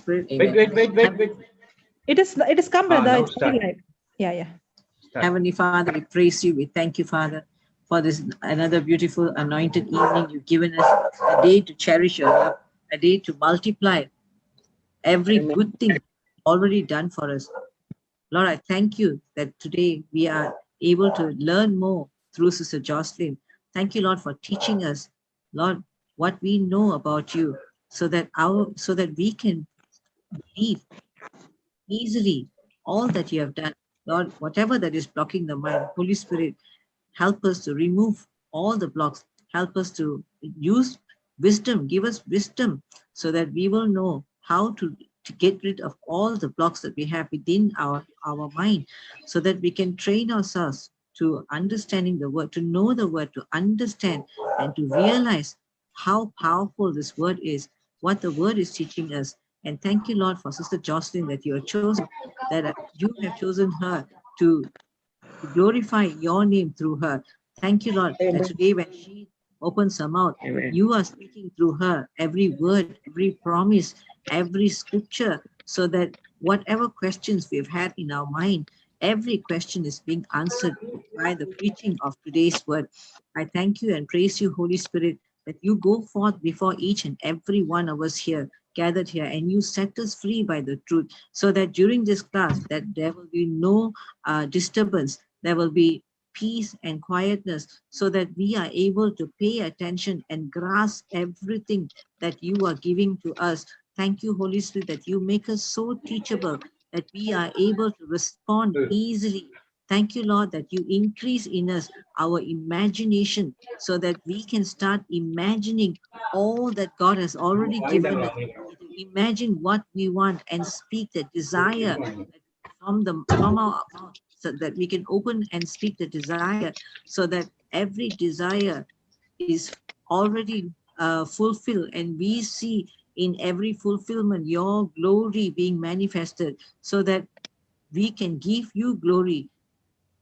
Spirit. Wait. It is come, brother. Now It's start. very light. Yeah. Start. Heavenly Father, we praise you. We thank you, Father, for this another beautiful anointed evening. You've given us a day to cherish your love, a day to multiply every good thing already done for us. Lord, I thank you that today we are able to learn more through Sister Joselin. Thank you, Lord, for teaching us, Lord, what we know about you, so that we can believe easily all that you have done. Lord, whatever that is blocking the mind, Holy Spirit, help us to remove all the blocks. Help us to use wisdom. Give us wisdom so that we will know how to get rid of all the blocks that we have within our mind, so that we can train ourselves to understanding the word, to know the word, to understand and to realize how powerful this word is, what the word is teaching us. And thank you, Lord, for Sister Jocelyn, that you have chosen, that you have chosen her to glorify your name through her. Thank you, Lord, that today when she opens her mouth, you are speaking through her every word, every promise, every scripture, so that whatever questions we've had in our mind, every question is being answered by the preaching of today's word. I thank you and praise you, Holy Spirit, that you go forth before each and every one of us here, gathered here, and you set us free by the truth, so that during this class that there will be no disturbance, there will be peace and quietness, so that we are able to pay attention and grasp everything that you are giving to us. Thank you, Holy Spirit, that you make us so teachable that we are able to respond easily. Thank you, Lord, that you increase in us our imagination, so that we can start imagining all that God has already given us. Imagine what we want and speak the desire from our mouth, so that we can open and speak the desire, so that every desire is already fulfilled, and we see in every fulfillment your glory being manifested, so that we can give you glory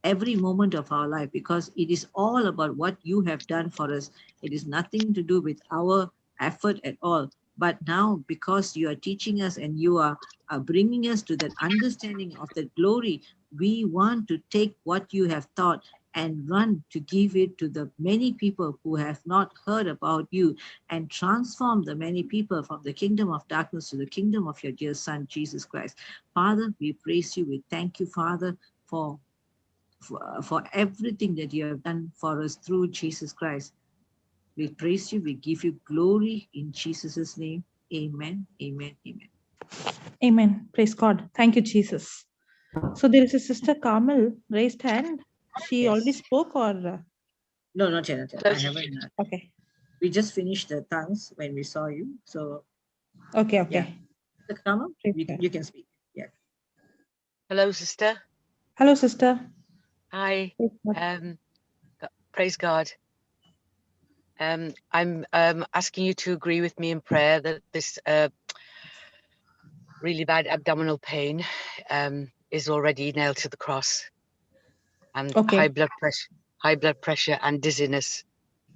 every moment of our life, because it is all about what you have done for us. It is nothing to do with our effort at all. But now, because you are teaching us and you are bringing us to that understanding of that glory, we want to take what you have taught and run to give it to the many people who have not heard about you, and transform the many people from the kingdom of darkness to the kingdom of your dear Son, Jesus Christ. Father, we praise you. We thank you, Father, for everything that you have done for us through Jesus Christ. We praise you. We give you glory in Jesus' name. Amen. Amen. Amen. Amen. Praise God. Thank you, Jesus. So there is a Sister Carmel raised hand. She already spoke, or? No, not yet. I haven't. Okay. We just finished the tongues when we saw you. So, Okay. yeah. Come on. You can speak. Yeah. Hello, sister. Hello, sister. Hi. Praise God. I'm asking you to agree with me in prayer that this really bad abdominal pain is already nailed to the cross, and high blood pressure and dizziness,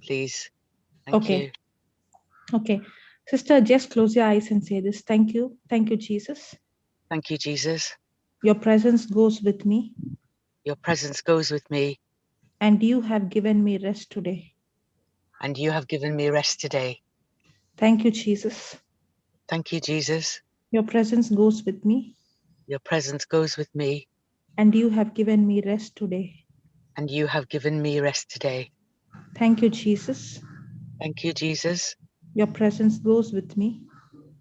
please. Thank you. Okay. Sister, just close your eyes and say this. Thank you. Thank you, Jesus. Thank you, Jesus. Your presence goes with me. Your presence goes with me. And you have given me rest today. And you have given me rest today. Thank you, Jesus. Thank you, Jesus. Your presence goes with me. Your presence goes with me. And you have given me rest today. And you have given me rest today. Thank you, Jesus. Thank you, Jesus. Your presence goes with me.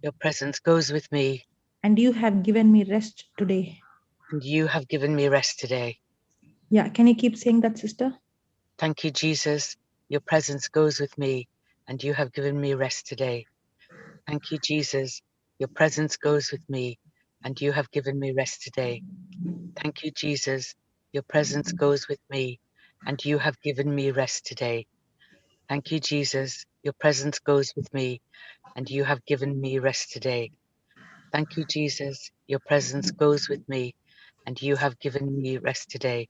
Your presence goes with me. And you have given me rest today. And you have given me rest today. Yeah, can you keep saying that, sister? Thank you, Jesus. Your presence goes with me, and you have given me rest today. Thank you, Jesus. Your presence goes with me, and you have given me rest today. Thank you, Jesus. Your presence goes with me, and you have given me rest today. Thank you, Jesus. Your presence goes with me, and you have given me rest today. Thank you, Jesus. Your presence goes with me, and you have given me rest today.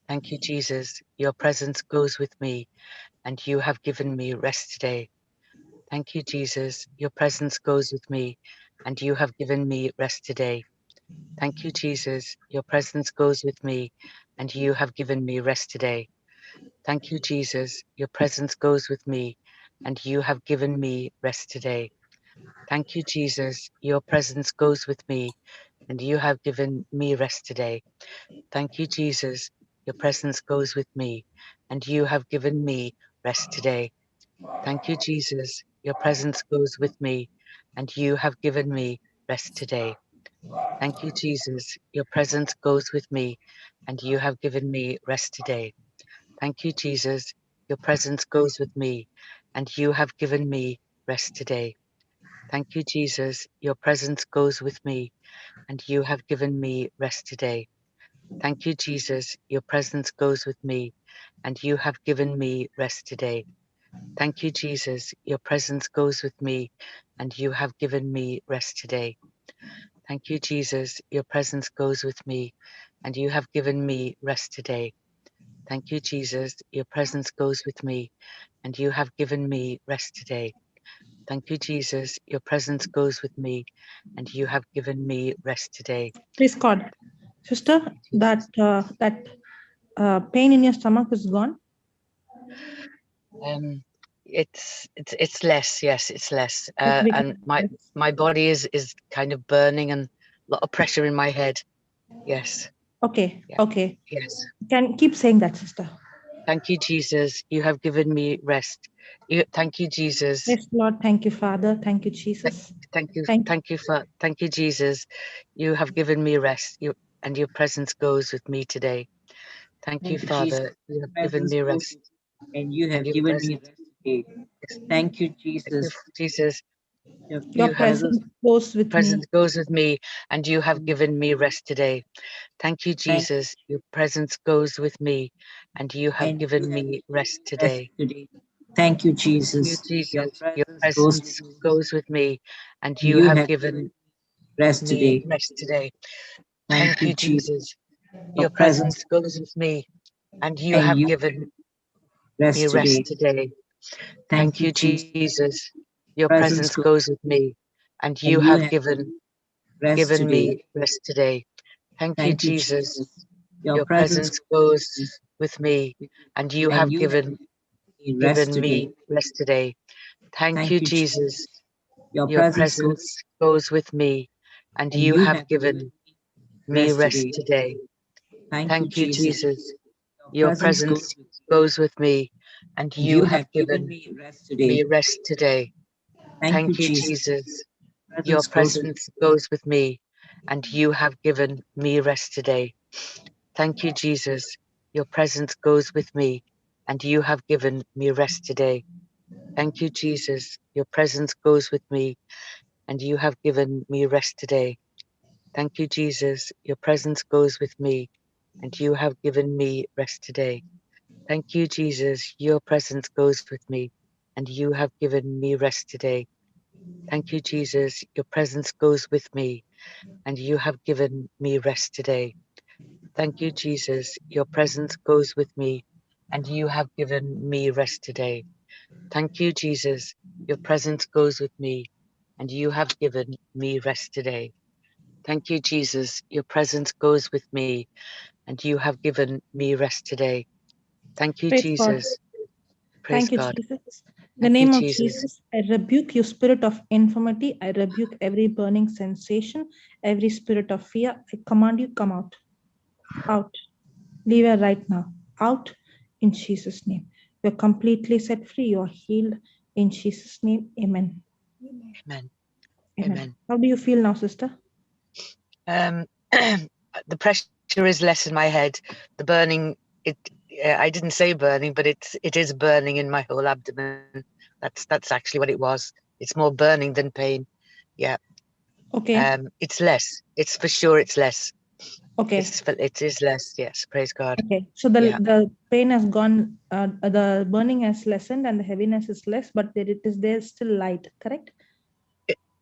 Thank you, Jesus. Your presence goes with me, and you have given me rest today. Thank you, Jesus. Your presence goes with me, and you have given me rest today. Thank you, Jesus. Your presence goes with me, and you have given me rest today. Thank you, Jesus. Your presence goes with me, and you have given me rest today. Thank you, Jesus. Your presence goes with me, and you have given me rest today. Thank you, Jesus. Your presence goes with me, and you have given me rest today. Thank you, Jesus. Your presence goes with me, and you have given me rest today. Thank you, Jesus. Your presence goes with me, and you have given me rest today. Thank you, Jesus. Your presence goes with me, and you have given me rest today. Thank you, Jesus. Your presence goes with me, and you have given me rest today. Thank you, Jesus. Your presence goes with me, and you have given me rest today. Thank you, Jesus. Your presence goes with me, and you have given me rest today. Thank you, Jesus. Your presence goes with me, and you have given me rest today. Thank you, Jesus. Your presence goes with me, and you have given me rest today. Thank you, Jesus. Your presence goes with me, and you have given me rest today. Praise God. Sister, that pain in your stomach is gone? It's less. Yes, it's less. Yes, we And can- my body is kind of burning and a lot of pressure in my head. Yes. Okay, Yeah. okay. Yes. Can keep saying that, sister. Thank you, Jesus. You have given me rest. Thank you, Jesus. Yes, Lord. Thank you, Father. Thank you, Jesus. Thank you. Thank Thank you, Jesus. You have given me rest. And your presence goes with me today. Thank you, Thank you, Jesus. Father. You have given Presence me goes rest. with me, and you And have your given me presence. rest today. Yes. Thank you, Thank you, Jesus. Jesus. your You have presence goes with presence me. goes with me, and you have given me rest today. Thank you, Thank Jesus. Your presence goes with me, and you have and you given have me given rest me rest today. today. Thank you, Thank you, Jesus. Your Jesus. Your presence goes with presence me, goes with me, and and you you have have given given me rest me today. rest today. Thank Thank you, you, Jesus. Jesus. Your Your presence presence goes with me, and you and have you given me rest rest today. today. Thank Thank you, you, Jesus. Jesus. Your Presence presence goes, goes with me, and you and you have have rest given today. me rest today. Thank you, Thank you, Jesus. Jesus. Your Your presence presence goes goes with me, with me, and you and have you have rest given today. me rest today. Thank you, Thank you, Jesus. Jesus. Your Your presence goes, presence goes with me, and and you you have have given given me rest rest today. today. Thank you, Thank you, Jesus. Jesus. Your Your presence goes presence with me, goes with me, and and you you have have given given me rest me today. rest today. Thank you, Thank you, Jesus. Jesus. Your Presence goes with presence goes with me, and you have given me rest today. Thank you, Jesus. Your presence goes with me, and you have given me rest today. Thank you, Jesus. Your presence goes with me, and you have given me rest today. Thank you, Jesus. Your presence goes with me, and you have given me rest today. Thank you, Jesus. Your presence goes with me, and you have given me rest today. Thank you, Jesus. Your presence goes with me, and you have given me rest today. Thank you, Jesus. Your presence goes with me, and you have given me rest today. Thank you, Jesus. Your presence goes with me, and you have given me rest today. Thank you, Jesus. Your presence goes with me, and you have given me rest today. Thank you, Praise God. Jesus. Praise Thank you, God. Jesus. In the Thank you, name of Jesus. Jesus, I rebuke you, spirit of infirmity. I rebuke every burning sensation, every spirit of fear. I command you, come out. Out. Leave her right now. Out in Jesus' name. You're completely set free. You're healed in Jesus' name. Amen. Amen. Amen. Amen. How do you feel now, sister? The pressure is less in my head. The burning, I didn't say burning, but it is burning in my whole abdomen. That's actually what it was. It's more burning than pain. Yeah. Okay. It's less. It's for sure. It's less. Okay. It is less. Yes. Praise God. Okay. So the Yeah. the pain has gone. The burning has lessened and the heaviness is less, but there's still light. Correct?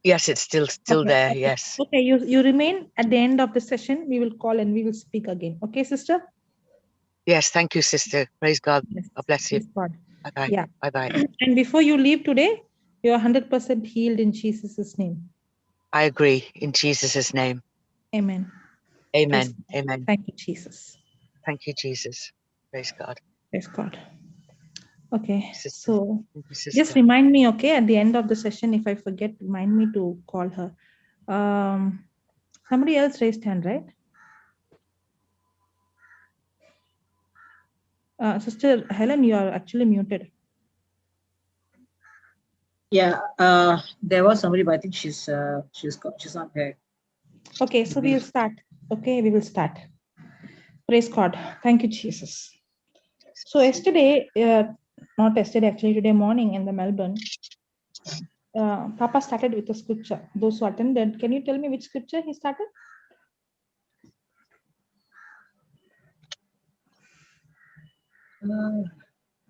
Yes, it's still Okay. there. Okay. Yes. Okay. You remain at the end of the session. We will call and we will speak again. Okay, sister? Yes. Thank you, sister. Praise God. Yes. God bless you. Praise God. Bye bye. Yeah. Bye bye. And before you leave today, you are 100% healed in Jesus' name. I agree. In Jesus' name. Amen. Amen. Praise Amen. Thank you, Jesus. Thank you, Jesus. Praise God. Praise God. Okay, Sister. so Thank you, just sister. remind me, okay, at the end of the session, if I forget, remind me to call her. Somebody else raised hand, right? Sister Helen, you are actually muted. Yeah, there was somebody, but I think she's not there. Okay, so we'll start. Okay, we will start. Praise God. Thank you, Jesus. So yesterday, not yesterday, actually today morning in the Melbourne, Papa started with a scripture. Those who attended, can you tell me which scripture he started?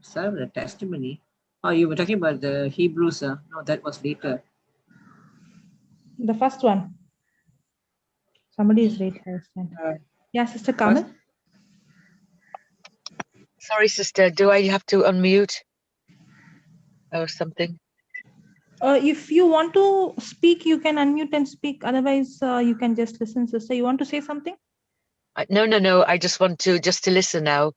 Serve the testimony. Oh, you were talking about the Hebrews. No, that was later. The first one. Somebody is right. Yeah, Sister Carmen. Sorry, sister. Do I have to unmute or something? If you want to speak, you can unmute and speak. Otherwise, you can just listen, sister. You want to say something? No. I just want to listen now.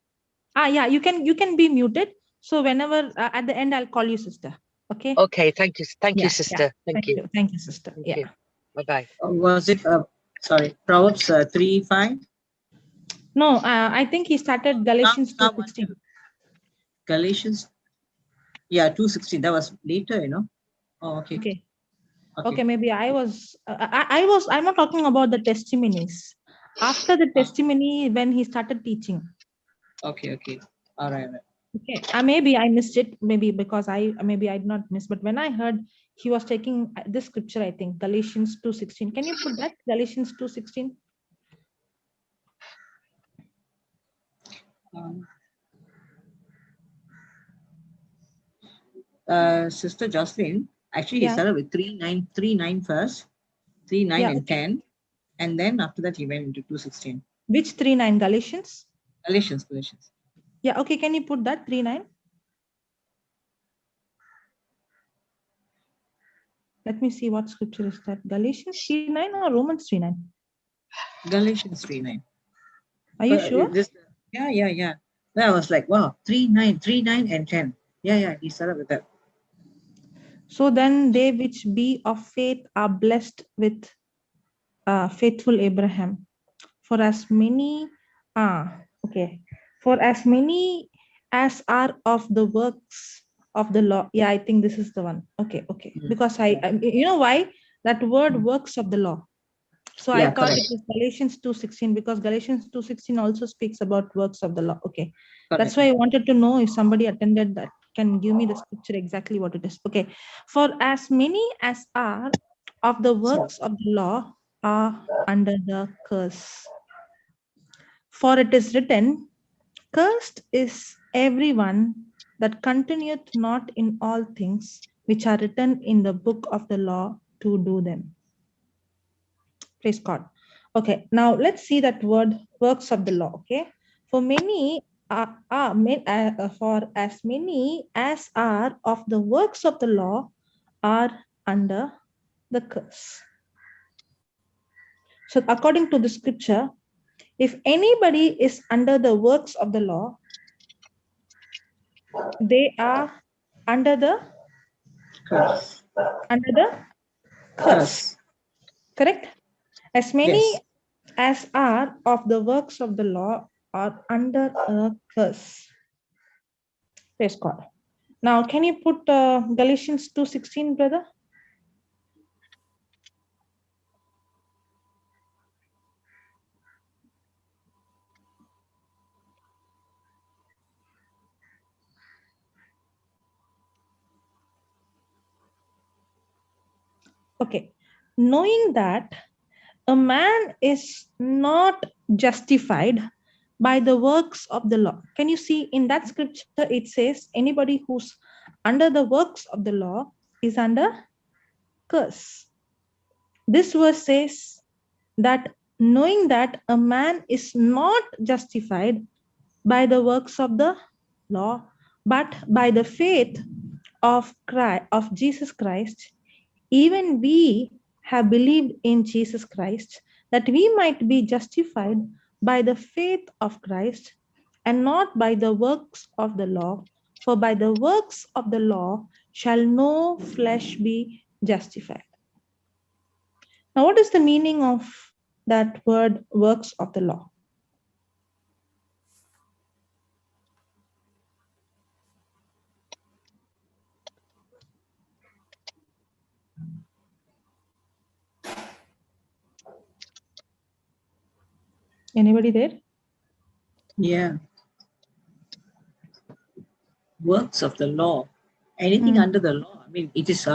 Yeah, you can be muted. So whenever at the end, I'll call you sister. Okay. Okay. Thank you. Thank you, sister. Yeah. Thank you. Thank you, sister. Thank you. Bye-bye. Was it, Proverbs 3:5? No, I think he started Galatians 2:16. Galatians, yeah, 2:16. That was later, Oh, okay. Okay, maybe I'm not talking about the testimonies. After the testimony, when he started teaching. Okay. All right. Okay, maybe I missed it, maybe because I did not miss, but when I heard he was taking this scripture, I think Galatians 2:16. Can you put that? Galatians 2:16. Sister Joselin, actually he Yeah. started with 3:9 first, 3:9 Yeah, and okay. 10, and then after that he went into 2:16. Which 3:9? Galatians? Galatians. Yeah, okay, can you put that 3:9? Let me see what scripture is that. Galatians 3:9 or Romans 3:9? Galatians 3:9. Are you sure? Yeah. Then I was like, wow, 3:9 and 10. Yeah, he started with that. So then they which be of faith are blessed with faithful Abraham. For as many as are of the works of the law. Yeah, I think this is the one. Okay. Because I you know why? That word works of the law. So I thought correct. it was Galatians 2:16 because Galatians 2:16 also speaks about works of the law. Okay. Correct. That's why I wanted to know if somebody attended that can give me the scripture exactly what it is. Okay. For as many as are of the works of the law are under the curse. For it is written, cursed is everyone that continueth not in all things which are written in the book of the law to do them. Praise God. Okay, now let's see that word works of the law. Okay, for as many as are of the works of the law are under the curse. So according to the scripture, if anybody is under the works of the law, they are under the curse. Correct? As many as are of the works of the law are under a curse. Praise God. Now, can you put Galatians 2:16, brother? Okay. Knowing that a man is not justified by the works of the law. Can you see in that scripture it says anybody who's under the works of the law is under curse. This verse says that knowing that a man is not justified by the works of the law, but by the faith of Jesus Christ, even we have believed in Jesus Christ, that we might be justified by the faith of Christ and not by the works of the law. For by the works of the law shall no flesh be justified. Now, what is the meaning of that word, works of the law? Anybody there? Yeah. Works of the law. Anything under the law. I mean, it is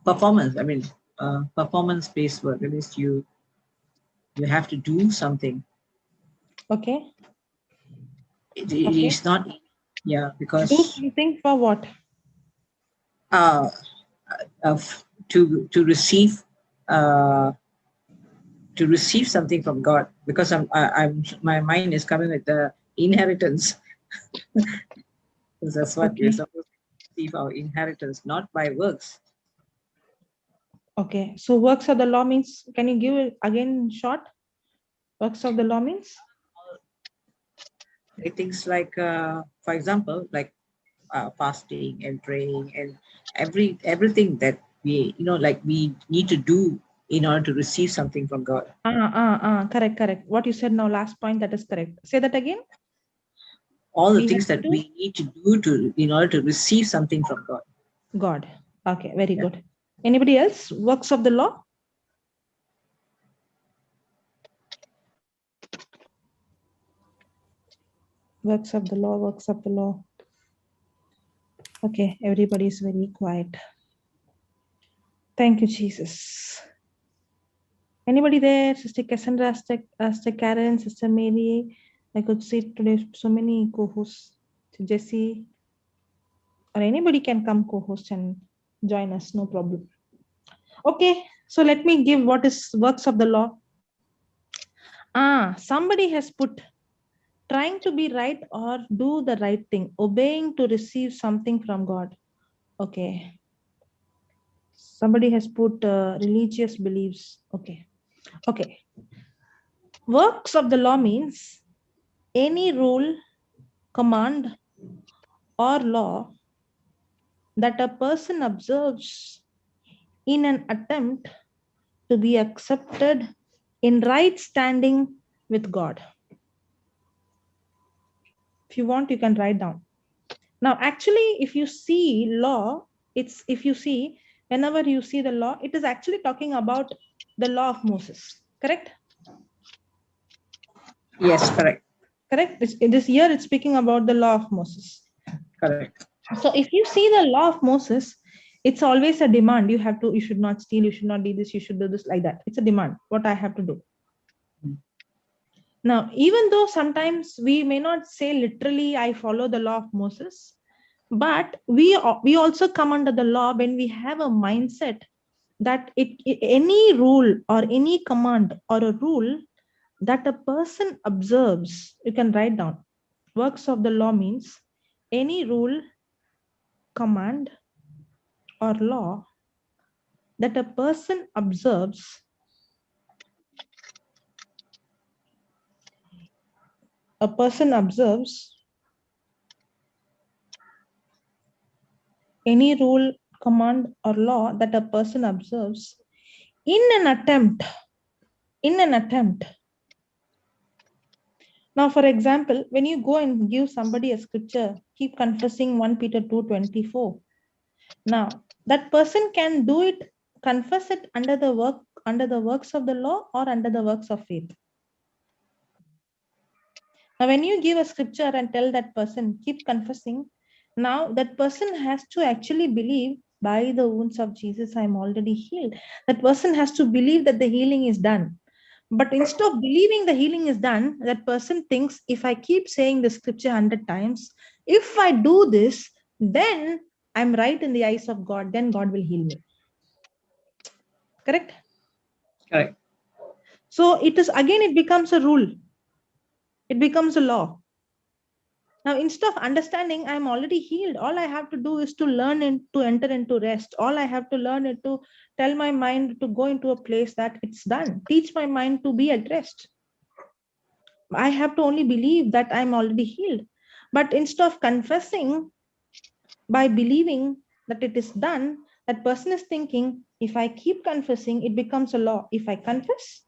performance. I mean, performance-based work. That means you have to do something. Okay. It is not, yeah, because Do something for what? To receive something from God, because my mind is coming with the inheritance. That's what we're supposed to receive, our inheritance, not by works. Okay, so works of the law means, can you give it again in short? Works of the law means? Things like, for example, like fasting and praying and everything that we, like we need to do in order to receive something from God. Correct. What you said now, last point, that is correct. Say that again. All the things that we need to do in order to receive something from God. God. Okay, very good. Anybody else? Works of the law? Works of the law, works of the law. Okay, everybody is very quiet. Thank you, Jesus. Anybody there? Sister Cassandra, Sister Karen, Sister Mary. I could see today so many co-hosts. Jesse, or anybody can come co-host and join us, no problem. Okay, so let me give what is works of the law. Somebody has put trying to be right or do the right thing, obeying to receive something from God. Okay. Somebody has put religious beliefs. Okay. Works of the law means any rule, command, or law that a person observes in an attempt to be accepted in right standing with God. If you want, you can write down. Now, actually, if you see law, whenever you see the law, it is actually talking about the law of Moses, correct? Yes, correct. Correct. This year, it's speaking about the law of Moses. Correct. So if you see the law of Moses, it's always a demand. You should not steal, you should not do this, you should do this, like that. It's a demand, what I have to do. Now, even though sometimes we may not say literally, I follow the law of Moses, but we also come under the law when we have a mindset that any rule or any command or a rule that a person observes, you can write down. Works of the law means any rule, command, or law that a person observes any rule, command, or law that a person observes in an attempt. Now, for example, when you go and give somebody a scripture, keep confessing 1 Peter 2:24. Now, that person can do it, confess it under the works of the law or under the works of faith. Now, when you give a scripture and tell that person, keep confessing, now that person has to actually believe, by the wounds of Jesus, I am already healed. That person has to believe that the healing is done. But instead of believing the healing is done, that person thinks, if I keep saying the scripture 100 times, if I do this, then I'm right in the eyes of God, then God will heal me. Correct? Correct. So it becomes a rule. It becomes a law. Now, instead of understanding I'm already healed, all I have to do is to learn and to enter into rest. All I have to learn is to tell my mind to go into a place that it's done. Teach my mind to be at rest. I have to only believe that I'm already healed. But instead of confessing by believing that it is done, that person is thinking, if I keep confessing, it becomes a law. If I confess,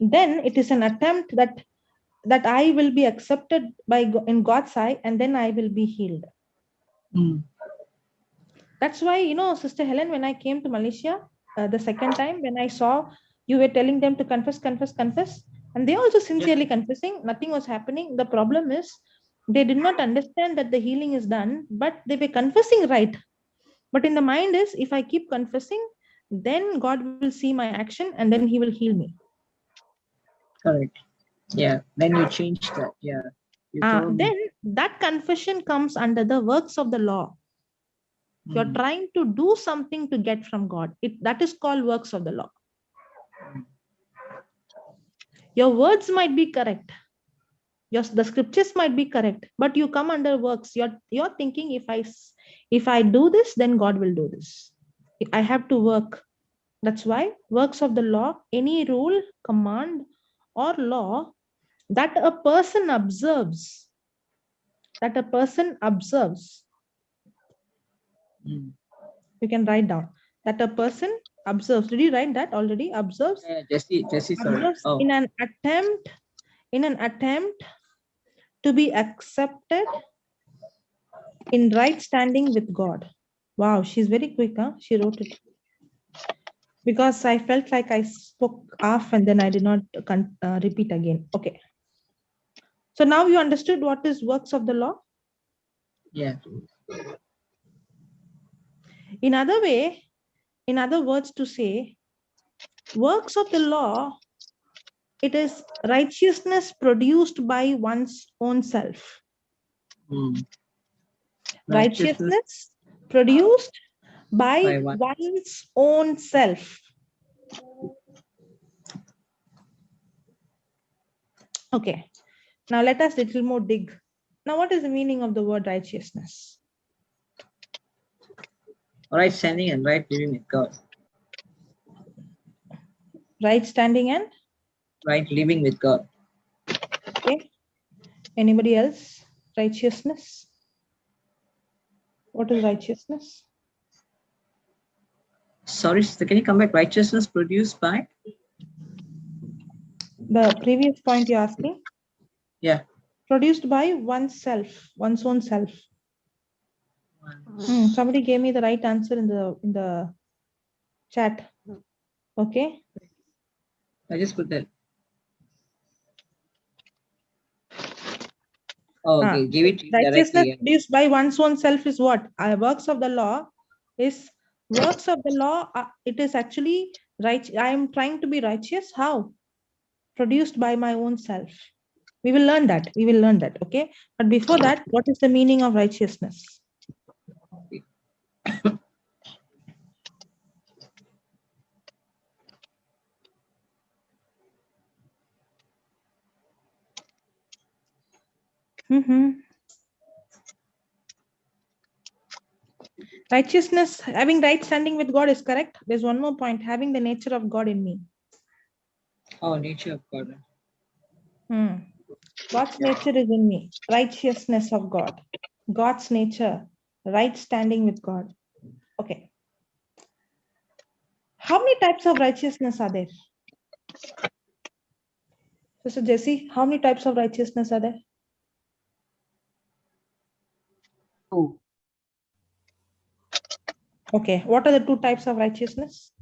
then it is an attempt that I will be accepted in God's eye, and then I will be healed. That's why, Sister Helen, when I came to Malaysia the second time, when I saw you were telling them to confess, and they also sincerely confessing, nothing was happening. The problem is they did not understand that the healing is done, but they were confessing right. But in the mind is, if I keep confessing, then God will see my action and then he will heal me. Correct. Yeah. Then you change that. Yeah. You told me. Then that confession comes under the works of the law. You're trying to do something to get from God. That is called works of the law. Your words might be correct. The scriptures might be correct, but you come under works. You're thinking, if I do this, then God will do this. I have to work. That's why works of the law, any rule, command, or law that a person observes. You can write down that a person observes. Did you write that already? Observes. Yeah, Jesse, sorry. Observes in an attempt to be accepted in right standing with God. Wow, she's very quick, huh? She wrote it. Because I felt like I spoke off and then I did not repeat again. Okay. So now you understood what is works of the law? Yeah. In other words to say, works of the law, it is righteousness produced by one's own self. Righteousness produced by one's own self. Okay. Now let us little more dig. Now, what is the meaning of the word righteousness? Right standing and right living with God. Right standing and? Right living with God. Okay. Anybody else? Righteousness. What is righteousness? Sorry, sister, can you come back? Righteousness produced by? The previous point you're asking? Yeah. Produced by oneself, one's own self. Somebody gave me the right answer in the chat. Okay. I just put that. Oh, okay. Give it righteousness directly. Produced by one's own self is what? Works of the law is works of the law. It is actually right. I am trying to be righteous. How? Produced by my own self. We will learn that. Okay. But before that, what is the meaning of righteousness? Righteousness, having right standing with God is correct. There's one more point, having the nature of God in me. Oh, nature of God. God's nature is in me. Righteousness of God. God's nature. Right standing with God. Okay. How many types of righteousness are there? Sister Jessie, how many types of righteousness are there? 2. Okay. What are the 2 types of righteousness?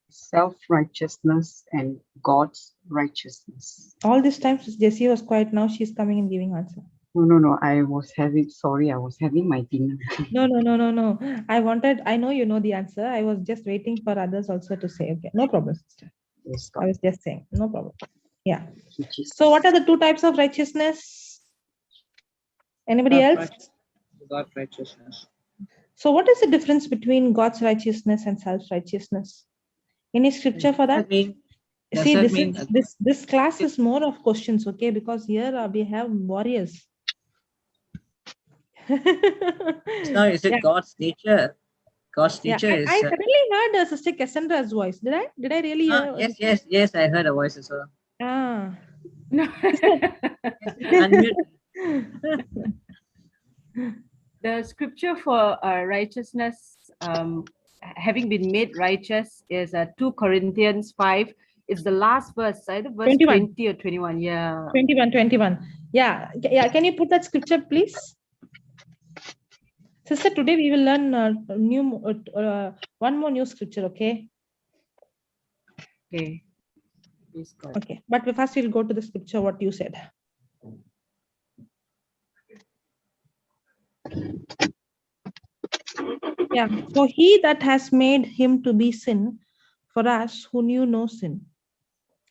Self-righteousness and God's righteousness. All this time, Jessie was quiet. Now she's coming and giving answer. No. I was having my dinner. No. I know you know the answer. I was just waiting for others also to say. Okay. No problem, sister. Yes, I was just saying. No problem. Yeah. Jesus. So what are the 2 types of righteousness? Anybody else? God's righteousness. So what is the difference between God's righteousness and self-righteousness? Any scripture for that? Does See, that mean this class is more of questions, okay? Because here we have warriors. now is it Yeah. God's nature? God's Yeah, nature I is suddenly heard Sister Cassandra's voice. Did I really hear? yes, I heard a voice as well. Ah. No. Unmute. The scripture for righteousness, having been made righteous, is 2 Corinthians 5. It's the last verse, either verse 21. 20 or 21. Yeah. 21. Yeah. Can you put that scripture, please? Sister, today we will learn one more new scripture, okay? Okay. Praise God. Okay. But first we'll go to the scripture, what you said. Yeah. For he that has made him to be sin for us who knew no sin,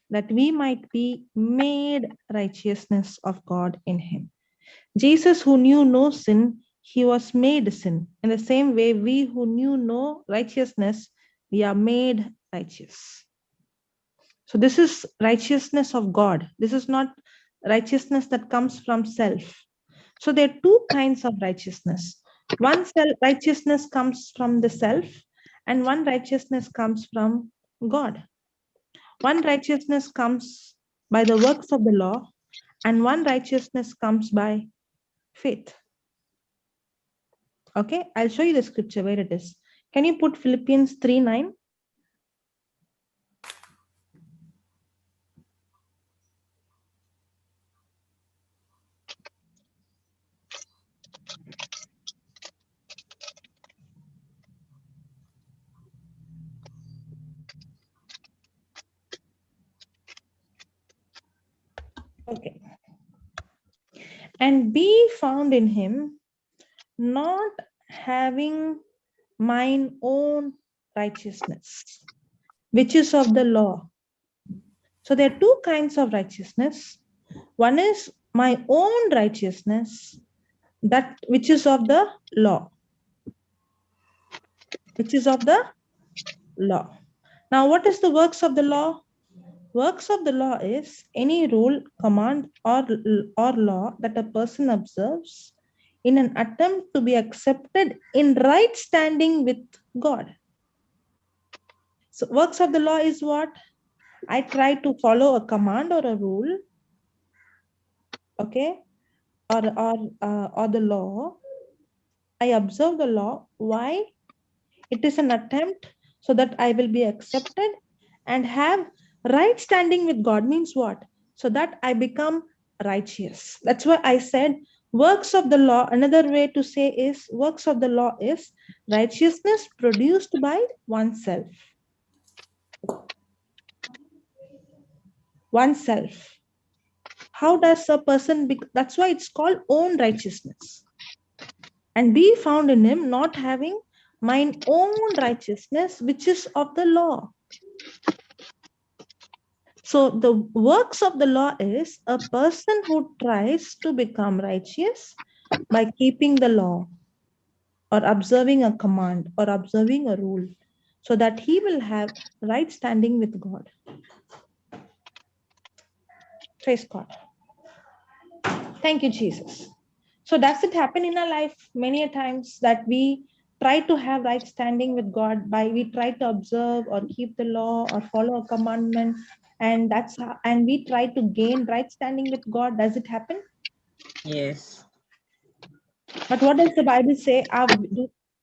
that we might be made righteousness of God in him. Jesus, who knew no sin, he was made sin. In the same way, we who knew no righteousness, we are made righteous. So this is righteousness of God. This is not righteousness that comes from self. So there are two kinds of righteousness. One righteousness comes from the self, and one righteousness comes from God. One righteousness comes by the works of the law, and one righteousness comes by faith. Okay, I'll show you the scripture where it is. Can you put Philippians 3:9? Okay. And be found in him, not having mine own righteousness, which is of the law. So there are two kinds of righteousness. One is my own righteousness, that which is of the law. Which is of the law. Now, what is the works of the law? Works of the law is any rule, command, or law that a person observes in an attempt to be accepted in right standing with God. So works of the law is what? I try to follow a command or a rule, okay, or the law. I observe the law. Why? It is an attempt so that I will be accepted and have right standing with God. Means what? So that I become righteous. That's why I said works of the law. Another way to say is works of the law is righteousness produced by oneself. Oneself. How does a person that's why it's called own righteousness. And be found in him, not having mine own righteousness, which is of the law. So the works of the law is a person who tries to become righteous by keeping the law or observing a command or observing a rule so that he will have right standing with God. Praise God. Thank you, Jesus. So does it happen in our life many a times that we try to have right standing with God by we try to observe or keep the law or follow a commandment, and and we try to gain right standing with God? Does it happen? Yes. But what does the Bible say?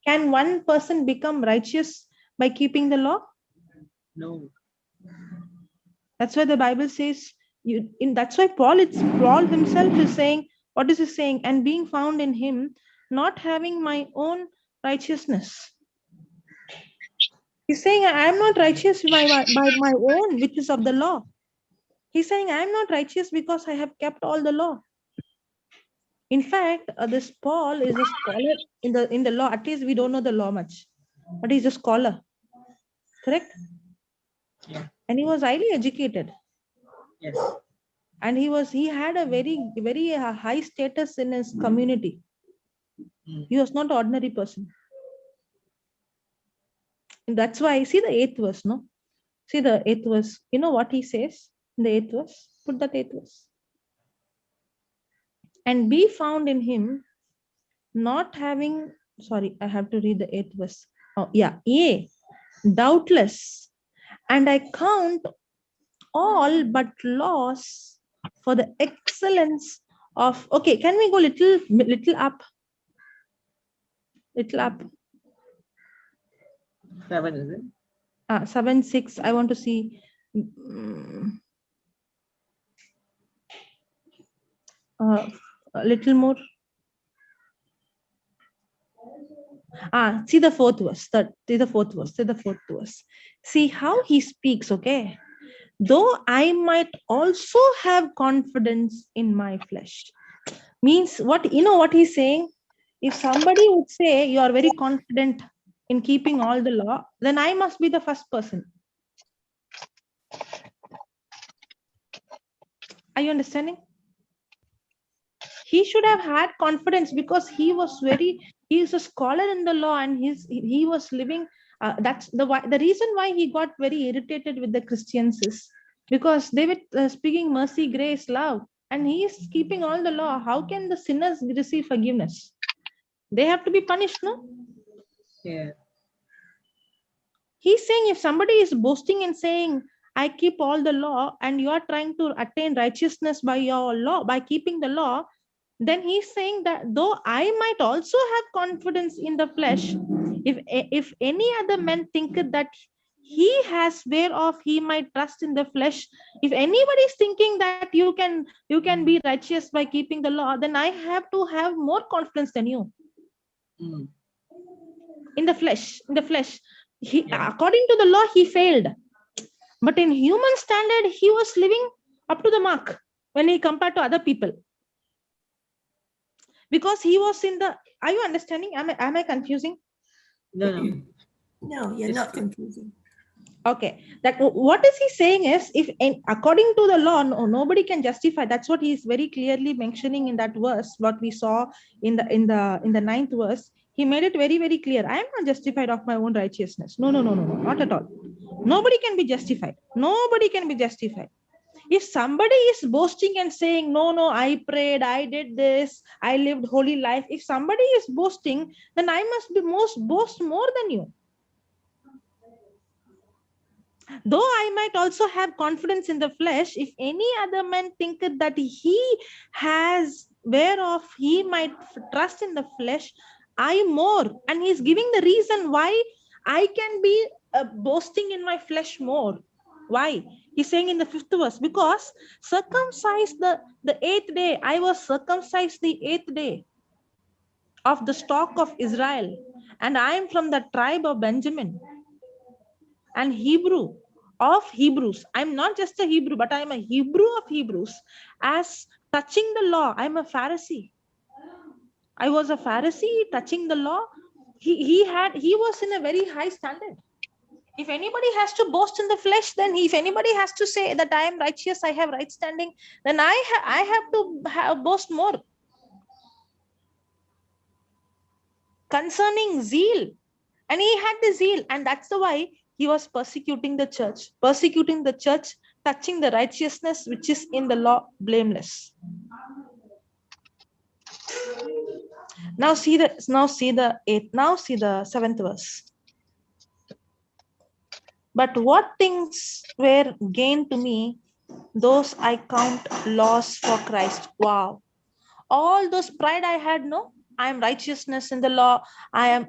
Can one person become righteous by keeping the law? No. That's why the Bible says that's why Paul himself is saying, what is he saying? And being found in him, not having my own righteousness. He's saying, I am not righteous by my own, which is of the law. He's saying, I am not righteous because I have kept all the law. In fact, this Paul is a scholar in the law. At least we don't know the law much, but he's a scholar. Correct? Yeah. And he was highly educated. Yes. And he had a very, very high status in his community. He was not an ordinary person. And that's why I see the 8th verse, no? See the 8th verse. You know what he says in the 8th verse? Put that 8th verse. And be found in him, not having, sorry, I have to read the 8th verse. Oh, yeah. Yea, doubtless. And I count all but loss for the excellence of, okay, can we go little up? Little up. 7, is it? 7, 6. I want to see. A little more. See the 4th verse. See the 4th verse. See the 4th verse. See how he speaks, okay? Though I might also have confidence in my flesh. Means what, you know what he's saying? If somebody would say you are very confident in keeping all the law, then I must be the first person. Are you understanding? He should have had confidence because he is a scholar in the law and he was living. That's the reason why he got very irritated with the Christians is because they were speaking mercy, grace, love, and he is keeping all the law. How can the sinners receive forgiveness? They have to be punished, no? Yeah. He's saying if somebody is boasting and saying, I keep all the law, and you are trying to attain righteousness by your law, by keeping the law, then he's saying that though I might also have confidence in the flesh, if any other man thinketh that he has whereof he might trust in the flesh, if anybody is thinking that you can be righteous by keeping the law, then I have to have more confidence than you. In the flesh, according to the law, he failed. But in human standard, he was living up to the mark when he compared to other people. Because he was in the, are you understanding? Am I confusing? No. No, you're not confusing. Okay, that what is he saying is, if according to the law, nobody can justify. That's what he is very clearly mentioning in that verse. What we saw in the 9th verse, he made it very, very clear. I am not justified of my own righteousness. No, not at all. Nobody can be justified. Nobody can be justified. If somebody is boasting and saying, no, I prayed, I did this, I lived holy life. If somebody is boasting, then I must be boast more than you. Though I might also have confidence in the flesh, if any other man thinketh that he has whereof he might trust in the flesh, I more. And he's giving the reason why I can be boasting in my flesh more. Why? He's saying in the 5th verse, because circumcised the 8th day, I was circumcised the 8th day of the stock of Israel, and I am from the tribe of Benjamin, and Hebrew of Hebrews. I'm not just a Hebrew, but I'm a Hebrew of Hebrews. As touching the law, I'm a Pharisee. I was a Pharisee touching the law. He was in a very high standard. If anybody has to boast in the flesh, then if anybody has to say that I am righteous, I have right standing, then I have to boast more. Concerning zeal, and he had the zeal, and that's the why he was persecuting the church, touching the righteousness which is in the law, blameless. Now see the 7th verse. But what things were gained to me, those I count loss for Christ. Wow. All those pride I had, no, I am righteousness in the law. I am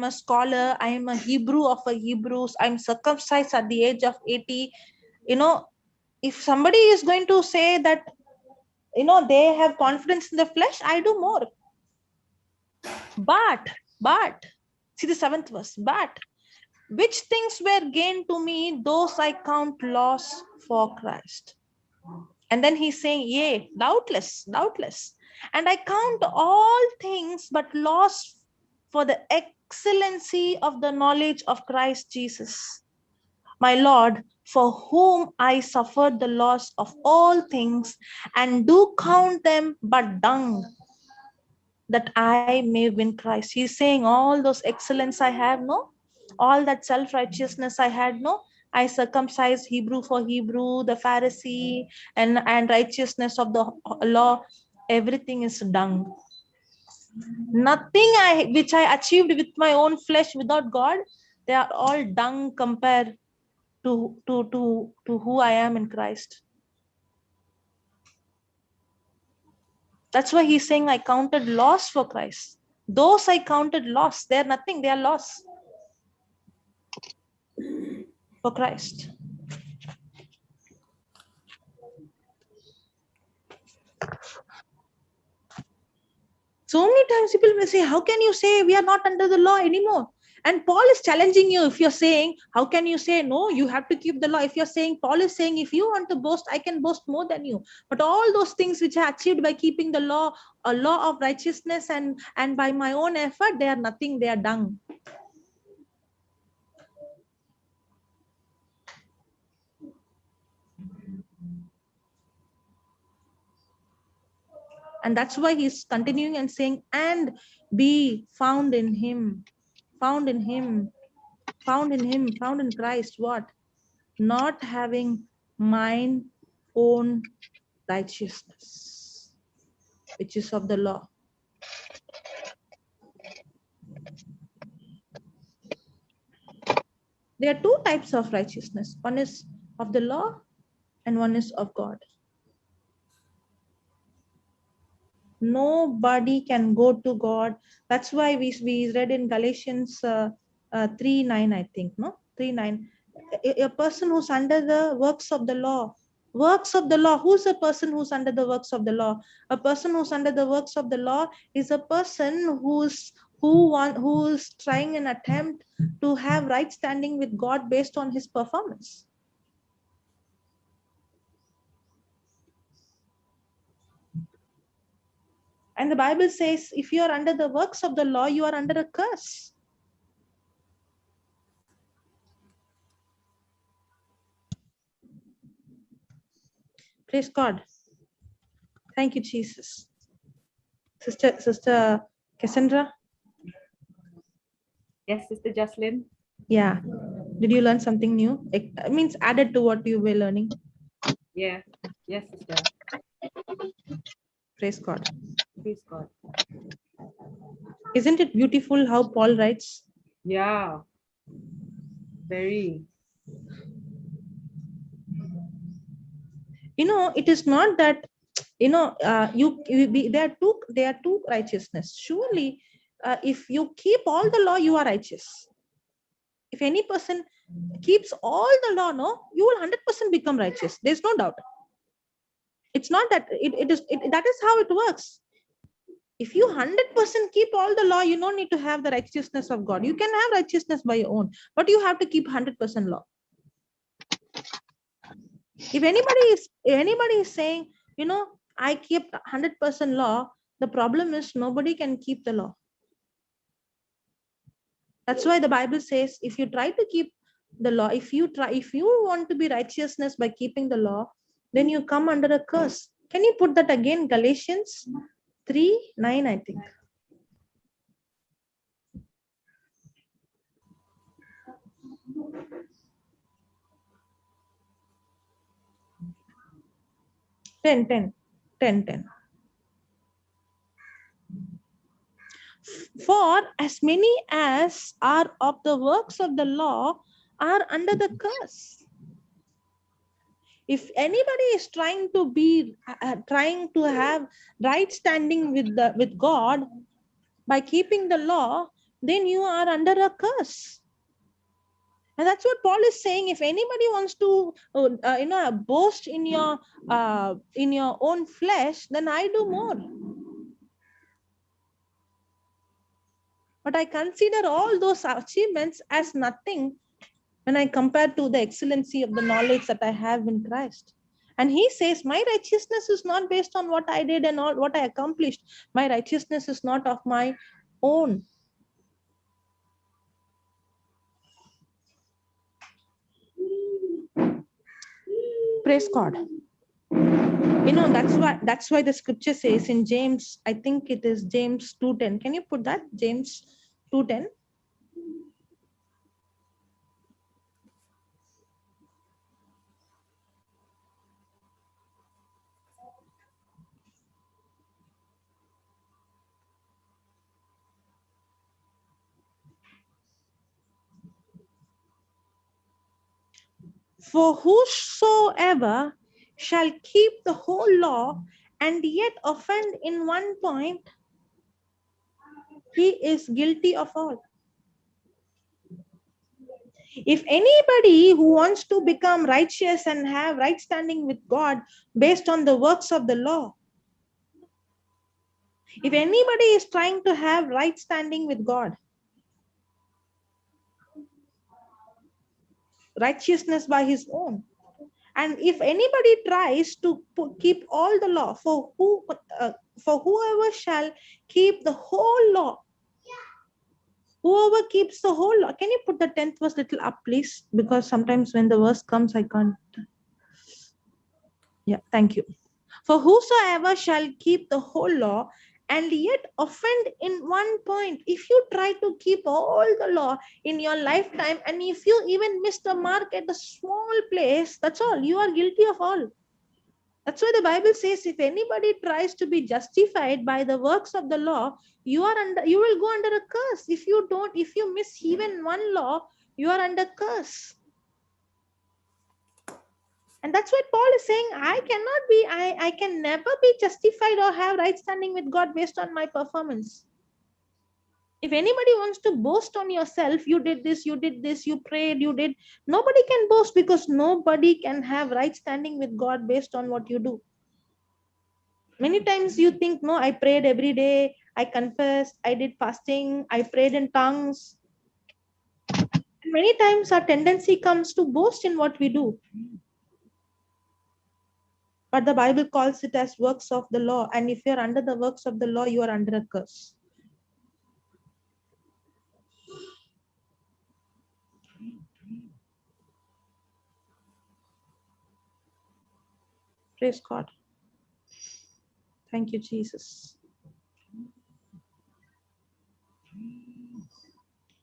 a scholar. I am a Hebrew of a Hebrews. I'm circumcised at the age of 80. If somebody is going to say that, they have confidence in the flesh, I do more. But see the 7th verse. But which things were gained to me, those I count loss for Christ. And then he's saying, yea, doubtless. And I count all things but loss for the excellency of the knowledge of Christ Jesus, my Lord, for whom I suffered the loss of all things, and do count them but dung, that I may win Christ. He's saying all those excellence I have, no, all that self-righteousness I had, no, I circumcised Hebrew for Hebrew, the Pharisee, and righteousness of the law, everything is dung. Nothing which I achieved with my own flesh without God, they are all dung compared to who I am in Christ. That's why he's saying I counted loss for Christ. Those I counted loss, they're nothing, they are loss for Christ. So many times people will say, how can you say we are not under the law anymore? And Paul is challenging you. If you're saying, how can you say, no, you have to keep the law? If you're saying, Paul is saying, if you want to boast, I can boast more than you. But all those things which I achieved by keeping the law, a law of righteousness and by my own effort, they are nothing, they are dung. And that's why he's continuing and saying, and be found in him, found in him, found in him, found in Christ. What? Not having mine own righteousness, which is of the law. There are two types of righteousness. One is of the law and one is of God. Nobody can go to God. That's why we read in Galatians 3:9, I think, no? 3:9. A person who's under the works of the law. Works of the law. Who's a person who's under the works of the law? A person who's under the works of the law is a person who's trying an attempt to have right standing with God based on his performance. And the Bible says, if you are under the works of the law, you are under a curse. Praise God. Thank you, Jesus. Sister Cassandra? Yes, Sister Joselin. Yeah. Did you learn something new? It means added to what you were learning. Yeah. Yes, Sister. Praise God. Praise God. Isn't it beautiful how Paul writes? Yeah. Very. It is not that, there are two righteousness. Surely, if you keep all the law, you are righteous. If any person keeps all the law, no, you will 100% become righteous. There's no doubt. It's not that that is how it works. If you 100% keep all the law, you don't need to have the righteousness of God. You can have righteousness by your own, but you have to keep 100% law. If anybody is saying, I keep 100% law, the problem is nobody can keep the law. That's why the Bible says, if you try to keep the law, if you want to be righteousness by keeping the law, then you come under a curse. Can you put that again? Galatians 3:9, I think. Ten. For as many as are of the works of the law are under the curse. If anybody is trying to have right standing with God by keeping the law, then you are under a curse. And that's what Paul is saying. If anybody wants to boast in your own flesh, then I do more. But I consider all those achievements as nothing when I compare to the excellency of the knowledge that I have in Christ. And he says, my righteousness is not based on what I did and all what I accomplished. My righteousness is not of my own. Praise God. That's why the scripture says in James, I think it is James 2:10. Can you put that? James 2:10. For whosoever shall keep the whole law and yet offend in one point, he is guilty of all. If anybody who wants to become righteous and have right standing with God based on the works of the law, if anybody is trying to have right standing with God, righteousness by his own, and if anybody tries to keep all the law, for whoever shall keep the whole law, whoever keeps the whole law. Can you put the 10th verse little up, please? Because sometimes when the verse comes, I can't. Yeah, thank you. For whosoever shall keep the whole law and yet offend in one point. If you try to keep all the law in your lifetime, and if you even miss the mark at the small place, that's all. You are guilty of all. That's why the Bible says, if anybody tries to be justified by the works of the law, you will go under a curse. If you miss even one law, you are under curse. And that's what Paul is saying. I can never be justified or have right standing with God based on my performance. If anybody wants to boast on yourself, you did this, you prayed, you did. Nobody can boast, because nobody can have right standing with God based on what you do. Many times you think, no, I prayed every day, I confessed, I did fasting, I prayed in tongues. And many times our tendency comes to boast in what we do. But the Bible calls it as works of the law. And if you're under the works of the law, you are under a curse. Praise God. Thank you, Jesus.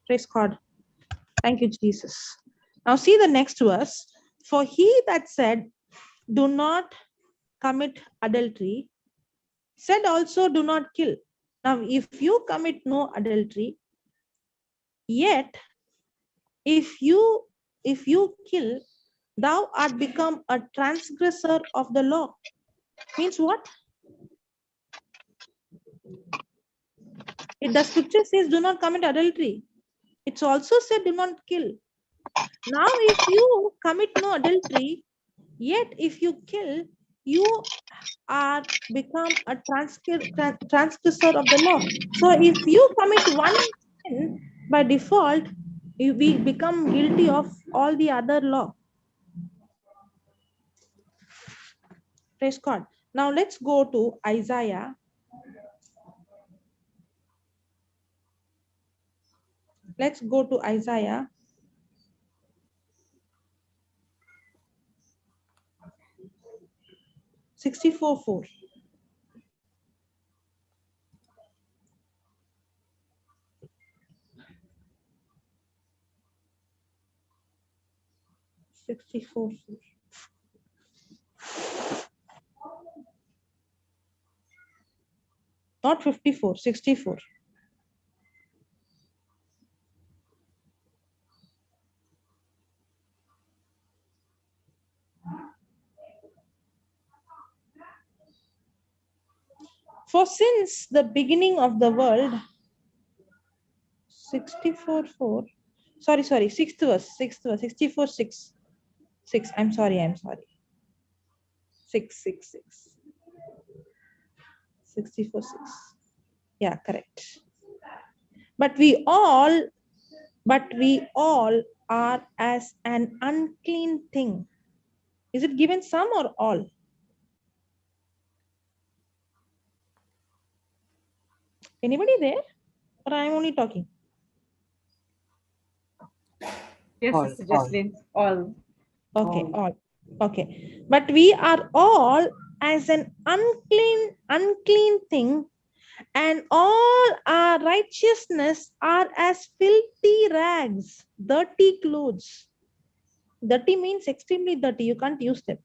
Praise God. Thank you, Jesus. Now see the next verse. For he that said, do not commit adultery, said also, do not kill. Now, if you commit no adultery, yet if you kill, thou art become a transgressor of the law. Means what? The scripture says, do not commit adultery. It's also said, do not kill. Now, if you commit no adultery, yet if you kill, you are become a transgressor of the law. So if you commit one sin, by default, we become guilty of all the other law. Praise God. Now let's go to Isaiah. Let's go to Isaiah 64:4. Not 54, 64. For since the beginning of the world, 64:4. Sorry, 6th verse, 64:6. 6. I'm sorry. 6. 64:6. Yeah, correct. But we all are as an unclean thing. Is it given some or all? Anybody there? Or I'm only talking? Yes, All, Sister Joselin, all. Okay, all. Okay. But we are all as an unclean thing, and all our righteousness are as filthy rags, dirty clothes. Dirty means extremely dirty. You can't use them.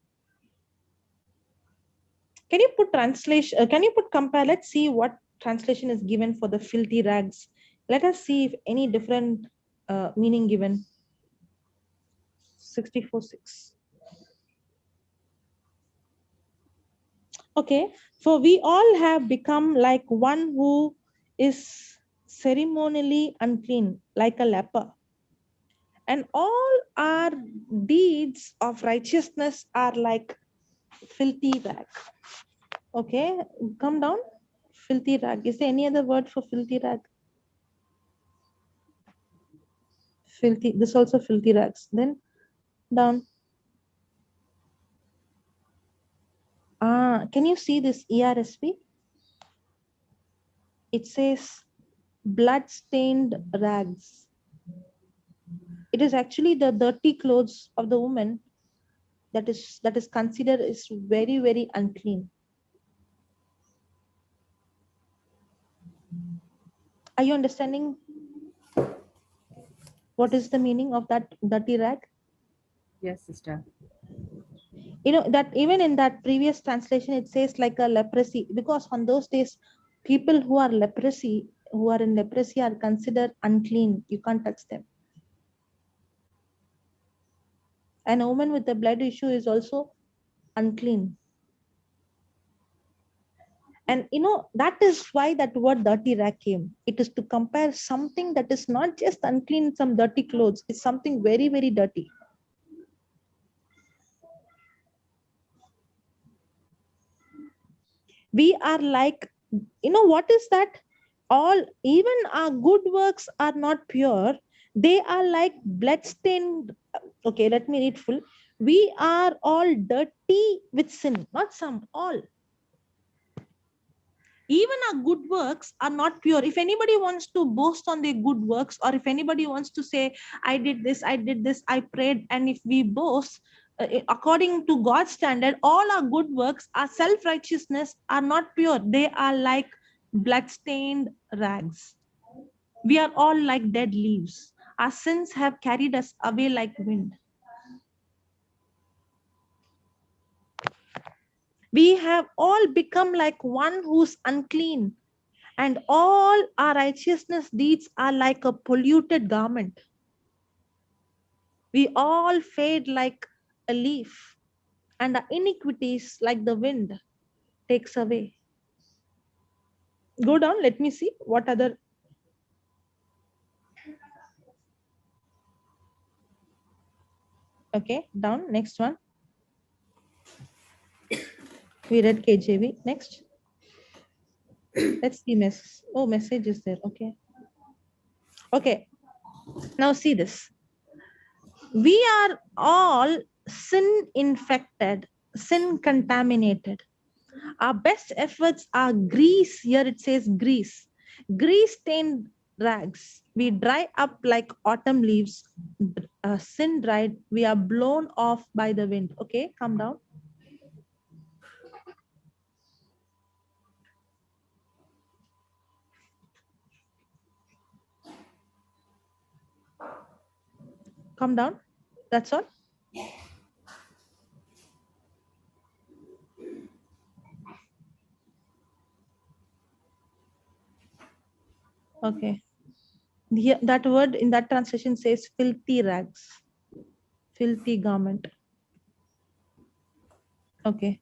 Can you put translation? Can you put compare? Let's see what translation is given for the filthy rags. Let us see if any different meaning given. 64:6. Okay, for we all have become like one who is ceremonially unclean, like a leper. And all our deeds of righteousness are like filthy rag. Okay, come down. Filthy rag. Is there any other word for filthy rag? Filthy. This also filthy rags. Then down. Can you see this ERSV? It says blood-stained rags. It is actually the dirty clothes of the woman that is considered is very, very unclean. Are you understanding what is the meaning of that dirty rag? Yes, sister. You know that even in that previous translation it says like a leprosy, because on those days people who are in leprosy are considered unclean. You can't touch them. And a woman with a blood issue is also unclean. And you know, that is why that word dirty rag came. It is to compare something that is not just unclean, some dirty clothes. It's something very, very dirty. We are like, you know, what is that? All, even our good works are not pure. They are like bloodstained. Okay, let me read full. We are all dirty with sin, not some, all. Even our good works are not pure. If anybody wants to boast on their good works, or if anybody wants to say, I did this, I prayed, and if we boast, according to God's standard, all our good works, our self-righteousness are not pure. They are like blood-stained rags. We are all like dead leaves. Our sins have carried us away like wind. We have all become like one who's unclean, and all our righteousness deeds are like a polluted garment. We all fade like a leaf, and our iniquities, like the wind, takes away. Go down, let me see what other. Okay, down, next one. We read KJV. Next. Let's see message is there. Okay. Okay. Now see this. We are all sin infected, sin contaminated. Our best efforts are grease. Here it says grease. Grease stained rags. We dry up like autumn leaves. Sin dried. We are blown off by the wind. Okay, come down. Come down. That's all. Okay. Here, that word in that translation says filthy rags. Filthy garment. Okay.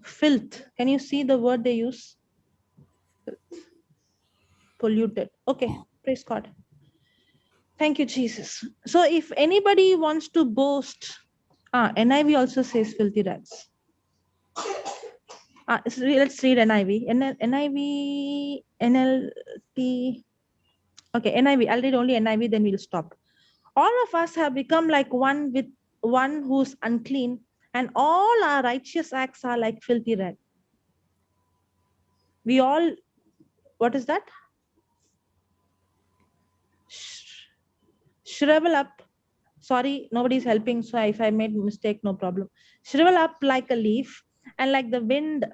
Filth. Can you see the word they use? Polluted. Okay. Praise God. Thank you, Jesus. So if anybody wants to boast, NIV also says filthy rags. So let's read NIV. NIV, NLT. Okay, NIV. I'll read only NIV, then we'll stop. All of us have become like one with one who's unclean, and all our righteous acts are like filthy rag. We all, what is that? Shrivel up. Sorry, nobody's helping. So if I made mistake, no problem. Shrivel up like a leaf, and like the wind,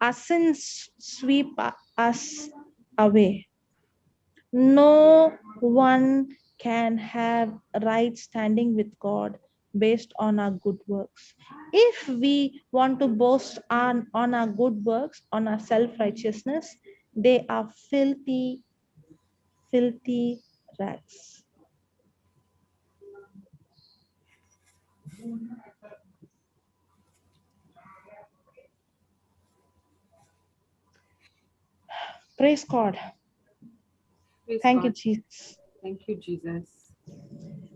our sins sweep us away. No one can have right standing with God based on our good works. If we want to boast on our good works, on our self-righteousness, they are filthy, filthy rags. Praise God. Praise Thank you, God. Jesus. Thank you, Jesus.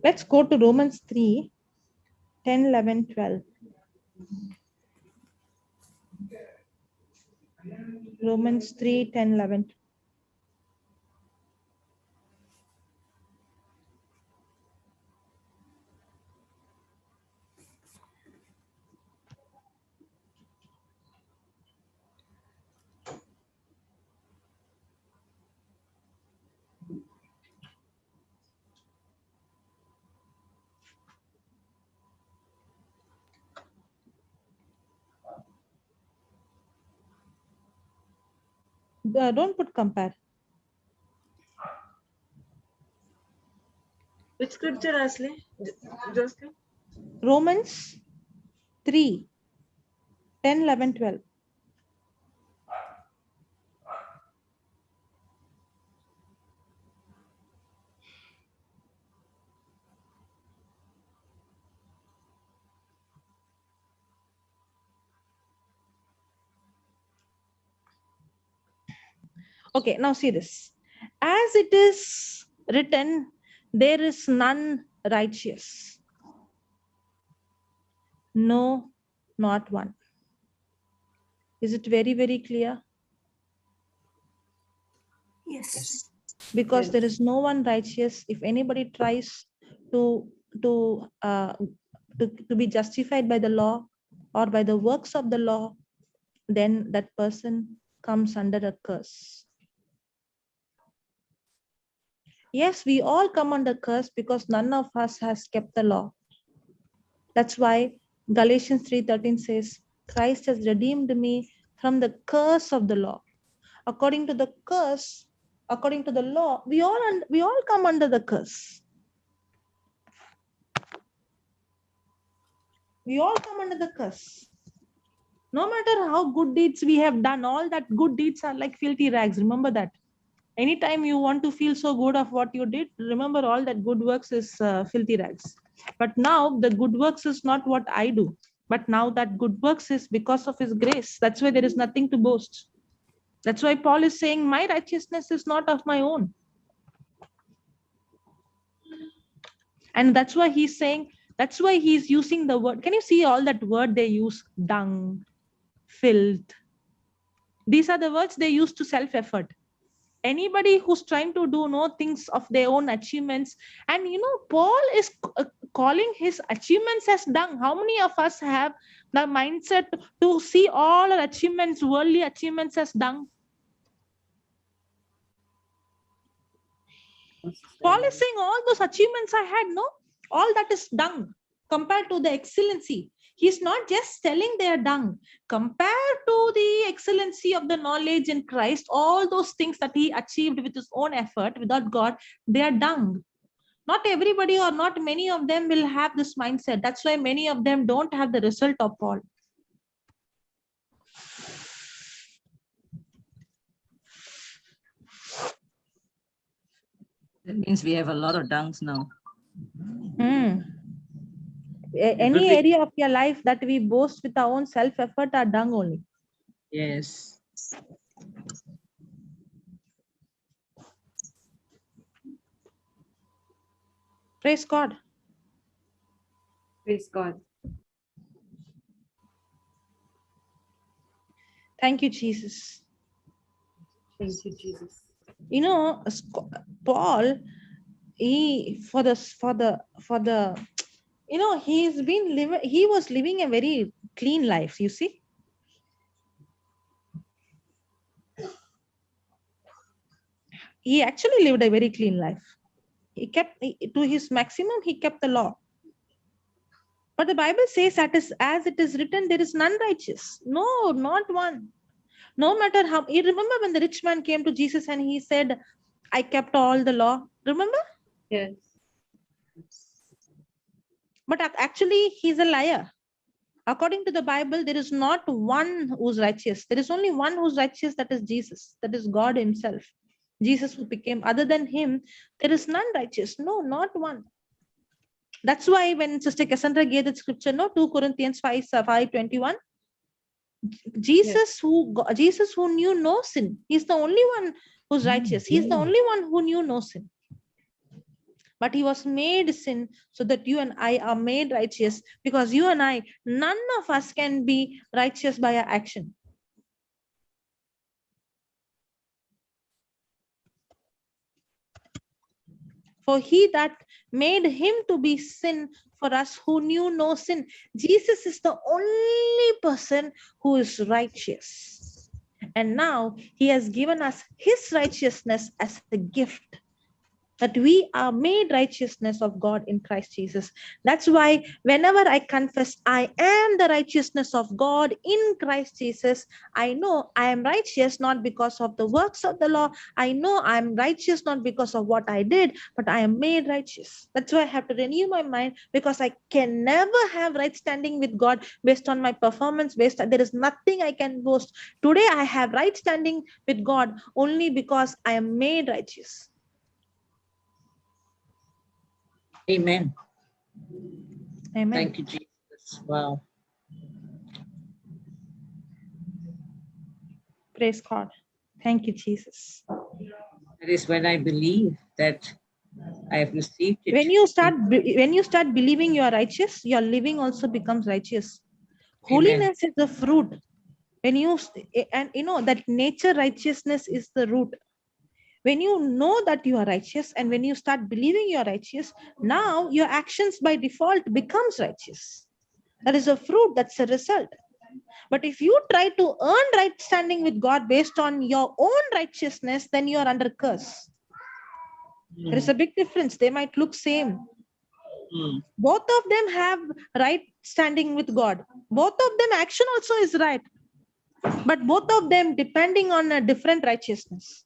Let's go to Romans 3, 10, 11, 12. Romans 3, 10, 11. Don't put compare. Which scripture, Ashley? Joselin? Romans 3, 10, 11, 12. Okay, now see this. As it is written, there is none righteous. No, not one. Is it very, very clear? Yes. Because Yes. there is no one righteous. If anybody tries to to uh, to be justified by the law or by the works of the law, then that person comes under a curse. Yes, we all come under curse because none of us has kept the law. That's why Galatians 3:13 says, Christ has redeemed me from the curse of the law. According to the curse, according to the law, we all come under the curse. We all come under the curse. No matter how good deeds we have done, all that good deeds are like filthy rags. Remember that. Anytime you want to feel so good of what you did, remember all that good works is filthy rags. But now the good works is not what I do. But now that good works is because of his grace. That's why there is nothing to boast. That's why Paul is saying, my righteousness is not of my own. And that's why he's saying, that's why he's using the word. Can you see all that word they use? Dung, filth. These are the words they use to self-effort. Anybody who's trying to do no things of their own achievements, and Paul is calling his achievements as dung. How many of us have the mindset to see all our achievements, worldly achievements, as dung? Paul is saying all those achievements I had, no, all that is dung compared to the excellency. He's not just telling their dung. Compared to the excellency of the knowledge in Christ, all those things that he achieved with his own effort without God, they are dung. Not everybody or not many of them will have this mindset. That's why many of them don't have the result of Paul. That means we have a lot of dunks now. Any area of your life that we boast with our own self-effort are dung only. Yes. Praise God. Praise God. Thank you, Jesus. Thank you, Jesus. Paul, he was living a very clean life, you see. He actually lived a very clean life. To his maximum, he kept the law. But the Bible says that as it is written, there is none righteous. No, not one. No matter how. You remember when the rich man came to Jesus and he said, I kept all the law. Remember? Yes. But actually, he's a liar. According to the Bible, there is not one who's righteous. There is only one who's righteous, that is Jesus. That is God himself. Jesus who became, other than him, there is none righteous. No, not one. That's why when Sister Cassandra gave the scripture, no, 2 Corinthians 5:21, Jesus who knew no sin, he's the only one who's righteous. He's the only one who knew no sin. But he was made sin so that you and I are made righteous, because you and I, none of us can be righteous by our action. For he that made him to be sin for us who knew no sin. Jesus is the only person who is righteous. And now he has given us his righteousness as a gift, that we are made righteousness of God in Christ Jesus. That's why whenever I confess, I am the righteousness of God in Christ Jesus, I know I am righteous not because of the works of the law. I know I am righteous not because of what I did, but I am made righteous. That's why I have to renew my mind, because I can never have right standing with God based on my performance. There is nothing I can boast. Today I have right standing with God only because I am made righteous. Amen. Amen. Thank you, Jesus. Wow. Praise God. Thank you, Jesus. That is when I believe that I have received it. When you start believing you are righteous, your living also becomes righteous. Amen. Holiness is the fruit. And you know that nature righteousness is the root. When you know that you are righteous, and when you start believing you are righteous, now your actions by default becomes righteous. That is a fruit, that's a result. But if you try to earn right standing with God based on your own righteousness, then you are under curse. There is a big difference. They might look same. Both of them have right standing with God. Both of them action also is right. But both of them depending on a different righteousness.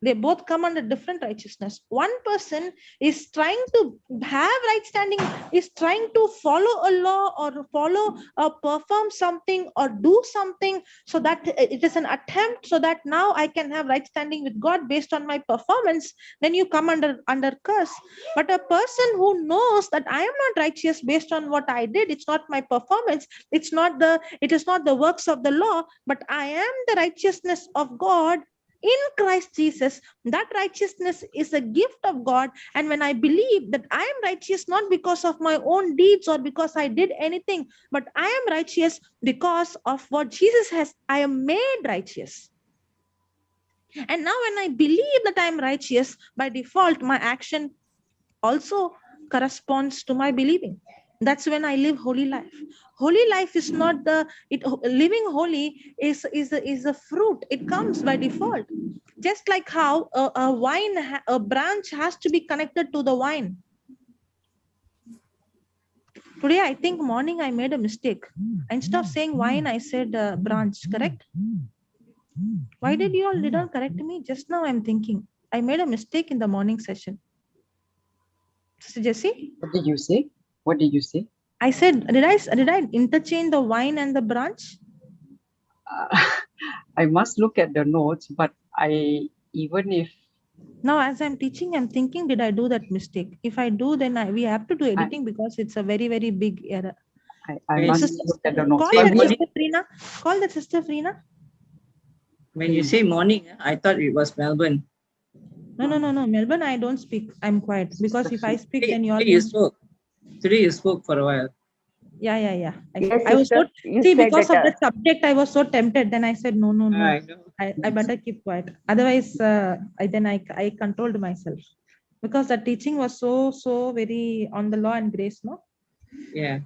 They both come under different righteousness. One person is trying to have right standing, is trying to follow a law or follow or perform something or do something so that it is an attempt so that now I can have right standing with God based on my performance. Then you come under curse. But a person who knows that I am not righteous based on what I did, it's not my performance, it is not the works of the law, but I am the righteousness of God in Christ Jesus. That righteousness is a gift of God. And when I believe that I am righteous, not because of my own deeds or because I did anything, but I am righteous because of what Jesus has, I am made righteous. And now when I believe that I am righteous, by default, my action also corresponds to my believing. That's when I live holy life. Holy life is not living holy is a fruit. It comes by default. Just like how a branch has to be connected to the vine. Today, I think morning I made a mistake. Instead of saying vine, I said branch, correct? Why did you all didn't correct me? Just now I'm thinking. I made a mistake in the morning session. Sister Jessie? What did you say? What did you say? I said, did I interchange the vine and the branch? I must look at the notes, but even if... Now, as I'm teaching, I'm thinking, did I do that mistake? If I do, then we have to do editing because it's a very, very big error. I must look at the notes. Call that Sister Freena. Call that Sister Freena. When you say morning, I thought it was Melbourne. No. Melbourne, I don't speak. I'm quiet because if I speak, then you all... Today you spoke for a while. Yeah. Yes, I was sister, because of that subject, I was so tempted. Then I said, no. I know. I better keep quiet. Otherwise, I controlled myself because the teaching was so very on the law and grace, no? Yeah.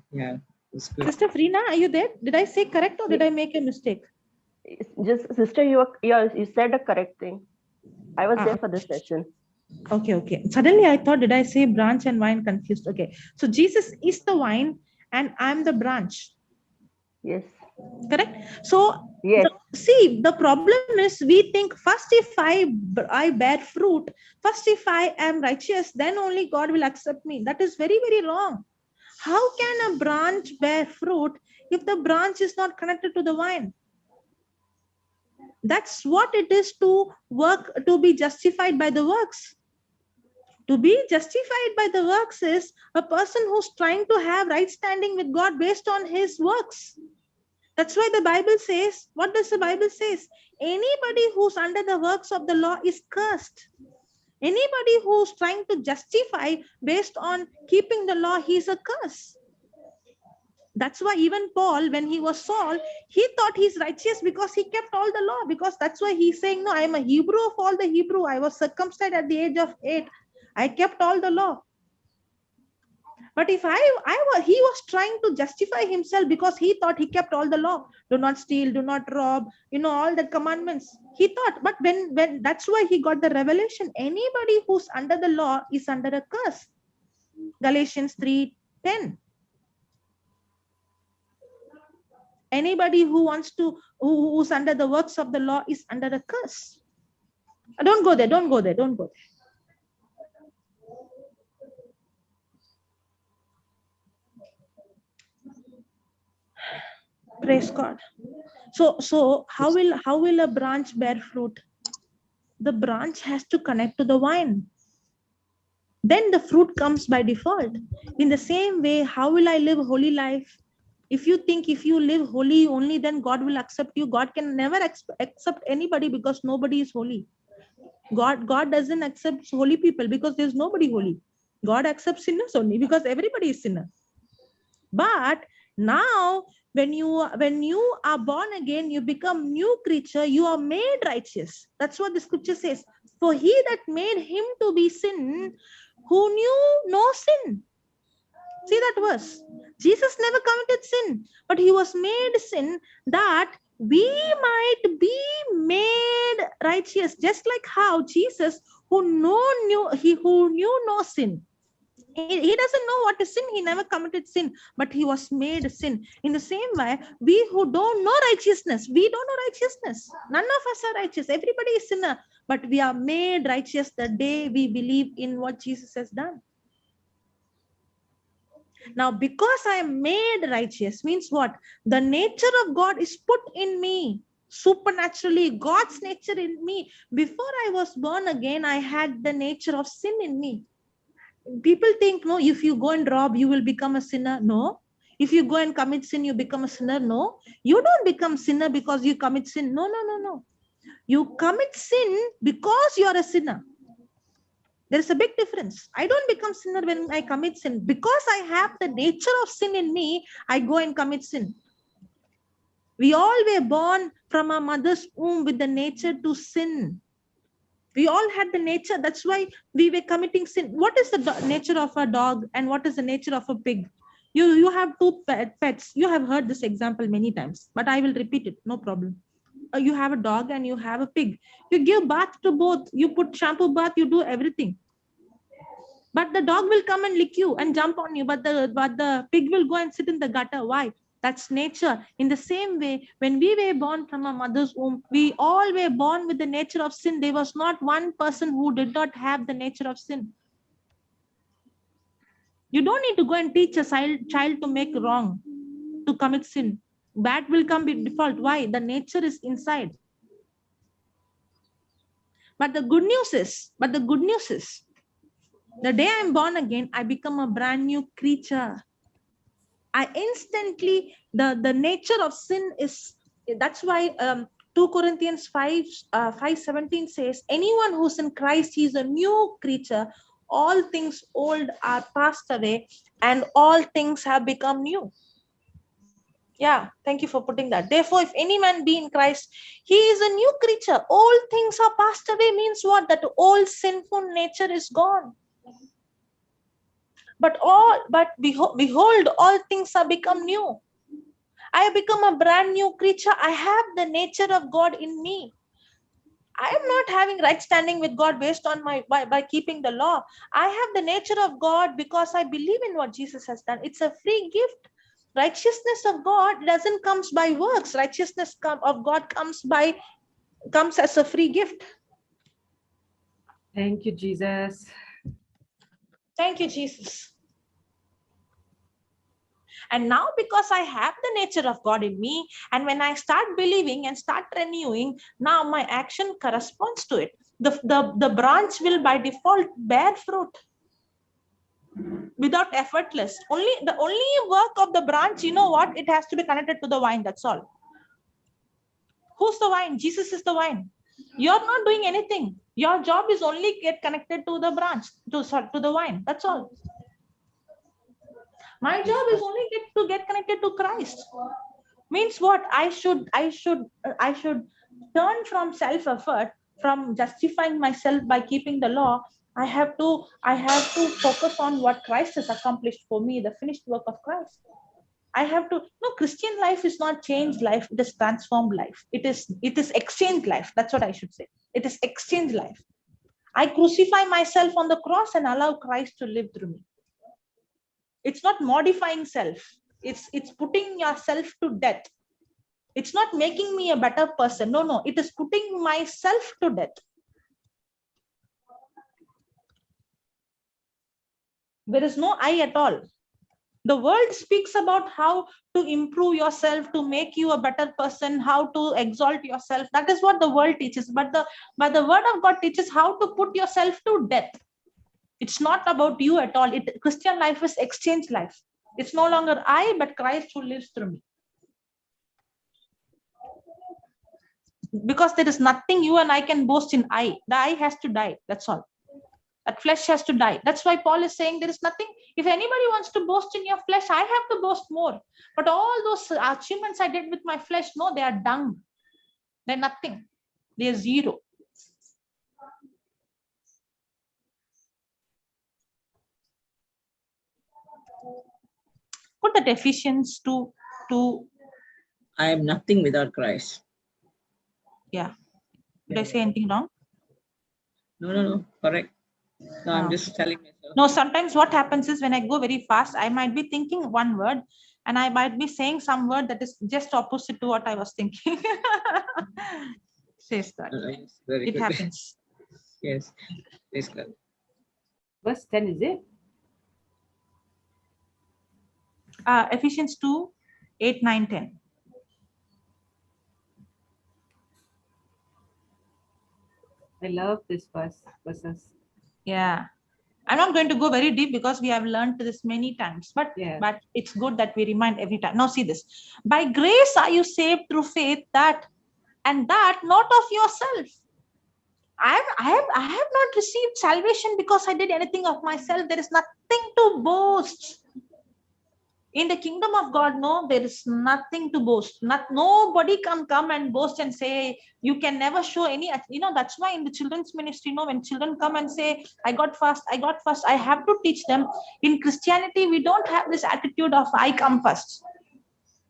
It's good. Sister Freena, are you there? Did I say correct or did I make a mistake? Just sister, you said a correct thing. I was there for this session. Okay. Suddenly I thought, did I say branch and vine confused? Okay. So Jesus is the vine and I'm the branch. Yes. Correct? So yes. See, the problem is we think first if I bear fruit, first if I am righteous, then only God will accept me. That is very, very wrong. How can a branch bear fruit if the branch is not connected to the vine? That's what it is to work, to be justified by the works. To be justified by the works is a person who's trying to have right standing with God based on his works. That's why the Bible says, what does the Bible says? Anybody who's under the works of the law is cursed. Anybody who's trying to justify based on keeping the law, he's a curse. That's why even Paul, when he was Saul, he thought he's righteous because he kept all the law. Because that's why he's saying, no, I am a Hebrew of all the Hebrew. I was circumcised at the age of 8. I kept all the law. But if he was trying to justify himself because he thought he kept all the law. Do not steal, do not rob, all the commandments. He thought, but when that's why he got the revelation. Anybody who's under the law is under a curse. Galatians 3:10. Anybody who's under the works of the law is under a curse. Don't go there, don't go there, don't go there. Praise God. So how will a branch bear fruit? The branch has to connect to the vine. Then the fruit comes by default. In the same way, how will I live holy life? If you think if you live holy only, then God will accept you. God can never accept anybody because nobody is holy. God doesn't accept holy people because there's nobody holy. God accepts sinners only because everybody is sinner. But now when you are born again, you become new creature, you are made righteous. That's what the scripture says. For he that made him to be sin, who knew no sin. See that verse. Jesus never committed sin, but he was made sin that we might be made righteous. Just like how Jesus, who knew no sin. He doesn't know what is sin. He never committed sin, but he was made sin. In the same way, we who don't know righteousness, we don't know righteousness. None of us are righteous. Everybody is sinner, but we are made righteous the day we believe in what Jesus has done. Now, because I am made righteous means what? The nature of God is put in me. Supernaturally, God's nature in me. Before I was born again, I had the nature of sin in me. People think, no, if you go and rob, you will become a sinner. No. If you go and commit sin, you become a sinner. No. You don't become sinner because you commit sin. No. You commit sin because you are a sinner. There is a big difference. I don't become sinner when I commit sin. Because I have the nature of sin in me, I go and commit sin. We all were born from our mother's womb with the nature to sin. We all had the nature. That's why we were committing sin. What is the nature of a dog and what is the nature of a pig? You have two pets. You have heard this example many times, but I will repeat it. No problem. You have a dog and you have a pig. You give bath to both. You put shampoo bath. You do everything. But the dog will come and lick you and jump on you. But the pig will go and sit in the gutter. Why? That's nature. In the same way, when we were born from our mother's womb, we all were born with the nature of sin. There was not one person who did not have the nature of sin. You don't need to go and teach a child to make wrong, to commit sin. Bad will come by default. Why? The nature is inside. But the good news is, the day I'm born again, I become a brand new creature. I instantly, the nature of sin is, that's why 2 Corinthians 5:17 says, anyone who's in Christ, he's a new creature. All things old are passed away and all things have become new. Yeah, thank you for putting that. Therefore, if any man be in Christ, he is a new creature. All things are passed away means what? That old sinful nature is gone. But behold, all things are become new. I have become a brand new creature. I have the nature of God in me. I am not having right standing with God based on by keeping the law. I have the nature of God because I believe in what Jesus has done. It's a free gift. Righteousness of God doesn't come by works. Righteousness of God comes as a free gift. Thank you, Jesus. Thank you, Jesus. And now because I have the nature of God in me, and when I start believing and start renewing, now my action corresponds to it. The branch will by default bear fruit without effortless. The only work of the branch, you know what? It has to be connected to the vine. That's all. Who's the vine? Jesus is the vine. You're not doing anything. Your job is only get connected to the branch, to the vine. That's all. My job is only get connected to Christ. Means what? I should turn from self-effort, from justifying myself by keeping the law. I have to focus on what Christ has accomplished for me, the finished work of Christ. I have to. No, Christian life is not changed life. It is transformed life. It is exchange life. That's what I should say. It is exchange life. I crucify myself on the cross and allow Christ to live through me. It's not modifying self. It's putting yourself to death. It's not making me a better person. No. It is putting myself to death. There is no I at all. The world speaks about how to improve yourself, to make you a better person, how to exalt yourself. That is what the world teaches. But the word of God teaches how to put yourself to death. It's not about you at all. Christian life is exchange life. It's no longer I, but Christ who lives through me. Because there is nothing you and I can boast in I. The I has to die. That's all. That flesh has to die. That's why Paul is saying there is nothing. If anybody wants to boast in your flesh, I have to boast more. But all those achievements I did with my flesh, no, they are dung. They're nothing. They're zero. Put that Ephesians 2. I am nothing without Christ. Yeah. Did I say anything wrong? No. Correct. No, I'm just telling myself. No, sometimes what happens is when I go very fast, I might be thinking one word and I might be saying some word that is just opposite to what I was thinking. Says that. Yes, very It good. happens. Yes. Praise God. Verse 10, is it? Ephesians 2, 8, 9, 10. I love this verses. Yeah. I'm not going to go very deep because we have learned this many times, but it's good that we remind every time. Now see this. By grace are you saved through faith, that not of yourself. I have not received salvation because I did anything of myself. There is nothing to boast. In the kingdom of God, no, there is nothing to boast. Nobody can come and boast and say, you can never show any, that's why in the children's ministry, when children come and say, I got first, I have to teach them. In Christianity, we don't have this attitude of I come first.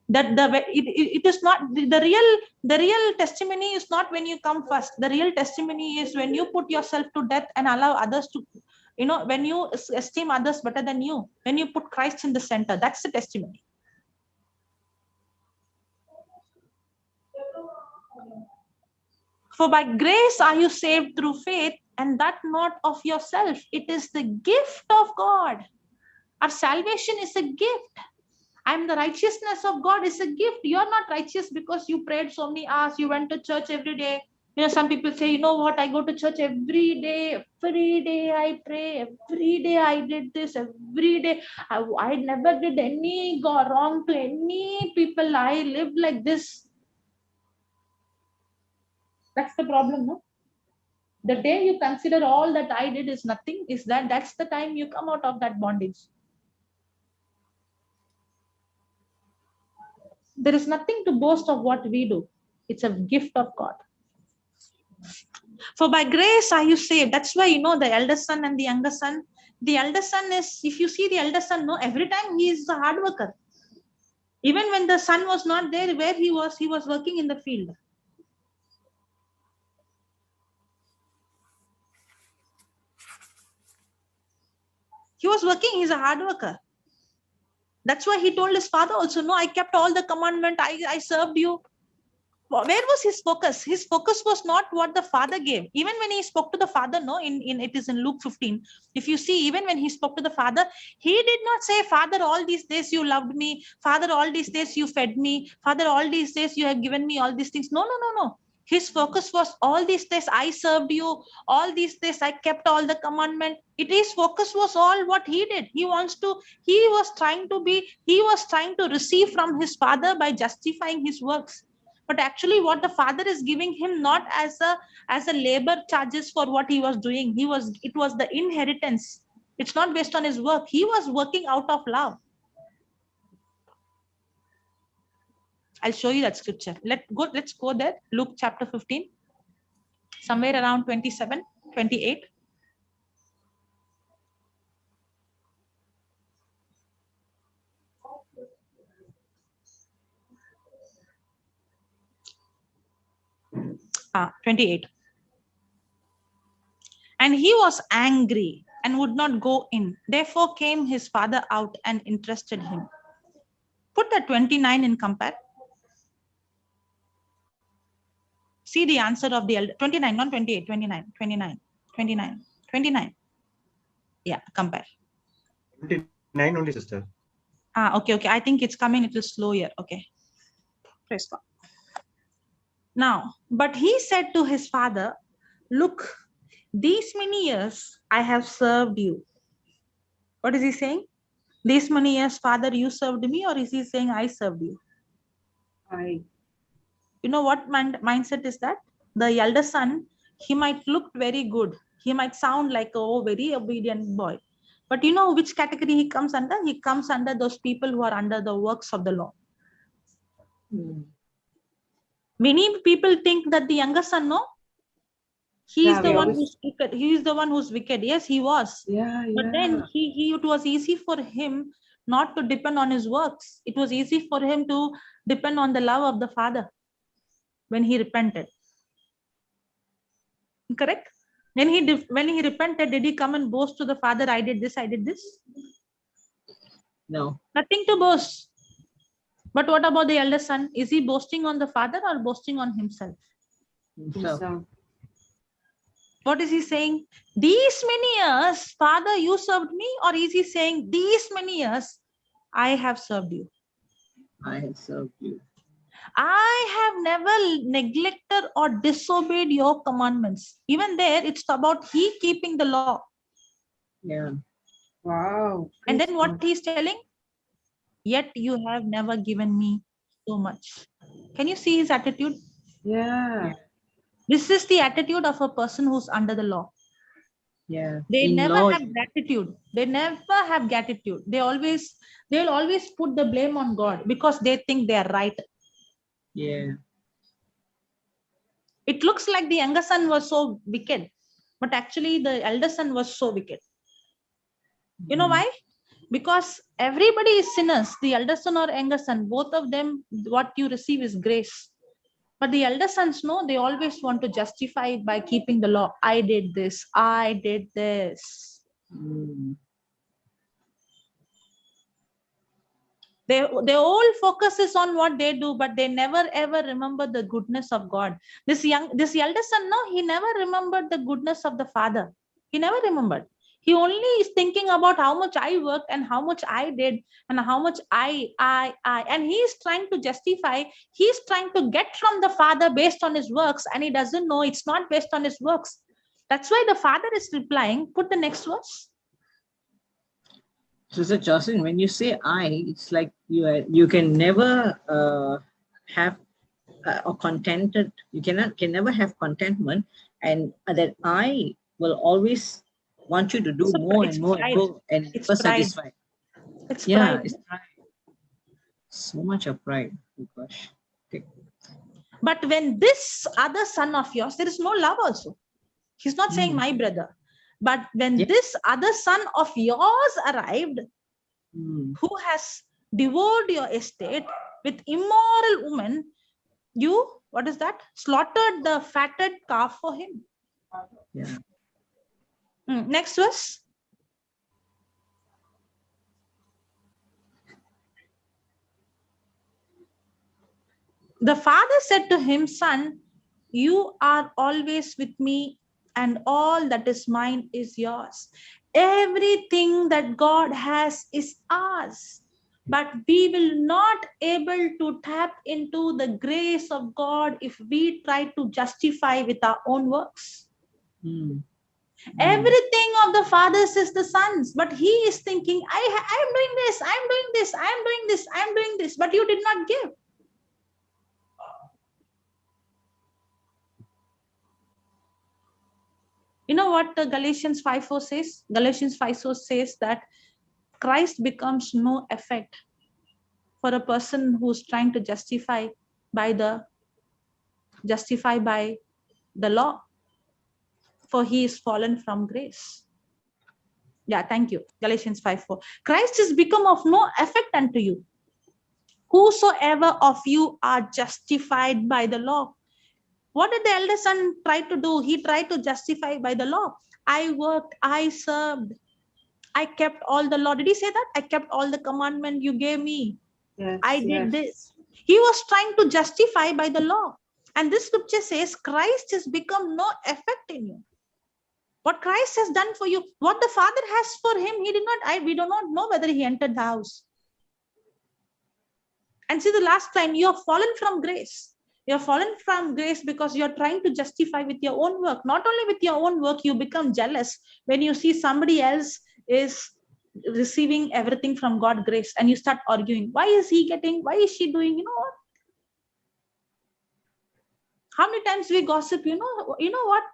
That it is not the real testimony is not when you come first. The real testimony is when you put yourself to death and allow others to, when you esteem others better than you, when you put Christ in the center. That's the testimony. For by grace are you saved through faith, and that not of yourself. It is the gift of God. Our salvation is a gift. And the righteousness of God is a gift. You're not righteous because you prayed so many hours, you went to church every day. Some people say, you know what, I go to church every day I pray, every day I did this, every day. I never did any wrong to any people. I lived like this. That's the problem, no? The day you consider all that I did is nothing, that's the time you come out of that bondage. There is nothing to boast of what we do. It's a gift of God. For by grace are you saved. That's why, the elder son and the younger son. The elder son is, if you see the elder son, every time he is a hard worker. Even when the son was not there, where he was working in the field. He was working, he's a hard worker. That's why he told his father also, no, I kept all the commandment, I served you. Where was his focus? His focus was not what the father gave. Even when he spoke to the father, it is in Luke 15. If you see, even when he spoke to the father, he did not say, Father, all these days you loved me. Father, all these days you fed me. Father, all these days you have given me all these things. No. His focus was all these days I served you, all these days I kept all the commandment. His focus was all what he did. He was trying to receive from his father by justifying his works. But actually what the father is giving him not as a labor charges for what he was doing. It was the inheritance. It's not based on his work. He was working out of love. I'll show you that scripture. Let's go there. Luke chapter 15, somewhere around 27, 28. Ah, 28. And he was angry and would not go in. Therefore came his father out and interested him. Put the 29 in compare. See the answer of the elder. 29, not 28, 29, 29, 29, 29. Yeah, compare. 29 only, sister. Okay. I think it's coming a little slow here. Okay. Praise God. Now, but he said to his father, look, these many years I have served you. What is he saying? These many years, father, you served me, or is he saying I served you? You know what mindset is that? The elder son, he might look very good. He might sound like a very obedient boy. But you know which category he comes under? He comes under those people who are under the works of the law. Many people think that the younger son, no? He is the one who's wicked. He is the one who's wicked. Yes, he was. But then it was easy for him not to depend on his works. It was easy for him to depend on the love of the father when he repented. Correct? When he repented, did he come and boast to the father, I did this, I did this? No. Nothing to boast. But what about the elder son? Is he boasting on the father or boasting on himself? Himself. What is he saying? These many years, father, you served me? Or is he saying, these many years, I have served you? I have served you. I have never neglected or disobeyed your commandments. Even there, it's about he keeping the law. Yeah. Wow. And then what he's telling? Yet you have never given me so much. Can you see his attitude? Yeah. This is the attitude of a person who's under the law. Yeah. They In never law, have gratitude. They never have gratitude. They'll always put the blame on God because they think they are right. yeah. It looks like the younger son was so wicked, but actually the elder son was so wicked. You know why? Because everybody is sinners. The elder son or younger son, both of them, what you receive is grace. But the elder sons, no, they always want to justify it by keeping the law. I did this. I did this. Their whole focus is on what they do, but they never ever remember the goodness of God. This elder son, no, he never remembered the goodness of the father. He never remembered. He only is thinking about how much I worked and how much I did and how much I. And he is trying to justify, he's trying to get from the father based on his works, and he doesn't know it's not based on his works. That's why the father is replying. Put the next verse. Sister Jocelyn, when you say I, it's like you can never have or contented. You can never have contentment, and that I will always want you to do more and more and more and It's never pride. satisfied. It's Yeah, pride. it's pride. So much of pride. Oh gosh. Okay. But when this other son of yours, there is no love also. He's not saying my brother. But when this other son of yours arrived, who has devoured your estate with immoral woman, you, what is that? Slaughtered the fatted calf for him. Yeah. Next verse. The father said to him, son, you are always with me, and all that is mine is yours. Everything that God has is ours. But we will not able to tap into the grace of God if we try to justify with our own works. Everything of the fathers is the sons, but he is thinking, I am doing this, I am doing this, I am doing this, I am doing this, but you did not give. You know what Galatians 5:4 says? Galatians 5:4 says that Christ becomes no effect for a person who's trying to justify by the law, for he is fallen from grace. Yeah, thank you. Galatians 5:4. Christ is become of no effect unto you. Whosoever of you are justified by the law. What did the elder son try to do? He tried to justify by the law. I worked, I served, I kept all the law. Did he say that? I kept all the commandment you gave me. Yes, I did this. He was trying to justify by the law. And this scripture says Christ has become no effect in you. What Christ has done for you, what the Father has for him, he did not, we do not know whether he entered the house. And see, the last time you have fallen from grace. You have fallen from grace because you are trying to justify with your own work. Not only with your own work, you become jealous when you see somebody else is receiving everything from God's grace, and you start arguing. Why is he getting? Why is she doing? You know what? How many times we gossip? You know what?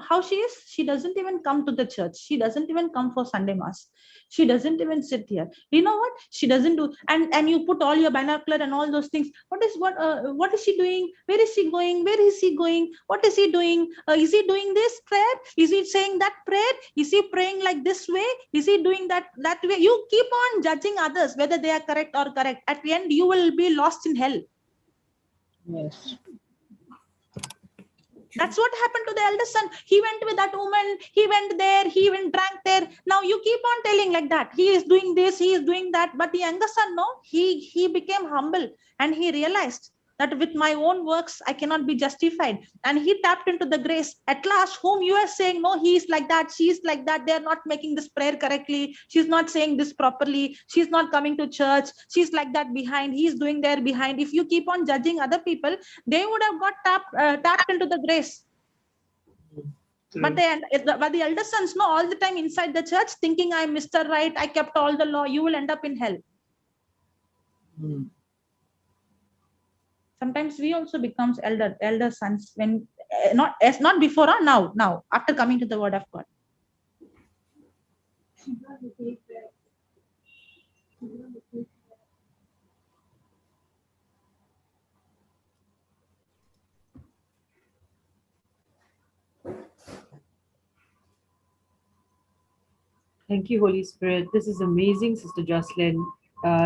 How she is? She doesn't even come to the church. She doesn't even come for Sunday mass. She doesn't even sit here. You know what? She doesn't do. And you put all your binocular and all those things. What is she doing? Where is she going? Where is he going? What is he doing? Is he doing this prayer? Is he saying that prayer? Is he praying like this way? Is he doing that way? You keep on judging others whether they are correct or correct. At the end, you will be lost in hell. Yes. That's what happened to the elder son. He went with that woman. He went there. He even drank there. Now you keep on telling like that. He is doing this. He is doing that. But the younger son, no, he became humble, and he realized that with my own works, I cannot be justified. And he tapped into the grace. At last, whom you are saying, no, he is like that. She is like that. They are not making this prayer correctly. She's not saying this properly. She's not coming to church. She's like that behind. He's doing there behind. If you keep on judging other people, they would have got tapped into the grace. But the elder sons, no, all the time inside the church, thinking I'm Mr. Right, I kept all the law. You will end up in hell. Sometimes we also becomes elder sons when not before or now after coming to the word of God. Thank you, Holy Spirit. This is amazing, Sister Joselin,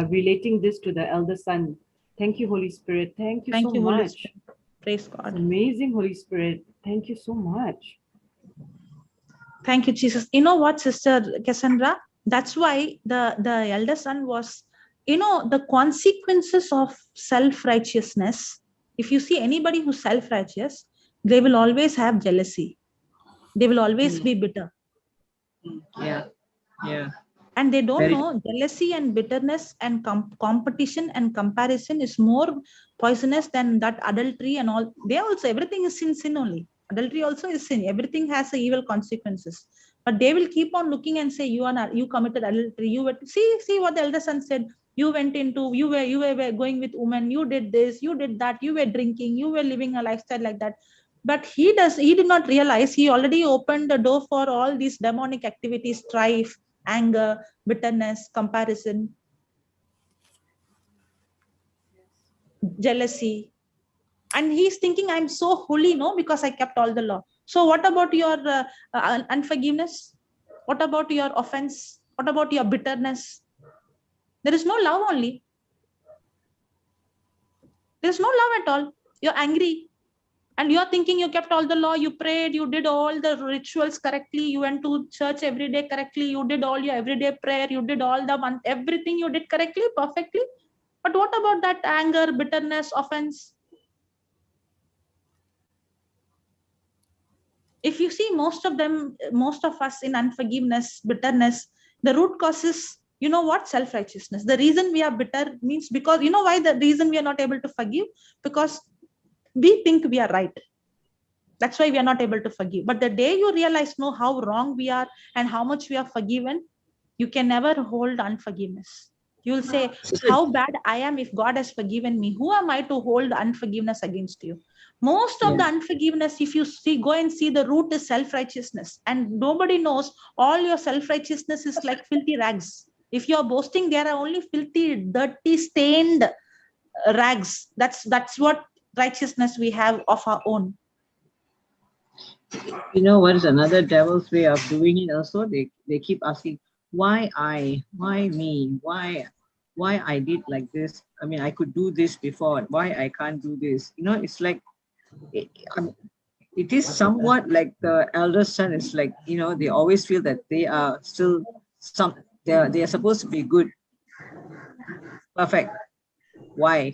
relating this to the elder son. Thank you, Holy Spirit. Thank you so Holy much. Spirit. Praise God. Amazing, Holy Spirit. Thank you so much. Thank you, Jesus. You know what, Sister Cassandra? That's why the elder son was, the consequences of self-righteousness. If you see anybody who's self-righteous, they will always have jealousy. They will always be bitter. Yeah. And they don't know jealousy and bitterness and competition and comparison is more poisonous than that adultery and all. They also, everything is sin only. Adultery also is sin. Everything has evil consequences. But they will keep on looking and say, you committed adultery. You were, see what the elder son said. You were going with women. You did this, you did that. You were drinking. You were living a lifestyle like that. But he did not realize he already opened the door for all these demonic activities, strife, anger, bitterness, comparison, jealousy. And he's thinking, I'm so holy, no, because I kept all the law. So what about your unforgiveness? What about your offense? What about your bitterness? There is no love only. There is no love at all. You're angry. And you're thinking you kept all the law, you prayed, you did all the rituals correctly, you went to church every day correctly, you did all your everyday prayer, you did all everything you did correctly, perfectly. But what about that anger, bitterness, offense? If you see most of us in unforgiveness, bitterness, the root cause is You know what? Self-righteousness. The reason we are bitter means because, you know why the reason we are not able to forgive? Because we think we are right. That's why we are not able to forgive. But the day you realize, no, how wrong we are and how much we are forgiven, you can never hold unforgiveness. You will say, how bad I am if God has forgiven me. Who am I to hold unforgiveness against you? Most of the unforgiveness, if you see, go and see, the root is self-righteousness. And nobody knows all your self-righteousness is like filthy rags. If you're boasting, there are only filthy, dirty, stained rags. That's what righteousness we have of our own. You know what is another devil's way of doing it also? They keep asking, why me? Why I did like this? I mean, I could do this before. Why I can't do this? You know, it's like, it is somewhat like the elder son is like, you know, they always feel that they are still they are supposed to be good, perfect. Why?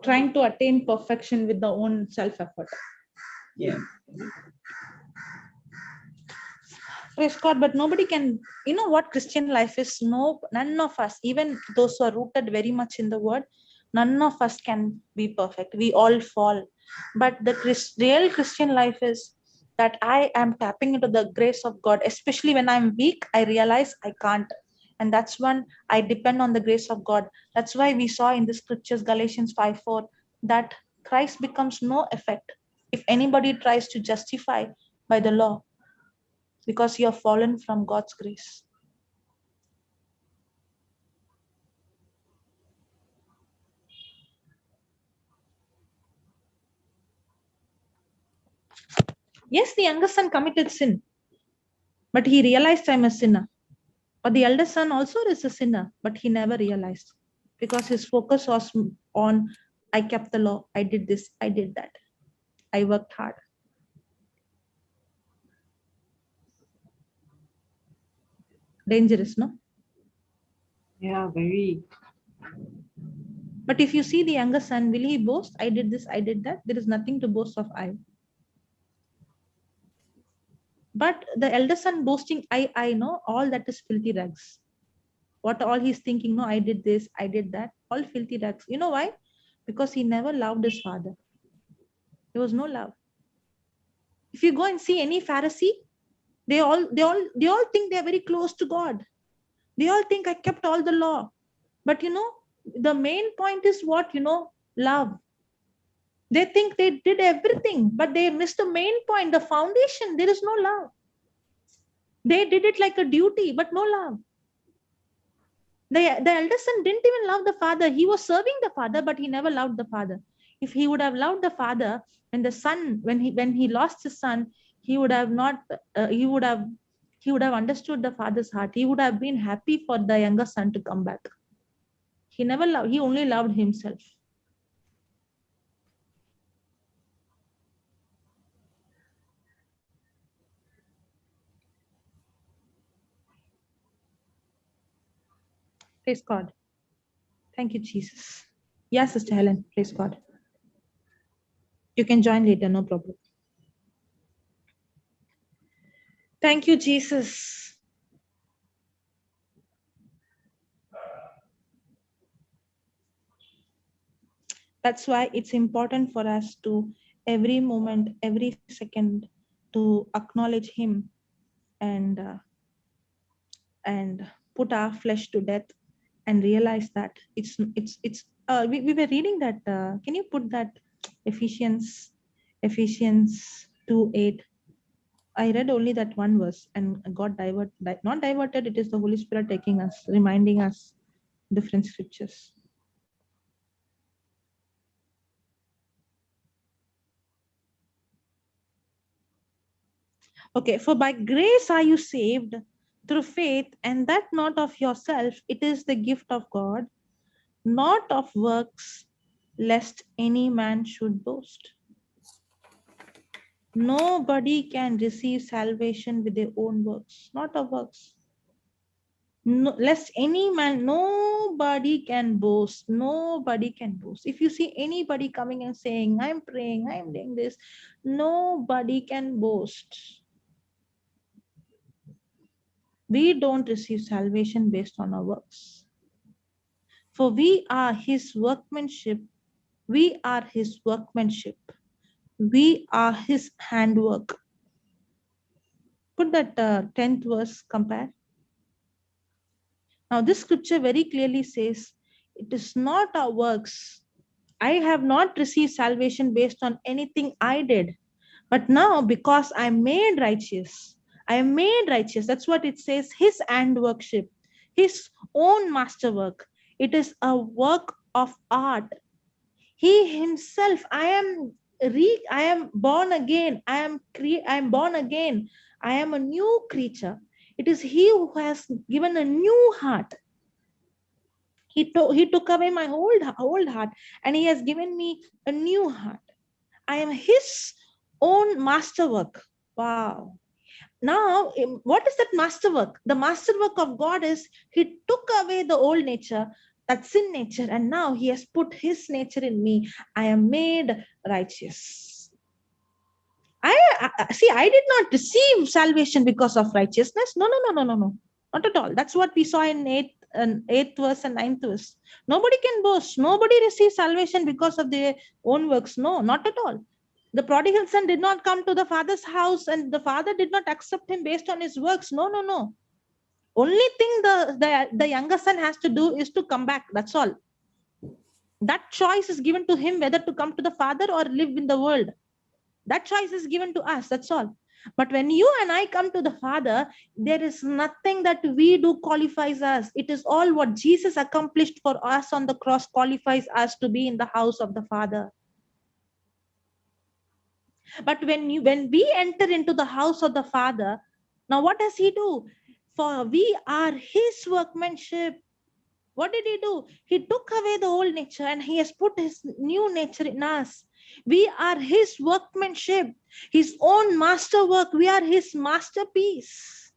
Trying to attain perfection with their own self-effort. Yeah. Praise God, but nobody can, you know what Christian life is? No, none of us, even those who are rooted very much in the word, none of us can be perfect. We all fall. But the real Christian life is that I am tapping into the grace of God, especially when I'm weak, I realize I can't. And that's when I depend on the grace of God. That's why we saw in the scriptures, Galatians 5:4, that Christ becomes no effect if anybody tries to justify by the law, because you have fallen from God's grace. Yes, the younger son committed sin, but he realized I'm a sinner. But the elder son also is a sinner, but he never realized, because his focus was on, I kept the law, I did this, I did that, I worked hard. Dangerous, no? Yeah, very. But if you see the younger son, will he boast? I did this, I did that. There is nothing to boast of. But the elder son boasting, I know, all that is filthy rags. What all he's thinking, no, I did this, I did that, all filthy rags. You know why? Because he never loved his father. There was no love. If you go and see any Pharisee, they all think they're very close to God. They all think I kept all the law. But you know, the main point is what? Love. They think they did everything, but they missed the main point, the foundation. There is no love. They did it like a duty, but no love. The eldest son didn't even love the father. He was serving the father, but he never loved the father. If he would have loved the father, when he lost his son, he would have not. He would have understood the father's heart. He would have been happy for the younger son to come back. He never loved. He only loved himself. Praise God. Thank you, Jesus. Yeah, Sister Helen. Praise God. You can join later, no problem. Thank you, Jesus. That's why it's important for us to every moment, every second, to acknowledge Him and put our flesh to death and realize that it's. We were reading that. Can you put that Ephesians 2:8? I read only that one verse and got not diverted. It is the Holy Spirit taking us, reminding us different scriptures. Okay, for by grace are you saved through faith, and that not of yourself, it is the gift of God, not of works, lest any man should boast. Nobody can receive salvation with their own works, not of works. No, lest any man, nobody can boast. Nobody can boast. If you see anybody coming and saying, I'm praying, I'm doing this, nobody can boast. We don't receive salvation based on our works. For we are his workmanship. We are his workmanship. We are his handwork. Put that 10th verse, compare. Now this scripture very clearly says, it is not our works. I have not received salvation based on anything I did. But now, because I'm made righteous, I am made righteous. That's what it says, his handworkship, his own masterwork. It is a work of art. He himself, I am born again. I am born again. I am a new creature. It is he who has given a new heart. He took away my old heart and he has given me a new heart. I am his own masterwork. Wow. Now, what is that masterwork? The masterwork of God is he took away the old nature, that sin nature, and now he has put his nature in me. I am made righteous. I did not receive salvation because of righteousness. No. Not at all. That's what we saw in 8th verse and 9th verse. Nobody can boast. Nobody receives salvation because of their own works. No, not at all. The prodigal son did not come to the father's house and the father did not accept him based on his works. No. Only thing the younger son has to do is to come back. That's all. That choice is given to him whether to come to the father or live in the world. That choice is given to us. That's all. But when you and I come to the Father, there is nothing that we do qualifies us. It is all what Jesus accomplished for us on the cross qualifies us to be in the house of the Father. But when we enter into the house of the Father, now what does he do? For we are his workmanship. What did he do? He took away the old nature and he has put his new nature in us. We are his workmanship, his own masterwork. We are his masterpiece.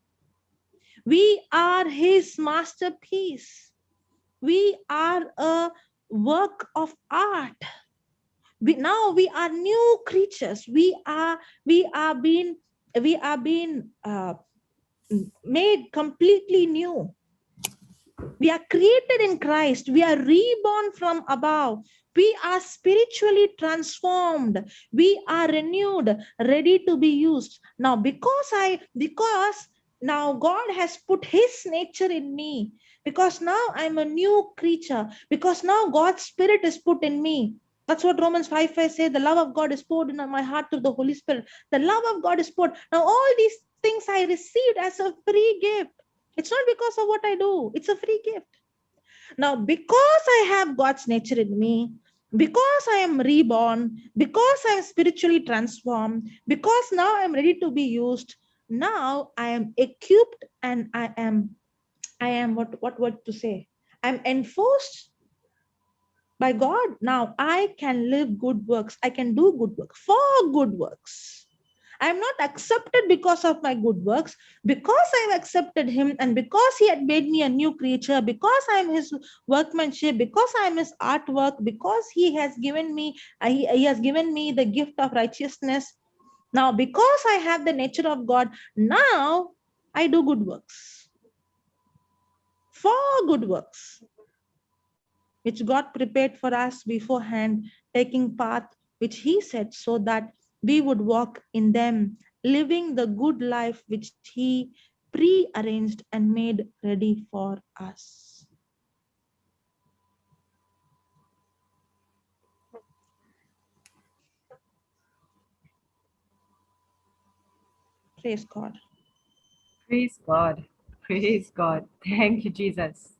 We are his masterpiece. We are a work of art. Now we are new creatures. We are being made completely new. We are created in Christ. We are reborn from above. We are spiritually transformed. We are renewed, ready to be used. Now, because now God has put his nature in me, because now I'm a new creature, because now God's spirit is put in me. That's what Romans 5:5 says. The love of God is poured in my heart through the Holy Spirit. The love of God is poured. Now, all these things I received as a free gift. It's not because of what I do. It's a free gift. Now, because I have God's nature in me, because I am reborn, because I am spiritually transformed, because now I'm ready to be used, now I am equipped and I am what word to say? I'm enforced by God. Now I can live good works. I can do good work for good works. I am not accepted because of my good works, because I have accepted him and because he had made me a new creature, because I am his workmanship, because I am his artwork, because he has given me the gift of righteousness. Now, because I have the nature of God, now I do good works. For good works, which God prepared for us beforehand, taking path which he said, so that we would walk in them, living the good life which he pre-arranged and made ready for us. Praise God. Praise God. Praise God. Thank you, Jesus.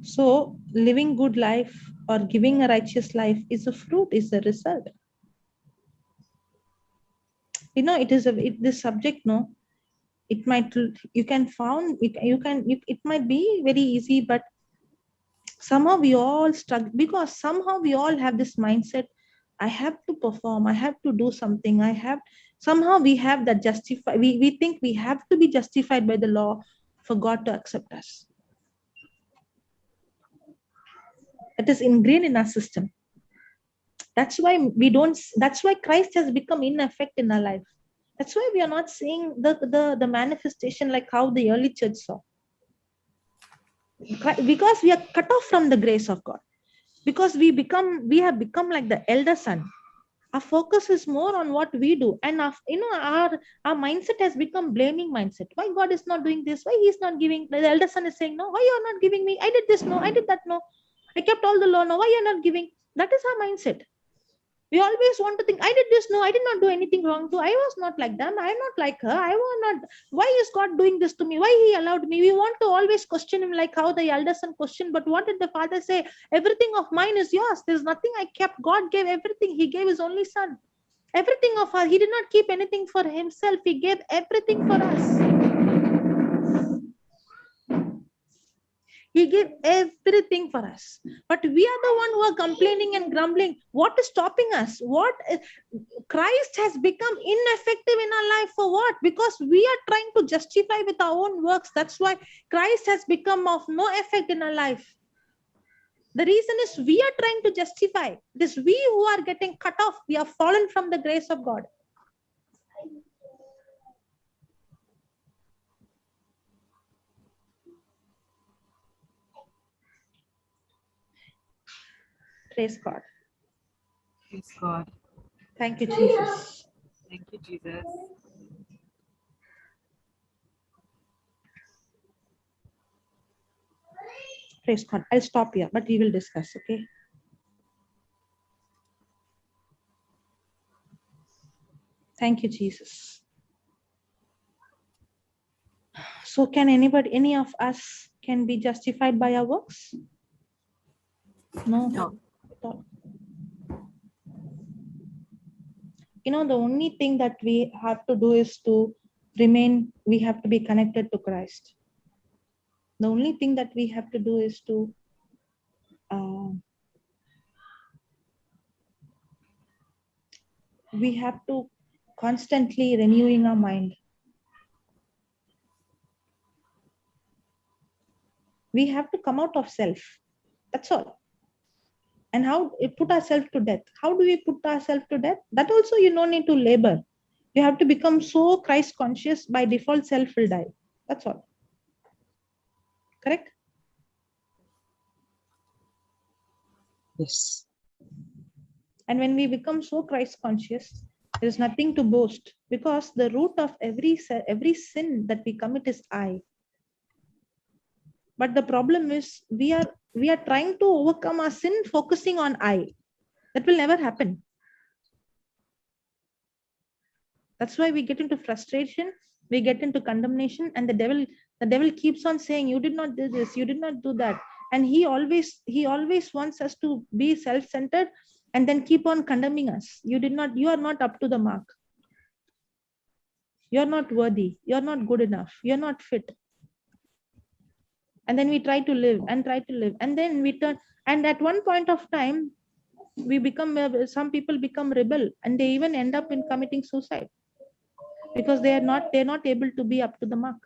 So living good life or giving a righteous life is a fruit, is a result. You know, this subject, no, it might, it might be very easy, but somehow we all struggle, because somehow we all have this mindset, I have to perform, I have to do something, somehow we have that we think we have to be justified by the law for God to accept us. That is ingrained in our system. That's why Christ has become ineffective in our life. That's why we are not seeing the manifestation like how the early church saw. Because we are cut off from the grace of God. Because we have become like the elder son. Our focus is more on what we do, and our mindset has become blaming mindset. Why God is not doing this? Why He's not giving? The elder son is saying, no, why you're not giving me? I did this, no, I did that, no, I kept all the law, no, why you're not giving? That is our mindset. We always want to think, I did this, no, I did not do anything wrong too. I was not like them, I'm not like her, I was not. Why is God doing this to me? Why He allowed me? We want to always question Him like how the elder son questioned. But what did the father say? Everything of mine is yours. There's nothing I kept. God gave everything. He gave His only son. Everything of us. He did not keep anything for Himself. He gave everything for us. He gave everything for us. But we are the one who are complaining and grumbling. What is stopping us? Christ has become ineffective in our life for what? Because we are trying to justify with our own works. That's why Christ has become of no effect in our life. The reason is we are trying to justify. It is we who are getting cut off. We are fallen from the grace of God. Praise God. Praise God. Thank you, Jesus. Thank you, Jesus. Praise God. I'll stop here, but we will discuss, okay? Thank you, Jesus. So can any of us can be justified by our works? No. No. The only thing that we have to do is to remain, we have to be connected to Christ. The only thing that we have to do is to we have to constantly renewing our mind. We have to come out of self. That's all. And how put ourselves to death? How do we put ourselves to death? That also you don't need to labor. You have to become so Christ conscious, by default self will die. That's all. Correct? Yes. And when we become so Christ conscious, there is nothing to boast, because the root of every sin that we commit is I. But the problem is we are trying to overcome our sin focusing on I. That will never happen. That's why we get into frustration, we get into condemnation, and the devil keeps on saying, you did not do this, you did not do that. And he always wants us to be self-centered and then keep on condemning us. You are not up to the mark. You're not worthy. You're not good enough. You're not fit. And then we try to live. And then we turn, and at one point of time, some people become rebel, and they even end up in committing suicide. Because they're not able to be up to the mark.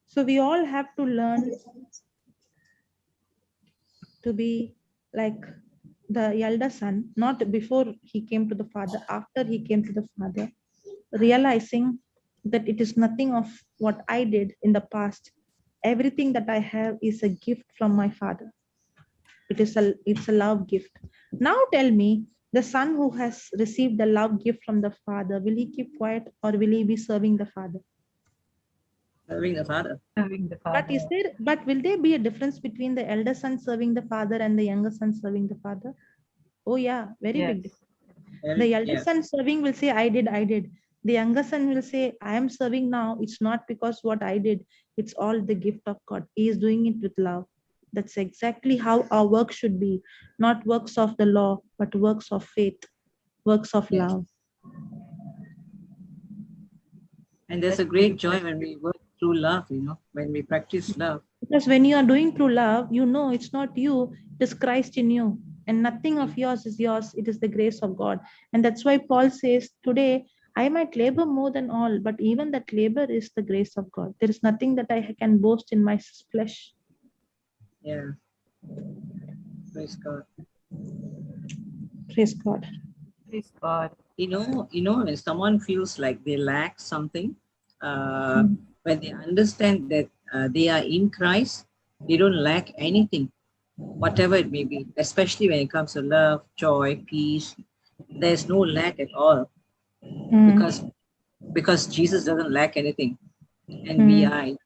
So we all have to learn to be like the elder son, not before he came to the father, after he came to the father, realizing that it is nothing of what I did in the past. Everything that I have is a gift from my father. It's a love gift. Now tell me, the son who has received the love gift from the father, will he keep quiet or will he be serving the father? Serving the father. Serving the Father. But will there be a difference between the elder son serving the father and the younger son serving the father? Oh yeah, very Yes. big difference. The elder son serving will say, I did. The younger son will say, I am serving now. It's not because what I did. It's all the gift of God. He is doing it with love. That's exactly how our work should be. Not works of the law, but works of faith, works of love. And there's a great joy when we work through love, when we practice love. Because when you are doing through love, it's not you, it is Christ in you. And nothing of yours is yours. It is the grace of God. And that's why Paul says, today, I might labor more than all, but even that labor is the grace of God. There is nothing that I can boast in my flesh. Yeah. Praise God. Praise God. Praise God. You know, when someone feels like they lack something, when they understand that they are in Christ, they don't lack anything, whatever it may be, especially when it comes to love, joy, peace. There's no lack at all because Jesus doesn't lack anything, and we are in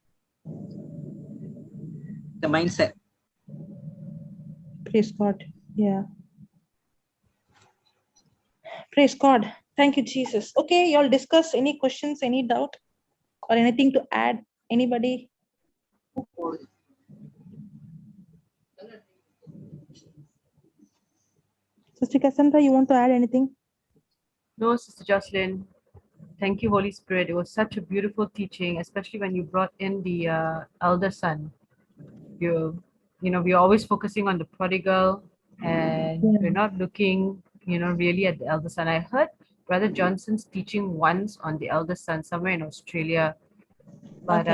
the mindset. Praise God. Yeah. Praise God. Thank you, Jesus. Okay, y'all discuss any questions, any doubt, or anything to add? Anybody? Sister Cassandra, you want to add anything? No, Sister Joselin. Thank you, Holy Spirit. It was such a beautiful teaching, especially when you brought in the elder son. You know, we're always focusing on the prodigal, and we're not looking, really at the elder son. I heard Brother Johnson's teaching once on the elder son somewhere in Australia, but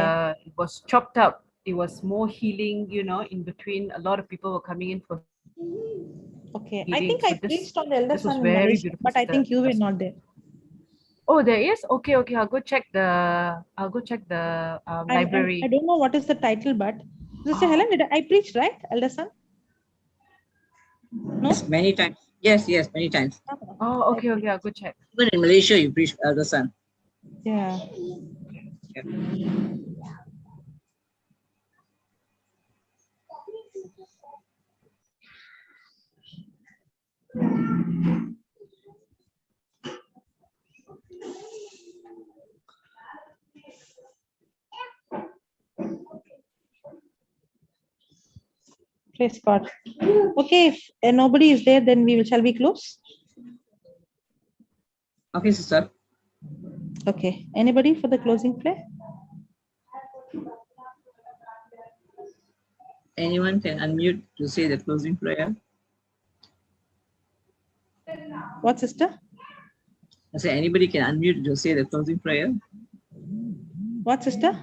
it was chopped up. It was more healing, in between. A lot of people were coming in for Okay, I healing. think I preached on the elder This was son in very Malaysia, beautiful. but I think you were not there. Oh, there is? Okay. I'll go check the library. I don't know what is the title, but Sister Helen, did I preach, right? Elder son? No? Yes, many times. Yes, many times. Oh, okay. I'll go check. Even in Malaysia, you preach elder son. Yeah. Yeah. Praise God. Okay, if nobody is there, then shall we close? Okay, sister. Okay. Anybody for the closing prayer? Anyone can unmute to say the closing prayer. What, sister? I say anybody can unmute to say the closing prayer. What, sister?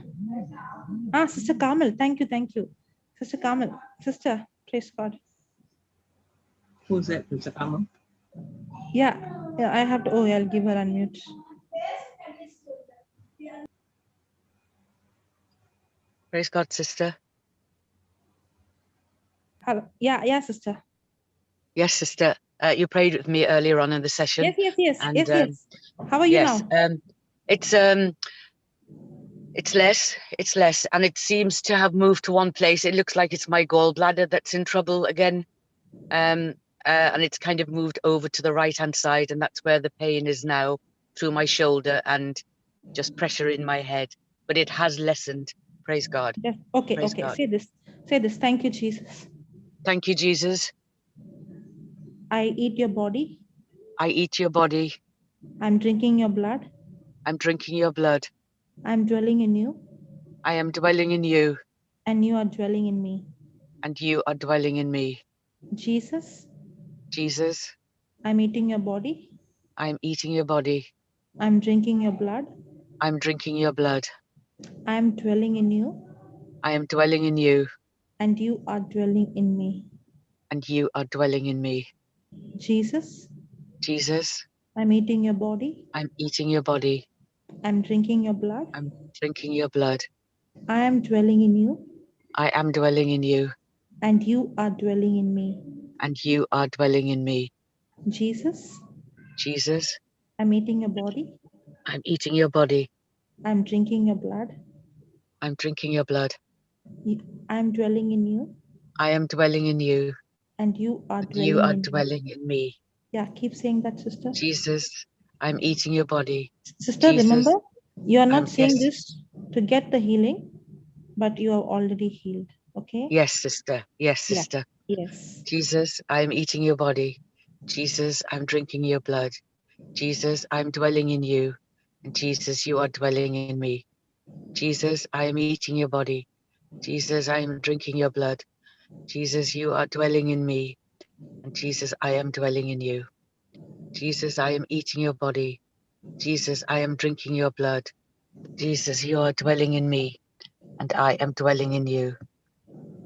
Sister Kamal. Thank you. Sister Kamal. Sister, praise God. Who's that, Sister Kamal? Yeah, I have to. Oh, I'll give her unmute. Praise God, sister. Hello. Yeah, sister. Yes, sister. You prayed with me earlier on in the session. Yes. And, Yes. How are you now? It's less, and it seems to have moved to one place. It looks like it's my gallbladder that's in trouble again. And it's kind of moved over to the right-hand side, and that's where the pain is now, through my shoulder and just pressure in my head. But it has lessened. Praise God. Yes. Okay. Praise God. Say this. Thank you, Jesus. Thank you, Jesus. I eat your body. I eat your body. I'm drinking your blood. I'm drinking your blood. I'm dwelling in you. I am dwelling in you. And you are dwelling in me. And you are dwelling in me. Jesus. Jesus. I'm eating your body. I'm eating your body. I'm drinking your blood. I'm drinking your blood. I am dwelling in you. I am dwelling in you. And you are dwelling in me. And you are dwelling in me. Jesus. Jesus. I'm eating your body. I'm eating your body. I'm drinking your blood. I'm drinking your blood. I am dwelling in you. I am dwelling in you. And you are dwelling in me. And you are dwelling in me. Jesus. Jesus. I'm eating your body. I'm eating your body. I'm drinking your blood. I'm drinking your blood. I'm dwelling in you. I am dwelling in you. And you are And dwelling you are in dwelling me. in me. Yeah, keep saying that, sister. Jesus, I'm eating your body. Sister, Jesus, remember, you are not saying yes. this to get the healing, but you are already healed. Okay? Yes, sister. Yes, sister. Yeah. Yes. Jesus, I'm eating your body. Jesus, I'm drinking your blood. Jesus, I'm dwelling in you. And Jesus, you are dwelling in me. Jesus, I am eating your body. Jesus, I am drinking your blood. Jesus, you are dwelling in me. And Jesus, I am dwelling in you. Jesus, I am eating your body. Jesus, I am drinking your blood. Jesus, you are dwelling in me. And I am dwelling in you.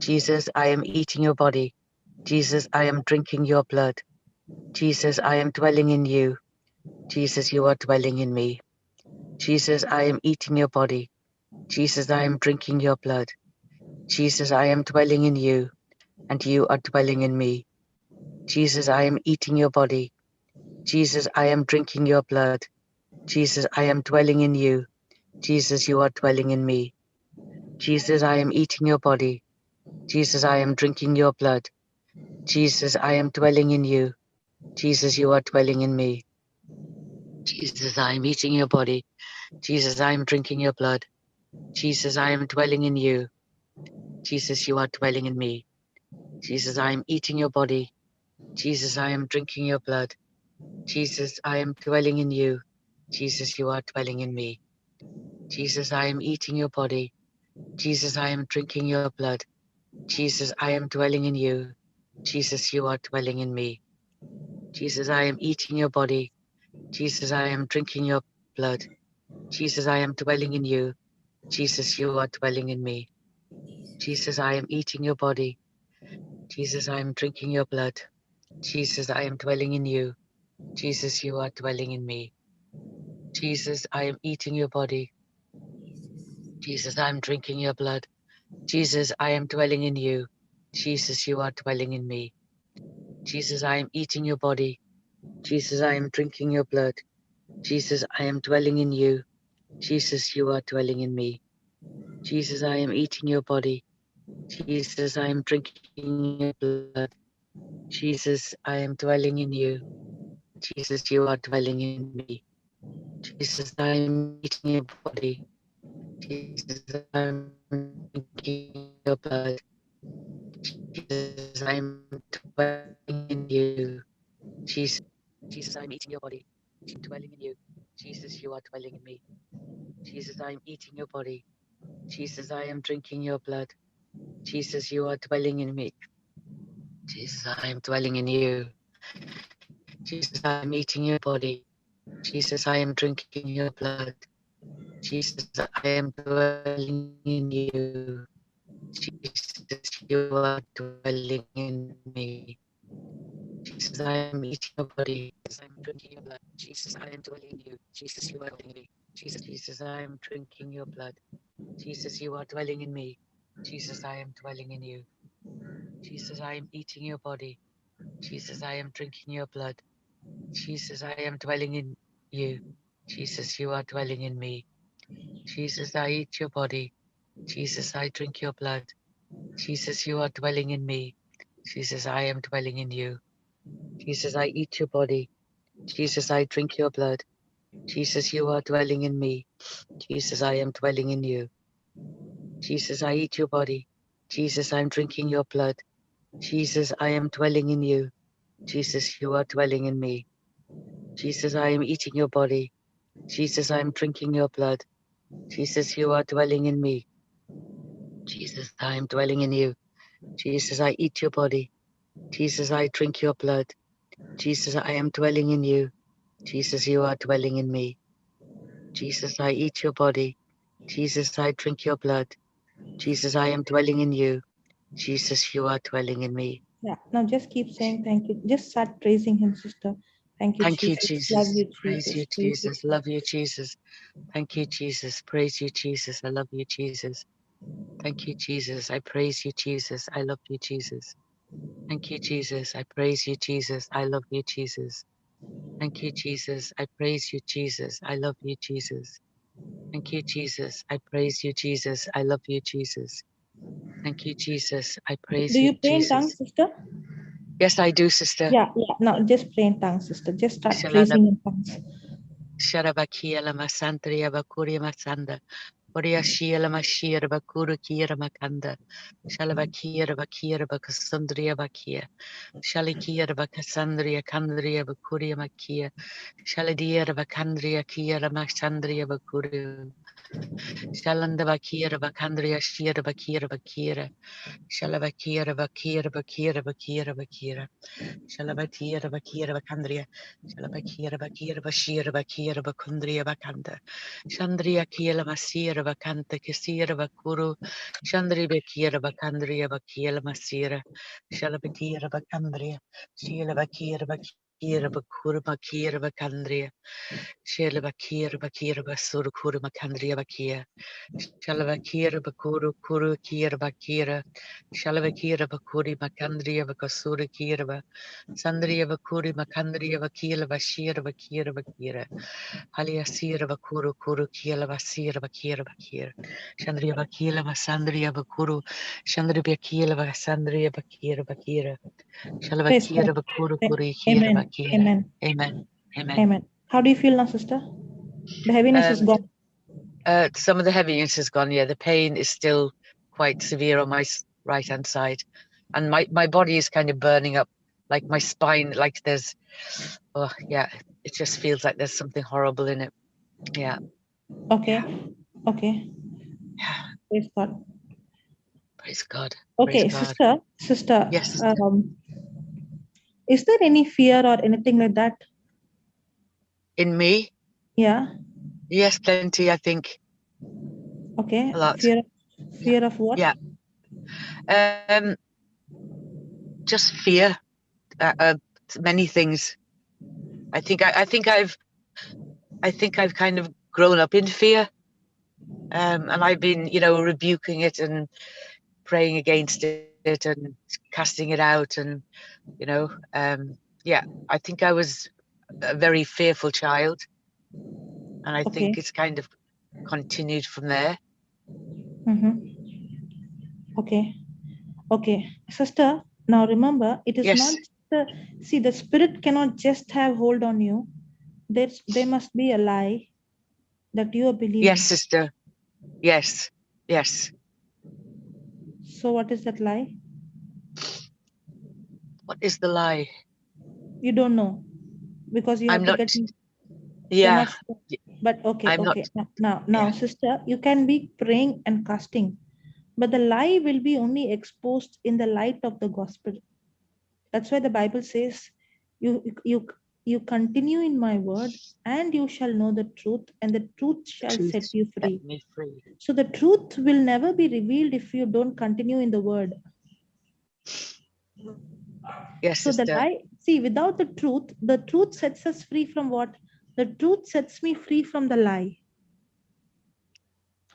Jesus, I am eating your body. Jesus, I am drinking your blood. Jesus, I am dwelling in you. Jesus, you are dwelling in me. Jesus, I am eating your body. Jesus, I am drinking your blood. Jesus, I am dwelling in you, and you are dwelling in me. Jesus, I am eating your body. Jesus, I am drinking your blood. Jesus, I am dwelling in you. Jesus, you are dwelling in me. Jesus, I am eating your body. Jesus, I am drinking your blood. Jesus, I am dwelling in you. Jesus, you are dwelling in me. Jesus, I am eating your body. Jesus, I am drinking your blood. Jesus, I am dwelling in you. Jesus, you are dwelling in me. Jesus, I am eating your body. Jesus, I am drinking your blood. Jesus, I am dwelling in you. Jesus, you are dwelling in me. Jesus, I am eating your body. Jesus, I am drinking your blood. Jesus, I am dwelling in you. Jesus, you are dwelling in me. Jesus, I am eating your body. Jesus, I am drinking your blood. Jesus, I am dwelling in you. Jesus, you are dwelling in me. Jesus, I am eating your body. Jesus, I am drinking your blood. Jesus, I am dwelling in you. Jesus, you are dwelling in me. Jesus, I am eating your body. Jesus, I am drinking your blood. Jesus, I am dwelling in you. Jesus, you are dwelling in me. Jesus, I am eating your body. Jesus, I am drinking your blood. Jesus, I am dwelling in you. Jesus, you are dwelling in me. Jesus, I am eating your body. Jesus, I am drinking your blood. Jesus, I am dwelling in you. Jesus, you are dwelling in me. Jesus, I am eating your body. Jesus, I am drinking your blood. Jesus, I am dwelling in you. Jesus, Jesus, I am eating your body. I am dwelling in you. Jesus, you are dwelling in me. Jesus, I am eating your body. Jesus, I am drinking your blood. Jesus, you are dwelling in me. Jesus, I am dwelling in you. Jesus, I am eating your body. Jesus, I am drinking your blood. Jesus, I am dwelling in you. Jesus, you are dwelling in me. Jesus, I am eating your body. Jesus, I am drinking your blood. Jesus, I am dwelling in you. Jesus, you are dwelling in me. Jesus, I am drinking your blood. Jesus, you are dwelling in me. Jesus, I am dwelling in you. Jesus, I am eating your body. Jesus, I am drinking your blood. Jesus, I am dwelling in you. Jesus, you are dwelling in me. Jesus, I eat your body. Jesus, I drink your blood. Jesus, you are dwelling in me. Jesus, I am dwelling in you. Jesus, I eat your body. Jesus, I drink your blood. Jesus, you are dwelling in me. Jesus, I am dwelling in you. Jesus, I eat your body. Jesus, I am drinking your blood. Jesus, I am dwelling in you. Jesus, you are dwelling in me. Jesus, I am eating your body. Jesus, I am drinking your blood. Jesus, you are dwelling in me. Jesus, I am dwelling in you. Jesus, I eat your body. Jesus, I drink your blood. Jesus, I am dwelling in you. Jesus, you are dwelling in me. Jesus, I eat your body. Jesus, I drink your blood. Jesus, I am dwelling in you. Jesus, you are dwelling in me. Yeah. Now just keep saying thank you. Just start praising him, sister. Thank you, Thank you, Jesus. Love Jesus. you, Praise you, Jesus. Praise you. Jesus. Love you, Jesus. Thank you, Jesus. Praise you, Jesus. I love you, Jesus. Thank you, Jesus. I praise you, Jesus. I love you, Jesus. Thank you, Jesus. I praise you, Jesus. I love you, Jesus. Thank you, Jesus. I praise you, Jesus. I love you, Jesus. Thank you, Jesus. I praise you, Jesus. I love you, Jesus. Thank you, Jesus. I praise Do you, you pray in tongues, Jesus. sister? Yes, I do, sister. Yeah, yeah. Now just pray in tongues, sister. Just start Shalala praising in tongues. Sharabakia la Masantria Bakuria Masanda. Oria Shia la Mashia Bakuru Kira Makanda. Shalabakia Bakira Bakasundria Bakia. Shalikia Bakasandria Kandria Bakuria Makia. Shaladia Bakandria Kia Masandria Bakuria. Shalanda Bakira Bakandria Shira Bakira Bakira. Shalabakira Bakira Bakira Bakira Bakira. Shalabatira Bakira Bakandria. Shalabakira Bakira Bashira Bakira Bakundria Bakanda. Shandria Kiela Masira Bakanta Kisira Bakuru. Shandri Bakira Bakandria Bakila Masira. Shalabakira Bakandria. Shila Bakira Bakira Bakura Bakira Bakandria. Shila Bakira Bakira Basura Kura Makandria Bakia. Shalavakira Bakuru Kuru Kira Bakira. Shalavakira Bakuri Makandria Bakasura Kirava. Sandria Bakuri Makandria Bakila Bashira Bakira Bakira. Haliasira Bakuru Kuru Kila Basira Bakira Bakira. Shandria Bakila Basandria Bakuru. Shandria Bakila Basandria Bakira Bakira. Praise Shalavakira God. Bakuru Kuri Kira Amen. Bakira. Amen. Amen. Amen. Amen. How do you feel now, sister? The heaviness is gone. Some of the heaviness has gone. Yeah, the pain is still quite severe on my right hand side, and my body is kind of burning up, like my spine. Like there's, oh yeah, it just feels like there's something horrible in it. Yeah. Okay. Okay. Yeah. Praise God. Praise God. Okay, Praise God. sister. Yes. Sister. Is there any fear or anything like that? In me? Yeah. Yes, plenty. I think. Okay. A lot. Fear of what? Yeah. Just fear. Many things. I think I've kind of grown up in fear. And I've been, rebuking it and praying against it and casting it out. And, I think I was a very fearful child. And I think it's kind of continued from there. Okay. Okay. Sister, now remember, it is Yes. not the spirit cannot just have hold on you. There must be a lie that you are believing. Yes, sister. Yes. Yes. So what is that lie? What is the lie? You don't know because you have to get. Yeah. But okay. I'm okay. Not, now, sister, you can be praying and casting, but the lie will be only exposed in the light of the gospel. That's why the Bible says, you continue in my word, and you shall know the truth, and the truth shall set you free. Set me free. So the truth will never be revealed if you don't continue in the word. Yes, so sister. the lie, see, without the truth sets us free from what? The truth sets me free from the lie.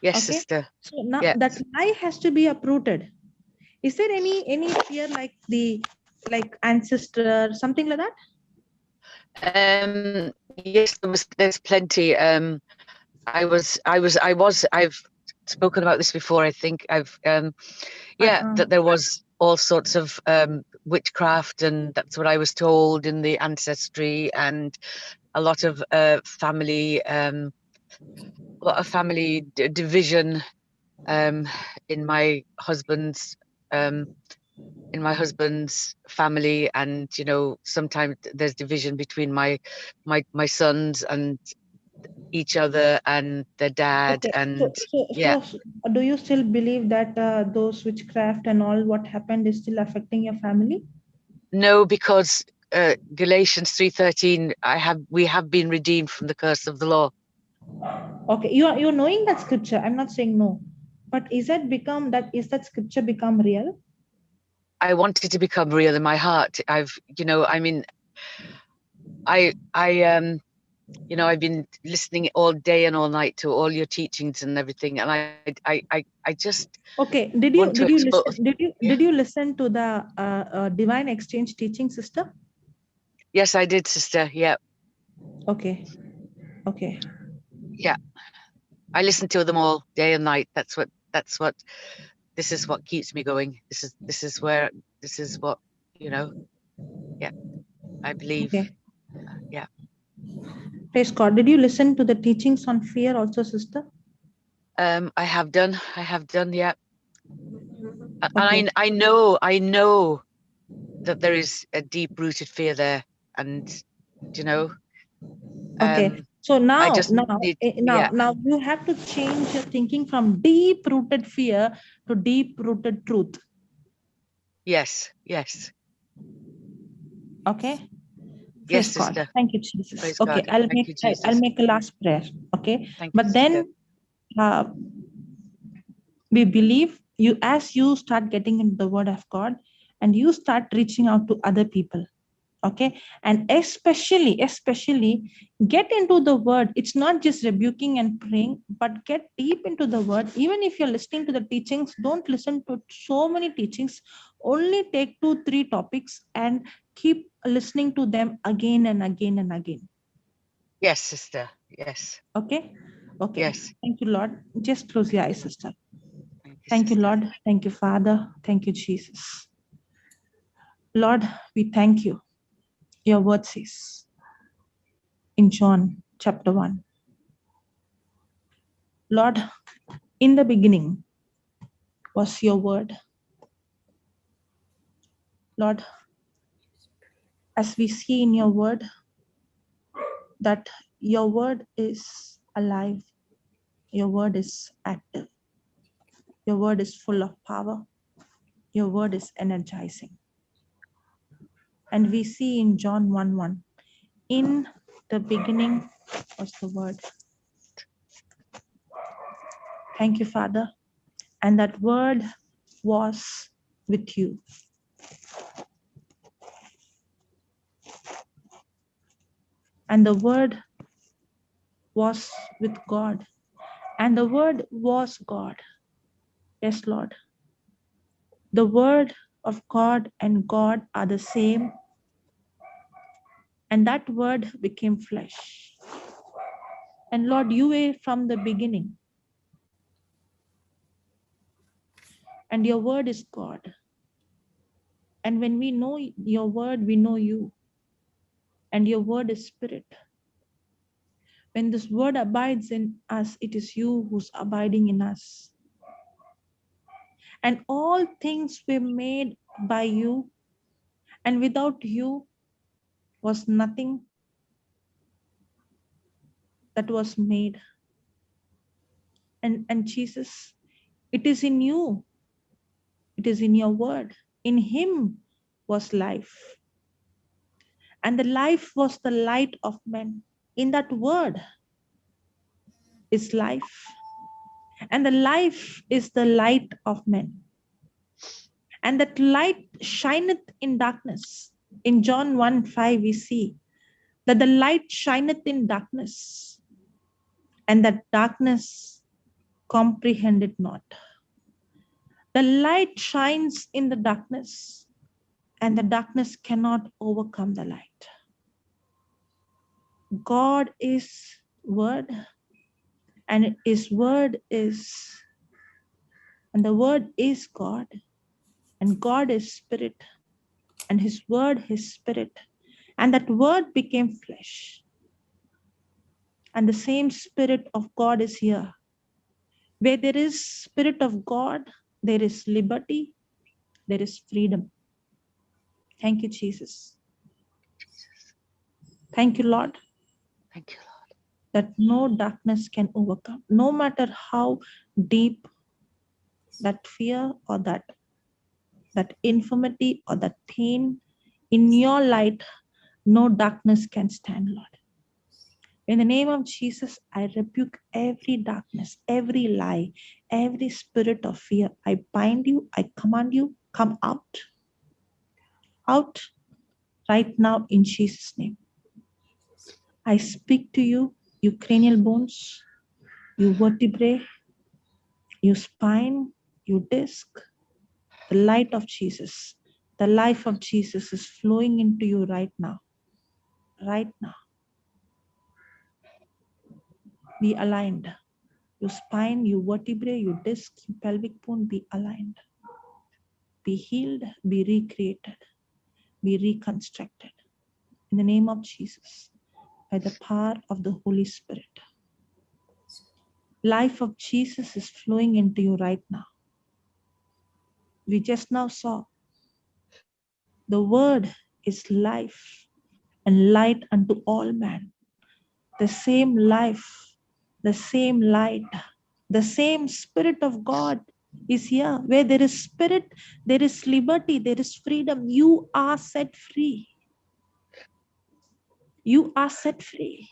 Yes, okay? sister. So now that lie has to be uprooted. Is there any fear like ancestor, something like that? Yes, there's plenty. I've spoken about this before. I think that there was all sorts of witchcraft, and that's what I was told in the ancestry, and a lot of family division in my husband's family, and sometimes there's division between my sons and each other and their dad. Okay. And So do you still believe that those witchcraft and all what happened is still affecting your family? No, because Galatians 3:13, we have been redeemed from the curse of the law. Okay, you're knowing that scripture. I'm not saying no, but is that scripture become real? I want it to become real in my heart. I've been listening all day and all night to all your teachings and everything, and I just okay. Did you listen to the divine exchange teaching, sister? Yes, I did, sister. Yeah. Okay. Yeah, I listen to them all day and night. This is what keeps me going. This is what yeah, I believe. Okay. Yeah. Praise God. Did you listen to the teachings on fear also, sister? I have done. Yeah. Okay. And I know that there is a deep rooted fear there, and Okay. So now, just need, yeah. now you have to change your thinking from deep-rooted fear to deep-rooted truth. Yes, yes. Okay. Yes, Praise God. sister. Thank you, Jesus. Praise Okay, God. I'll Thank you, I'll Jesus. make a last prayer. Okay, Thank you, but then we believe you, as you start getting into the Word of God, and you start reaching out to other people. Okay, and especially get into the Word. It's not just rebuking and praying, but get deep into the Word. Even if you're listening to the teachings, don't listen to so many teachings. Only take 2-3 topics and keep listening to them again and again and again. Yes, sister. Yes. Okay. Yes. Thank you, Lord. Just close your eyes, sister. Thank Thank you, you, sister. Lord. Thank you, Father. Thank you, Jesus. Lord, we thank you. Your word says in John chapter 1, Lord, in the beginning was your word. Lord, as we see in your word, that your word is alive, your word is active, your word is full of power, your word is energizing. And we see in John 1:1, in the beginning was the word. Thank you, Father. And that word was with you. And the word was with God. And the word was God. Yes, Lord. The word of God and God are the same. And that word became flesh. And Lord, you were from the beginning. And your word is God. And when we know your word, we know you. And your word is spirit. When this word abides in us, it is you who's abiding in us. And all things were made by you, and without you was nothing that was made. And Jesus, it is in you, it is in your word. In him was life, and the life was the light of men. In that word is life, and the life is the light of men. And that light shineth in darkness. In John 1:5, we see that the light shineth in darkness, and that darkness comprehended not. The light shines in the darkness, and the darkness cannot overcome the light. God is word, and his word is, and the word is God, and God is spirit, and his word is spirit, and that word became flesh. And the same spirit of God is here. Where there is spirit of God, there is liberty, there is freedom. Thank you, Jesus. Thank you, Lord. Thank you, Lord. That no darkness can overcome, no matter how deep that fear or that infirmity or that pain. In your light, no darkness can stand, Lord. In the name of Jesus, I rebuke every darkness, every lie, every spirit of fear. I bind you, I command you, come out. Out right now in Jesus' name. I speak to you, you cranial bones, you vertebrae, you spine, you disc. The light of Jesus, the life of Jesus is flowing into you right now. Right now. Be aligned. Your spine, your vertebrae, your disc, your pelvic bone, be aligned. Be healed, be recreated, be reconstructed. In the name of Jesus, by the power of the Holy Spirit. Life of Jesus is flowing into you right now. We just now saw the word is life and light unto all men. the same life, the same light, the same Spirit of God is here. Where there is Spirit, there is liberty, there is freedom. You are set free. You are set free.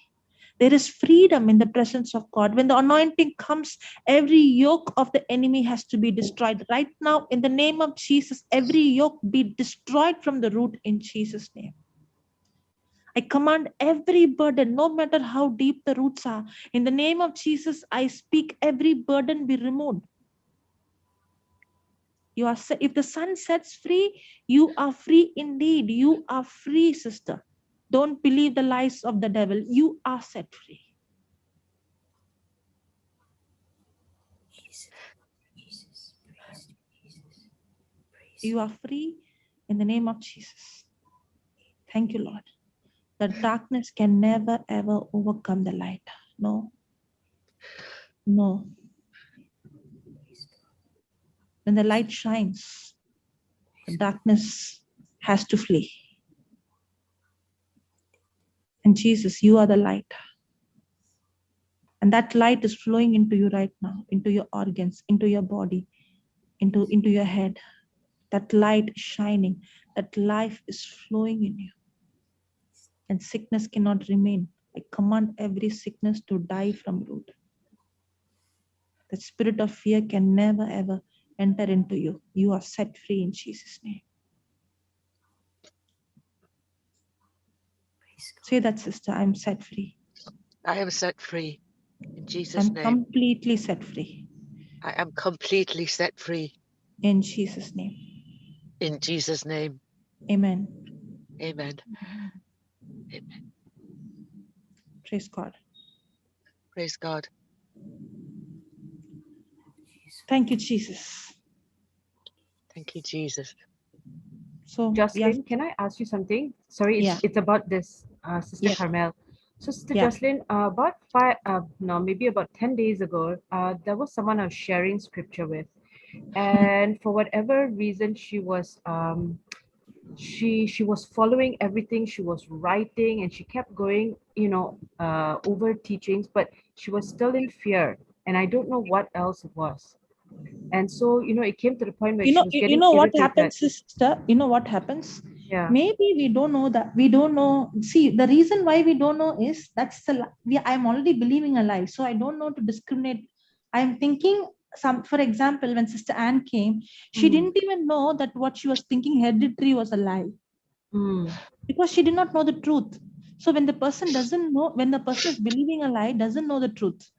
There is freedom in the presence of God. When the anointing comes, every yoke of the enemy has to be destroyed. Right now, in the name of Jesus, every yoke be destroyed from the root in Jesus' name. I command every burden, no matter how deep the roots are. In the name of Jesus, I speak every burden be removed. You are, if the Son sets free, you are free indeed. You are free, sister. Don't believe the lies of the devil. You are set free. You are free in the name of Jesus. Thank you, Lord. The darkness can never ever overcome the light. No. No. When the light shines, the darkness has to flee. And Jesus, you are the light. And that light is flowing into you right now, into your organs, into your body, into your head. That light is shining. That life is flowing in you. And sickness cannot remain. I command every sickness to die from root. The spirit of fear can never ever enter into you. You are set free in Jesus' name. Say that, sister. I'm set free. I am set free in Jesus' I'm name. completely set free. I am completely set free In Jesus' name. in Jesus' name. Amen. Amen. Amen. Praise God. Praise God. Thank you, Jesus. Thank you, Jesus. So, Jocelin, yes. can I ask you something? Sorry, Yeah. it's about this, Sister Yeah. Carmel. So, Sister Yeah. Jocelin, maybe about 10 days ago, there was someone I was sharing scripture with, and for whatever reason, she was following everything. She was writing, and she kept going, over teachings, but she was still in fear, and I don't know what else it was. And so, it came to the point where she was getting what irritated. happens, sister? You know what happens? Yeah. Maybe we don't know that. We don't know. See, the reason why we don't know is I'm already believing a lie. So I don't know to discriminate. I'm thinking for example, when Sister Anne came, she didn't even know that what she was thinking hereditary was a lie. Because she did not know the truth. So when the person doesn't know, when the person is believing a lie, doesn't know the truth.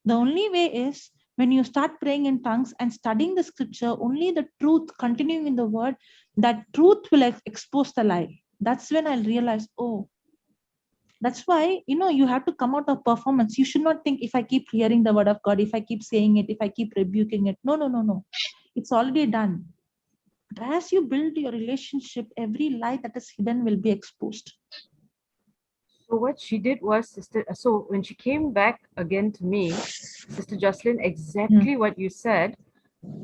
The only way is when you start praying in tongues and studying the scripture, only the truth, continuing in the word, that truth will expose the lie. That's when I'll realize, oh, that's why, you have to come out of performance. You should not think, if I keep hearing the word of God, if I keep saying it, if I keep rebuking it. No. It's already done. But as you build your relationship, every lie that is hidden will be exposed. So what she did was, so when she came back again to me, Sister Jocelyn, exactly what you said,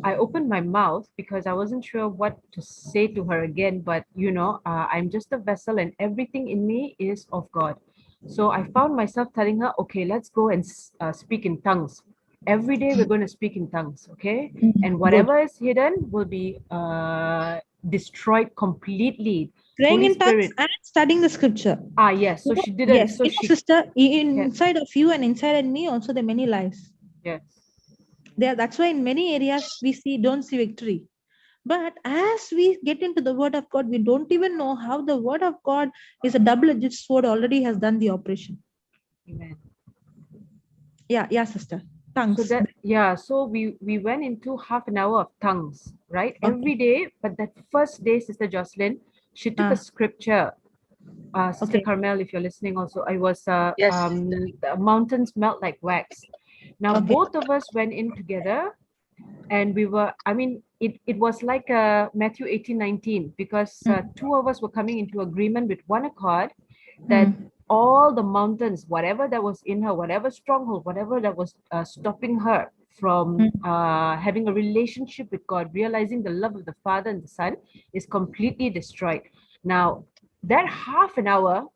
I opened my mouth because I wasn't sure what to say to her again, but I'm just a vessel and everything in me is of God. So I found myself telling her, okay, let's go and speak in tongues. Every day we're going to speak in tongues, okay? And whatever is hidden will be destroyed completely. Praying Holy in tongues Spirit. and studying the scripture. Yes. So she didn't. Yes, So she, sister, inside of you and inside of me also there are many lies. yes. That's why in many areas we don't see victory. But as we get into the word of God, we don't even know how the word of God is a double-edged sword, already has done the operation. Amen. Yeah, sister. Tongues. So we went into half an hour of tongues, right? Okay. Every day, but that first day, Sister Jocelyn, she took a scripture. Sister Carmel, if you're listening also, I was Yes. the mountains melt like wax. Now both of us went in together, and we were, it was like Matthew 18:19, because two of us were coming into agreement with one accord that all the mountains, whatever that was in her, whatever stronghold, whatever that was stopping her from having a relationship with God, realizing the love of the Father and the Son, is completely destroyed. Now, that half an hour,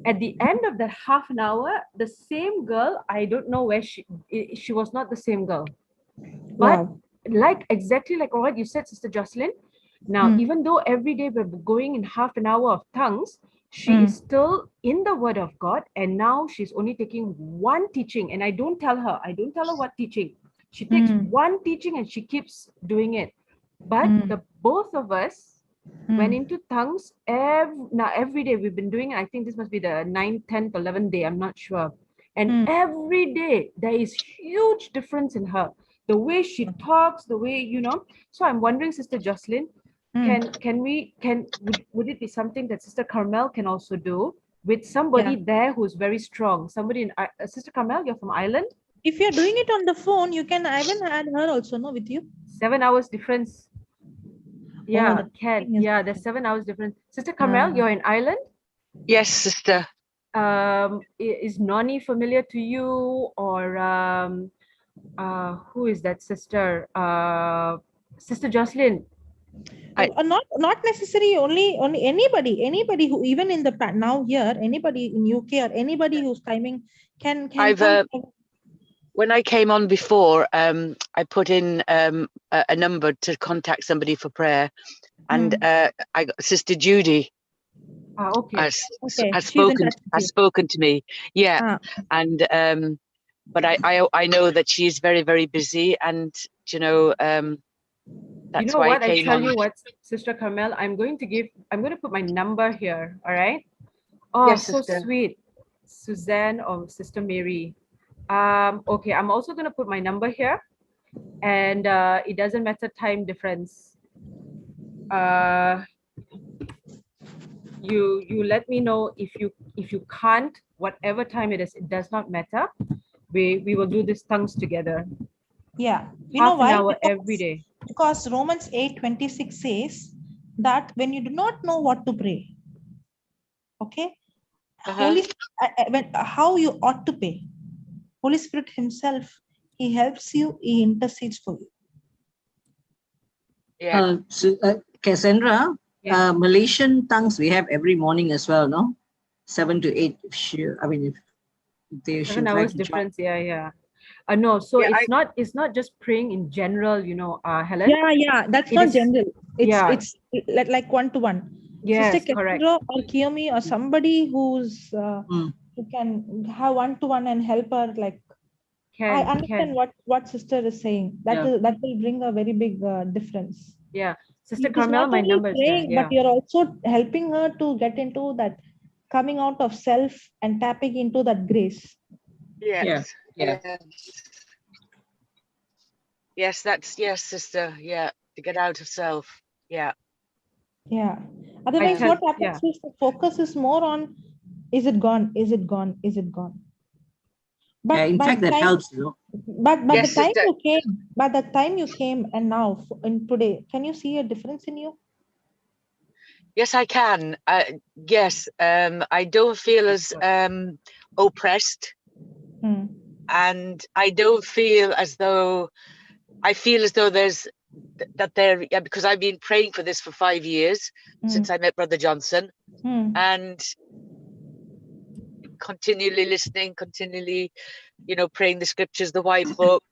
At the end of that half an hour, the same girl, I don't know where she was not the same girl. But Wow. exactly like what you said, Sister Joselin, now, even though every day we're going in half an hour of tongues, she is still in the Word of God. And now she's only taking one teaching. And I don't tell her what teaching. She takes one teaching and she keeps doing it. But the both of us went into tongues every day. We've been doing it. I think this must be the 9th, 10th, 11th day. I'm not sure. And every day there is huge difference in her. The way she talks, the way, you know. So I'm wondering, Sister Joselin, would it be something that Sister Carmel can also do with somebody there who's very strong? Somebody in Sister Carmel, you're from Ireland? If you're doing it on the phone, you can even add her also, no, with you. 7 hours difference. Yeah, the yeah, there's 7 hours difference. Sister Carmel, you're in Ireland? Yes, sister. Is Noni familiar to you, or who is that sister? Sister Joselin. Not necessarily only anybody who even in the now here, anybody in UK or anybody who's timing can when I came on before, I put in a number to contact somebody for prayer, and I got Sister Judy. Has spoken to me. Yeah. And but I know that she's very, very busy, and you know, that's why what? I tell you what, Sister Carmel, I'm going to put my number here. All right. Oh, yes, so sister. Sweet. Suzanne or Sister Mary. Okay, I'm also going to put my number here, and it doesn't matter time difference. You let me know if you can't, whatever time it is, it does not matter. We will do these tongues together. Yeah, you half know why? An hour every day. Because Romans 8:26 says that when you do not know what to pray, okay, Holy how you ought to pray, Holy Spirit Himself, He helps you, He intercedes for you. Yeah. Cassandra, Malaysian tongues we have every morning as well, no? 7 to 8. If they 7 hours difference. Yeah. No, so it's not just praying in general, you know, Helen. Yeah, that's not general. It's like one-to-one. Yes, Sister Cassandra or Kiyomi or somebody who's who can have one-to-one and help her. Like I understand what sister is saying. That will bring a very big difference. Yeah, Sister Carmel, my number is there. But you're also helping her to get into that coming out of self and tapping into that grace. Yes. Yes, sister. Yeah, to get out of self. Yeah. Otherwise, what happens is the focus is more on is it gone? Is it gone? Is it gone? But in fact, that helps, you know. But yes, the time you came and now in today, can you see a difference in you? Yes, I can. Yes, I don't feel as oppressed, and I don't feel as though there's because I've been praying for this for 5 years since I met Brother Johnson, and continually listening, continually, you know, praying the scriptures, the white book,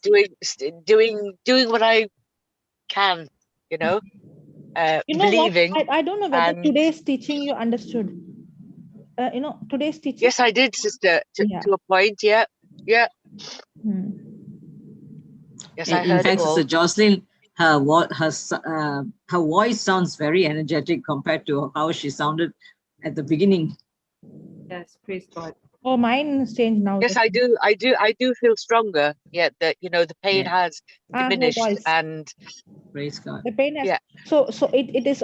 doing what I can, you know. Believing. I don't know whether today's teaching you understood. Today's teaching. Yes, I did, sister, to a point. Yeah. Yes, I heard it all. Sister Joselin, her voice sounds very energetic compared to how she sounded at the beginning. Yes, praise God. Oh, mine has changed now. Yes, I do feel stronger. Yeah, that, you know, the pain has diminished, and praise God. The pain has so it is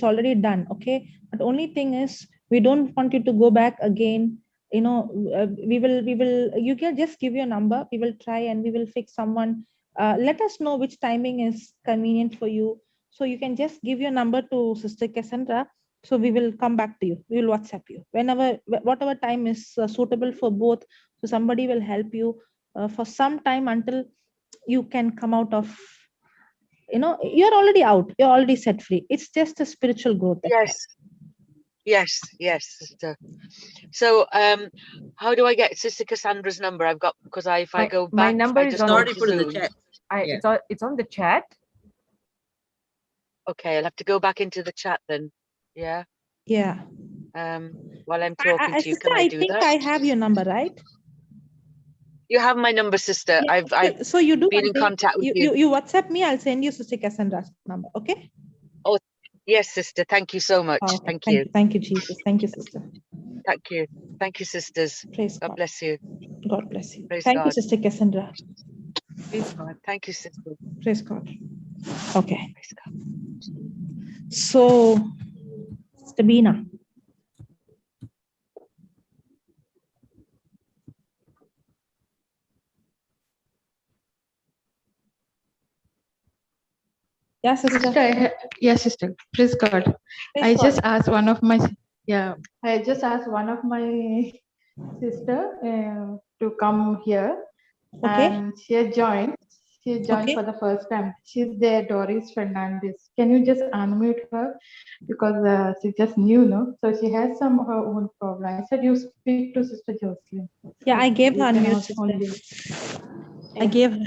already done. Okay, but the only thing is we don't want you to go back again. You know, we will. You can just give your number. We will try and we will fix someone. Let us know which timing is convenient for you. So you can just give your number to Sister Cassandra. So we will come back to you. We will WhatsApp you whatever time is suitable for both. So somebody will help you for some time until you can come out of. You know, you're already out. You're already set free. It's just a spiritual growth. Yes. Yes, sister. So, how do I get Sister Cassandra's number? I've got, because if I go back, my number I is just on go Already to put in the Zoom. chat. Yeah. It's on the chat. Okay, I'll have to go back into the chat then. Yeah. Yeah. While I'm talking to you, Sister, can I I do think that? I have your number, right? You have my number, sister. Yeah, I've okay. So you do been one in thing. contact with You WhatsApp me. I'll send you Sister Cassandra's number. Okay. Oh, yes, sister. Thank you so much. Okay. Thank you. Thank you, Jesus. Thank you, sister. Thank you. Thank you, sisters. Praise God God. bless you. God bless you. Praise Thank you, God. Sister Cassandra. Praise God. Thank you, sister. Praise God. Okay. Praise God. So, Stabina. Yes, sister. Sister, yes, sister. Praise God. Praise I God. just asked one of my sister to come here, Okay. and she has joined. She joined Okay. for the first time. She's there, Doris Fernandez. Can you just unmute her because she's just new, no? So she has some of her own problem. I said you speak to Sister Joselin. Yeah, I gave her You can unmute, ask only. sister. I gave her.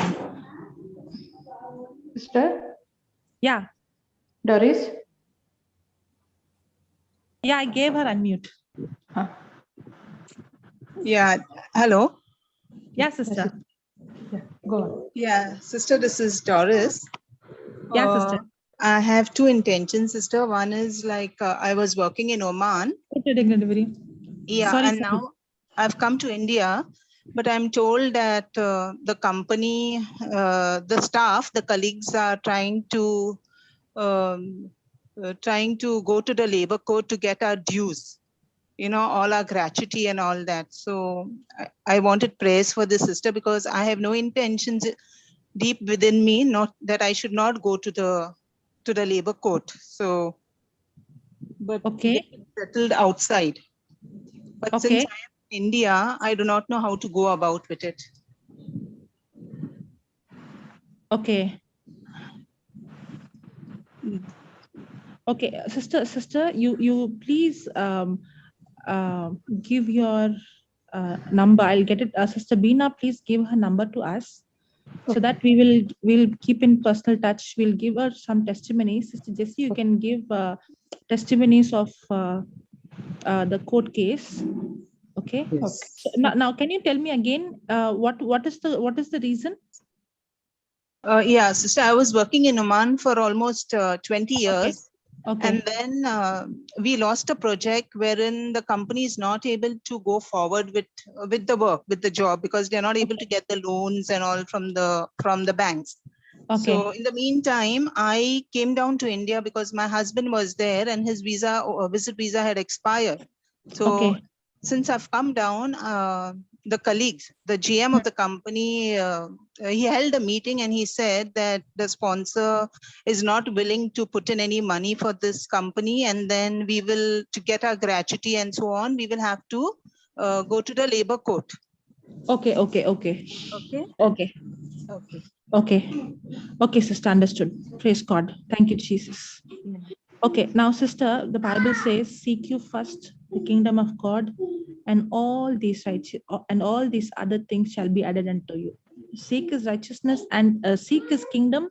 Sister Yeah. Doris. Yeah, I gave her unmute. Yeah, hello. Yeah, sister. Yeah, go on. Yeah, sister, this is Doris. Yeah, sister. I have two intentions, sister. One is like I was working in Oman. Yeah, Sorry, and now I've come to India, but I'm told that the company, the staff, the colleagues are trying to go to the labor court to get our dues. You know, all our gratuity and all that. So I wanted prayers for this sister because I have no intentions deep within me, not that I should not go to the labor court. So, but Okay. settled outside. But Okay. since I am in India, I do not know how to go about with it. Okay. Okay, sister, you please give your number. I'll get it. Sister Beena, please give her number to us so that we'll keep in personal touch. We'll give her some testimonies. Sister Jessie, you can give testimonies of the court case. Okay. Yes. So now, can you tell me again what is the reason? Yeah, sister, I was working in Oman for almost 20 years. Okay. And then we lost a project wherein the company is not able to go forward with the work, with the job, because they're not able to get the loans and all from the banks. Okay. So in the meantime, I came down to India because my husband was there and his visit visa had expired. So Okay. since I've come down, the colleagues, the GM of the company, he held a meeting and he said that the sponsor is not willing to put in any money for this company, and then we will, to get our gratuity and so on, we will have to go to the labor court. Okay. Okay. Okay. Okay, sister, understood. Praise God. Thank you, Jesus. Okay, now, sister, the Bible says, seek you first the kingdom of God, and all these other things shall be added unto you. Seek his righteousness and seek his kingdom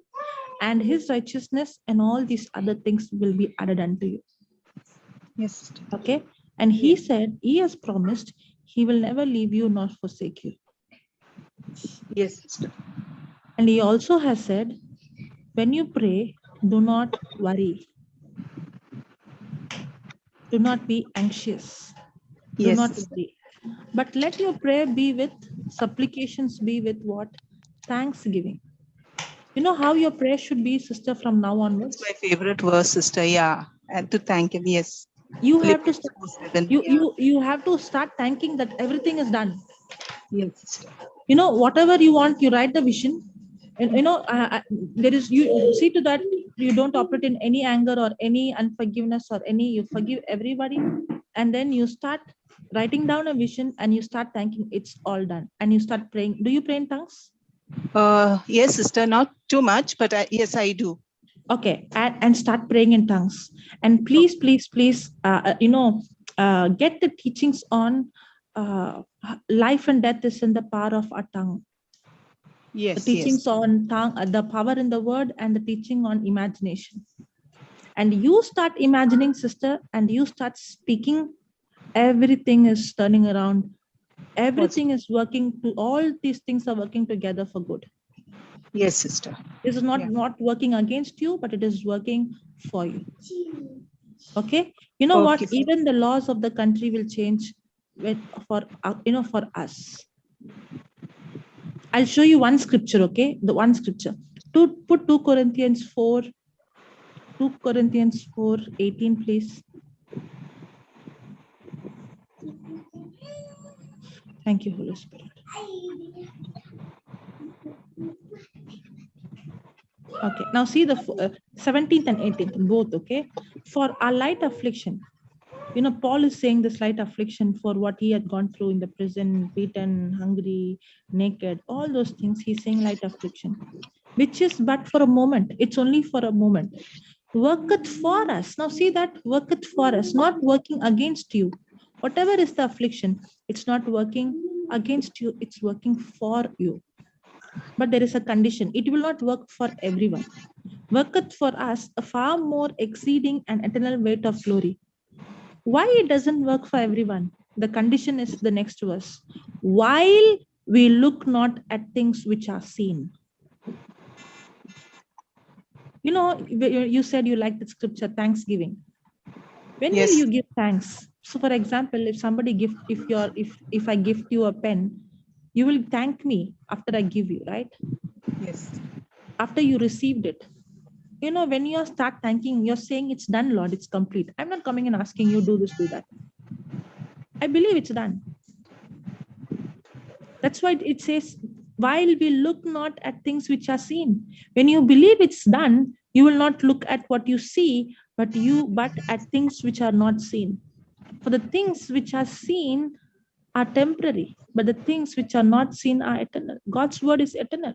and his righteousness, and all these other things will be added unto you. Yes. Okay, and he said, he has promised he will never leave you nor forsake you. Yes, sister. And he also has said, when you pray, do not worry. Do not be anxious. Do Yes, not sister. worry. But let your prayer be with supplications, be with what? Thanksgiving. You know how your prayer should be, sister, from now onwards? It's my favorite verse, sister. Yeah. And to thank him. Yes. You have to You have to start thanking that everything is done. Yes, sister. You know, whatever you want, you write the vision. And you know, there is, you see to that you don't operate in any anger or any unforgiveness or any, you forgive everybody, and then you start writing down a vision and you start thanking it's all done, and you start praying. Do you pray in tongues? Yes, sister, not too much, but yes, I do. Okay, and start praying in tongues. And please, please, please, get the teachings on life and death is in the power of our tongue. Yes. The teachings on tongue, the power in the word, and the teaching on imagination. And you start imagining, sister, and you start speaking. Everything is turning around. Everything is working. All these things are working together for good. Yes, sister. This is not working against you, but it is working for you. Okay, you know what? Even the laws of the country will change for us. I'll show you one scripture. Okay, the one scripture. Put 2 Corinthians 4:18, please. Thank you, Holy Spirit. Okay, now see the 17th and 18th, both, okay? For our light affliction, Paul is saying this light affliction for what he had gone through in the prison, beaten, hungry, naked, all those things. He's saying light affliction, which is but for a moment. It's only for a moment. Worketh for us. Now see that, worketh for us, not working against you. Whatever is the affliction, it's not working against you, it's working for you. But there is a condition. It will not work for everyone. Worketh for us a far more exceeding and eternal weight of glory. Why it doesn't work for everyone? The condition is the next verse. While we look not at things which are seen. You said you like the scripture, thanksgiving. When will you give thanks? So for example, if somebody if I gift you a pen, you will thank me after I give you, right? Yes. After you received it. When you start thanking, you're saying it's done, Lord, it's complete. I'm not coming and asking you do this, do that. I believe it's done. That's why it says, while we look not at things which are seen. When you believe it's done, you will not look at what you see, but at things which are not seen. For the things which are seen are temporary, but the things which are not seen are eternal. God's word is eternal.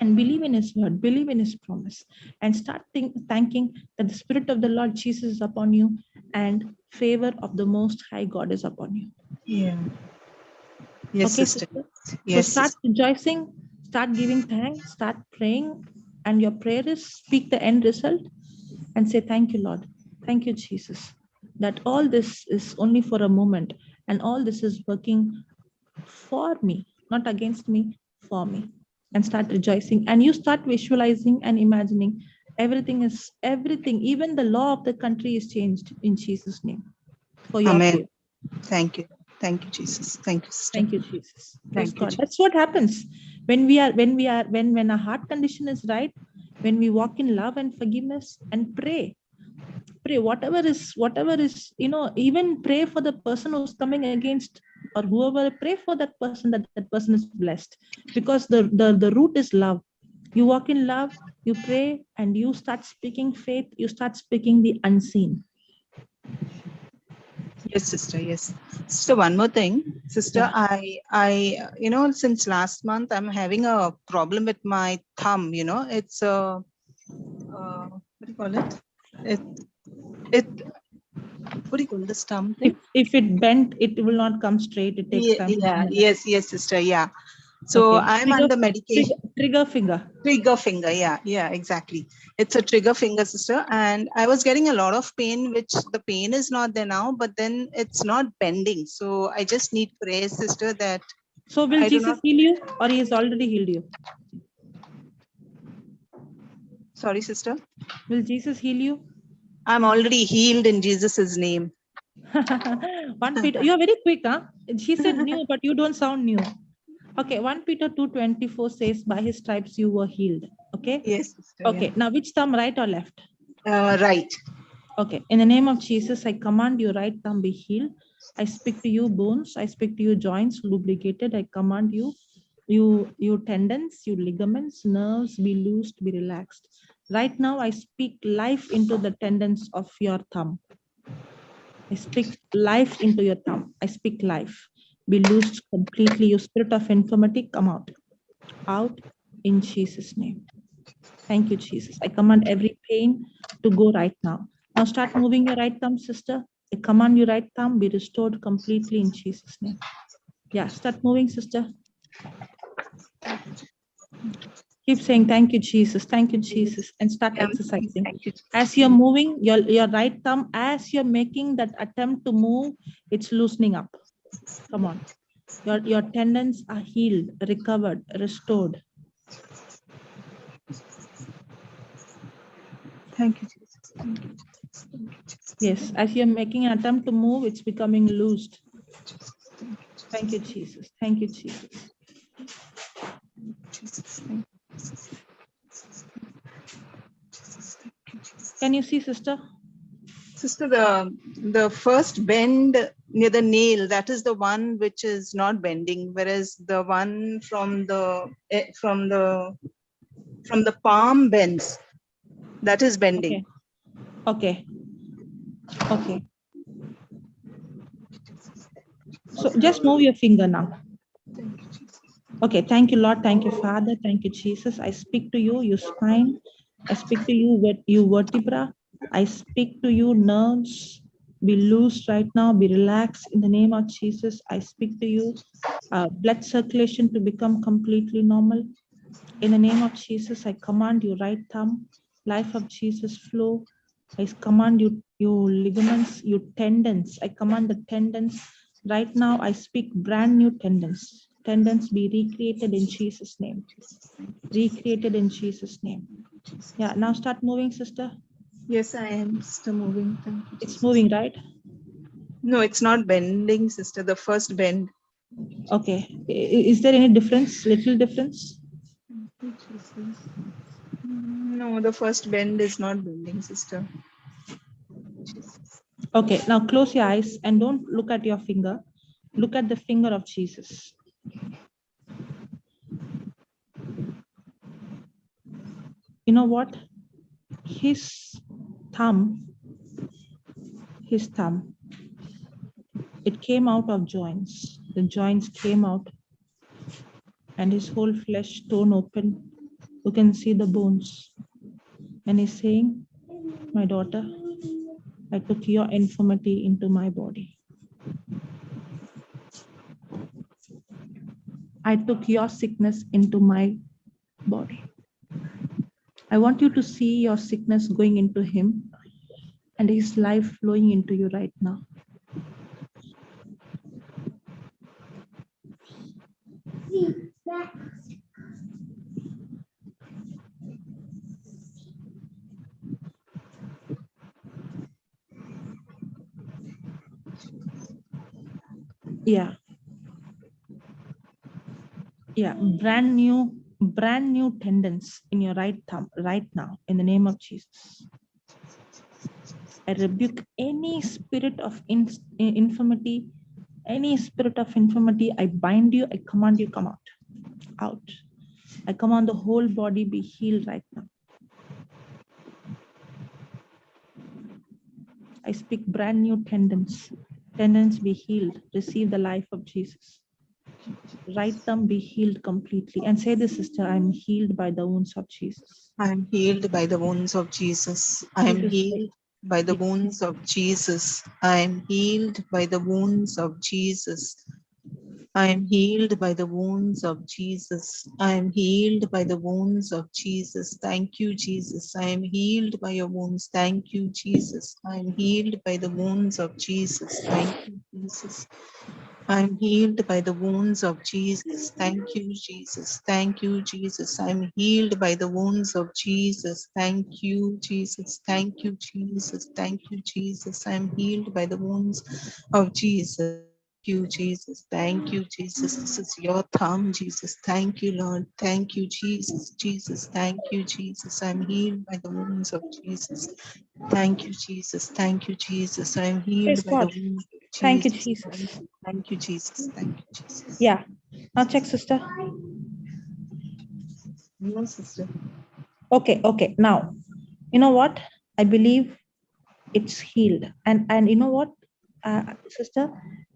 And believe in his word, believe in his promise, and start thanking that the Spirit of the Lord Jesus is upon you and favor of the Most High God is upon you. Yeah. Yes, okay, sister. Yes, so start rejoicing, start giving thanks, start praying, and your prayer is speak the end result and say, thank you, Lord. Thank you, Jesus, that all this is only for a moment and all this is working for me, not against me, for me. And start rejoicing, and you start visualizing and imagining everything, even the law of the country is changed in Jesus' name for your Amen. favor. Thank you Jesus. Thank you, sister. Thank you, Jesus. Praise God. Jesus. That's what happens when our heart condition is right, when we walk in love and forgiveness and pray whatever is even pray for the person who's coming against or whoever. Pray for that person, that person is blessed, because the root is love. You walk in love, you pray, and you start speaking faith, you start speaking the unseen. Yes, sister. Yes, sister. One more thing, sister. Yeah. I since last month I'm having a problem with my thumb. It's a what do you call it? What do you call this thumb thing? If it bent, it will not come straight. It takes time. Yeah. Yes, sister. Yeah. So okay. I'm under medication. Trigger finger. Trigger finger. Yeah, exactly. It's a trigger finger, sister. And I was getting a lot of pain, which the pain is not there now, but then it's not bending. So I just need prayer, sister, that. So will Jesus heal you, or he has already healed you? Sorry, sister. Will Jesus heal you? I'm already healed in Jesus' name. 1 Peter, you're very quick, huh? She said new, but you don't sound new. Okay, 1 Peter 2:24 says, by his stripes you were healed. Okay? Yes, sister. Okay, yeah. Now which thumb, right or left? Right. Okay, in the name of Jesus, I command your right thumb be healed. I speak to you bones, I speak to you joints lubricated. I command you tendons, you ligaments, nerves be loosed, be relaxed. Right now, I speak life into the tendons of your thumb. I speak life into your thumb. I speak life. Be loosed completely. You spirit of infirmity, come out. Out in Jesus' name. Thank you, Jesus. I command every pain to go right now. Now start moving your right thumb, sister. I command your right thumb be restored completely in Jesus' name. Yeah, start moving, sister. Keep saying, thank you, Jesus. Thank you, Jesus. And start exercising. As you're moving, your right thumb, as you're making that attempt to move, it's loosening up. Come on. Your tendons are healed, recovered, restored. Thank you, Jesus. Thank you, Jesus. Thank you, Jesus. Yes, as you're making an attempt to move, it's becoming loosed. Thank you, Jesus. Thank you, Jesus. Can you see, sister? Sister, the first bend near the nail, that is the one which is not bending, whereas the one from the palm bends, that is bending. Okay. Okay. So just move your finger now. Okay, thank you, Lord. Thank you, Father. Thank you, Jesus. I speak to you, your spine. I speak to you, you vertebra. I speak to you, nerves. Be loose right now. Be relaxed in the name of Jesus. I speak to you, blood circulation to become completely normal. In the name of Jesus, I command you right thumb, life of Jesus flow. I command you, your ligaments, your tendons. I command the tendons. Right now, I speak brand new tendons. Tendons be recreated in Jesus' name. Recreated in Jesus' name. Yeah, now start moving, sister. Yes, I am, sister, moving. Thank you, It's Jesus. moving, right? No, it's not bending, sister. The first bend. Okay. Is there any difference? Little difference? No, the first bend is not bending, sister. Okay, now close your eyes and don't look at your finger. Look at the finger of Jesus. You know what? His thumb, it came out of joints. The joints came out and his whole flesh torn open. You can see the bones. And he's saying, my daughter, I took your infirmity into my body. I took your sickness into my body. I want you to see your sickness going into him and his life flowing into you right now. Yeah. Yeah, brand new tendons in your right thumb right now in the name of Jesus. I rebuke any spirit of infirmity, any spirit of infirmity. I bind you, I command you, come out. I command the whole body be healed right now. I speak brand new tendons be healed. Receive the life of Jesus. Right thumb be healed completely. And say this, sister, I'm healed by the wounds of Jesus. I am healed by the wounds of Jesus. I am healed by the wounds of Jesus. I am healed by the wounds of Jesus. I am healed by the wounds of Jesus. I am healed by the wounds of Jesus. Thank you, Jesus. I am healed by your wounds. Thank you, Jesus. I am healed by the wounds of Jesus. Thank you, Jesus. I am healed by the wounds of Jesus. Thank you, Jesus. Thank you, Jesus. I am healed by the wounds of Jesus. Thank you, Jesus. Thank you, Jesus. Thank you, Jesus. I am healed by the wounds of Jesus. Thank you, Jesus. Thank you, Jesus. This is your thumb, Jesus. Thank you, Lord. Thank you, Jesus. Jesus. Thank you, Jesus. I'm healed by the wounds of Jesus. Thank you, Jesus. Thank you, Jesus. I'm healed by the wounds of Jesus. Thank you, Jesus. Thank you, Jesus. Thank you, Jesus. Yeah. Now check, sister. No, sister. Okay. Now, you know what? I believe it's healed. And you know what, sister?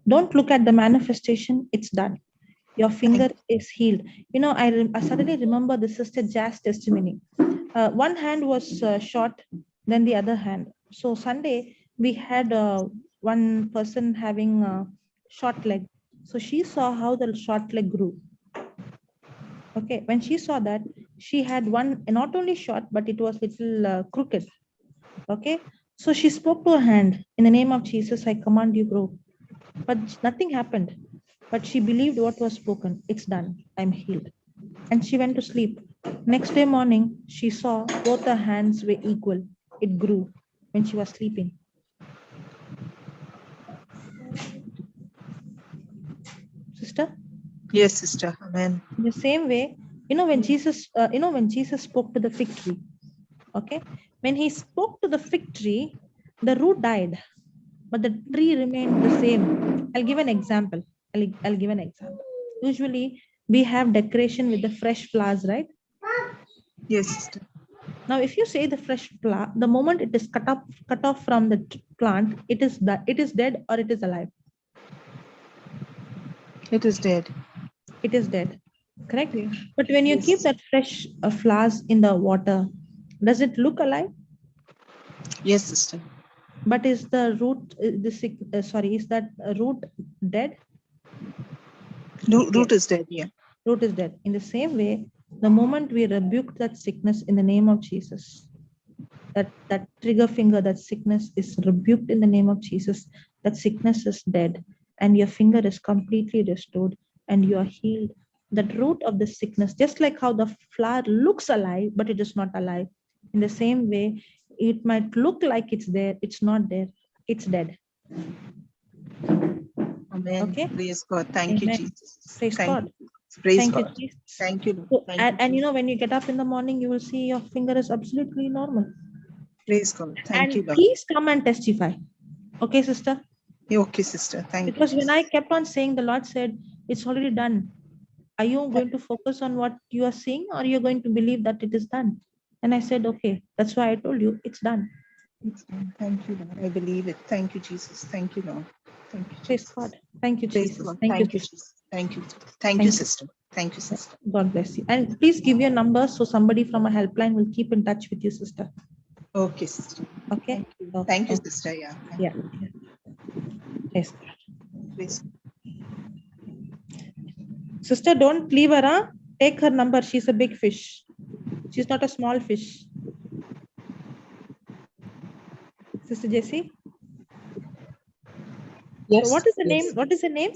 Don't look at the manifestation. It's done. Your finger is healed. You know, I suddenly remember the sister Jazz testimony. One hand was short, then the other hand. So Sunday we had one person having a short leg. So she saw how the short leg grew. Okay, when she saw that, she had one not only short, but it was little crooked. Okay, so she spoke to her hand, in the name of Jesus, I command you grow. But nothing happened. But she believed what was spoken. It's done. I'm healed. And she went to sleep. Next day morning, she saw both her hands were equal. It grew when she was sleeping. Sister? Yes, sister. Amen. In the same way, when Jesus spoke to the fig tree, okay, when he spoke to the fig tree, the root died, but the tree remained the same. I'll give an example. I'll give an example. Usually, we have decoration with the fresh flowers, right? Yes, sister. Now, if you say the fresh flower, the moment it is cut off from the plant, it is dead or it is alive. It is dead. It is dead, correct? Yeah. But when you Yes. keep that fresh flowers in the water, does it look alive? Yes, sister. But is the root is that root dead? Root is dead. Yeah. Root is dead. In the same way, the moment we rebuke that sickness in the name of Jesus, that trigger finger, that sickness is rebuked in the name of Jesus, that sickness is dead, and your finger is completely restored, and you are healed. That root of the sickness, just like how the flower looks alive, but it is not alive. In the same way, it might look like it's there, it's not there, it's dead. Amen. Okay. Praise God. Thank you, Amen. Jesus. Praise Thank God. you. Praise Thank God. you, Jesus. Thank you. So, Thank and you. when you get up in the morning, you will see your finger is absolutely normal. Praise God. Thank you, And Lord. please come and testify. Okay, sister? Okay, sister. Thank you. Because when I kept on saying, the Lord said, it's already done. Are you going to focus on what you are seeing, or you're going to believe that it is done? And I said, okay, that's why I told you it's done. It's done. Thank you, Lord. I believe it. Thank you, Jesus. Thank you, Lord. Thank you, Praise Jesus. God. Thank you, Praise Jesus. God. Thank you, Thank you, sister. Jesus. Thank you. Thank Thank you, you. sister. Thank you, sister. God bless you. And please give your number so somebody from a helpline will keep in touch with you, sister. Okay, sister. Okay? Thank you. Okay. Thank you, Okay. sister. Yeah. Thank Yeah. you. Yeah. Praise God. Praise. Sister, don't leave her. Huh? Take her number. She's a big fish. She's not a small fish. Sister Jessie? Yes. So what is the yes. name? What is the name?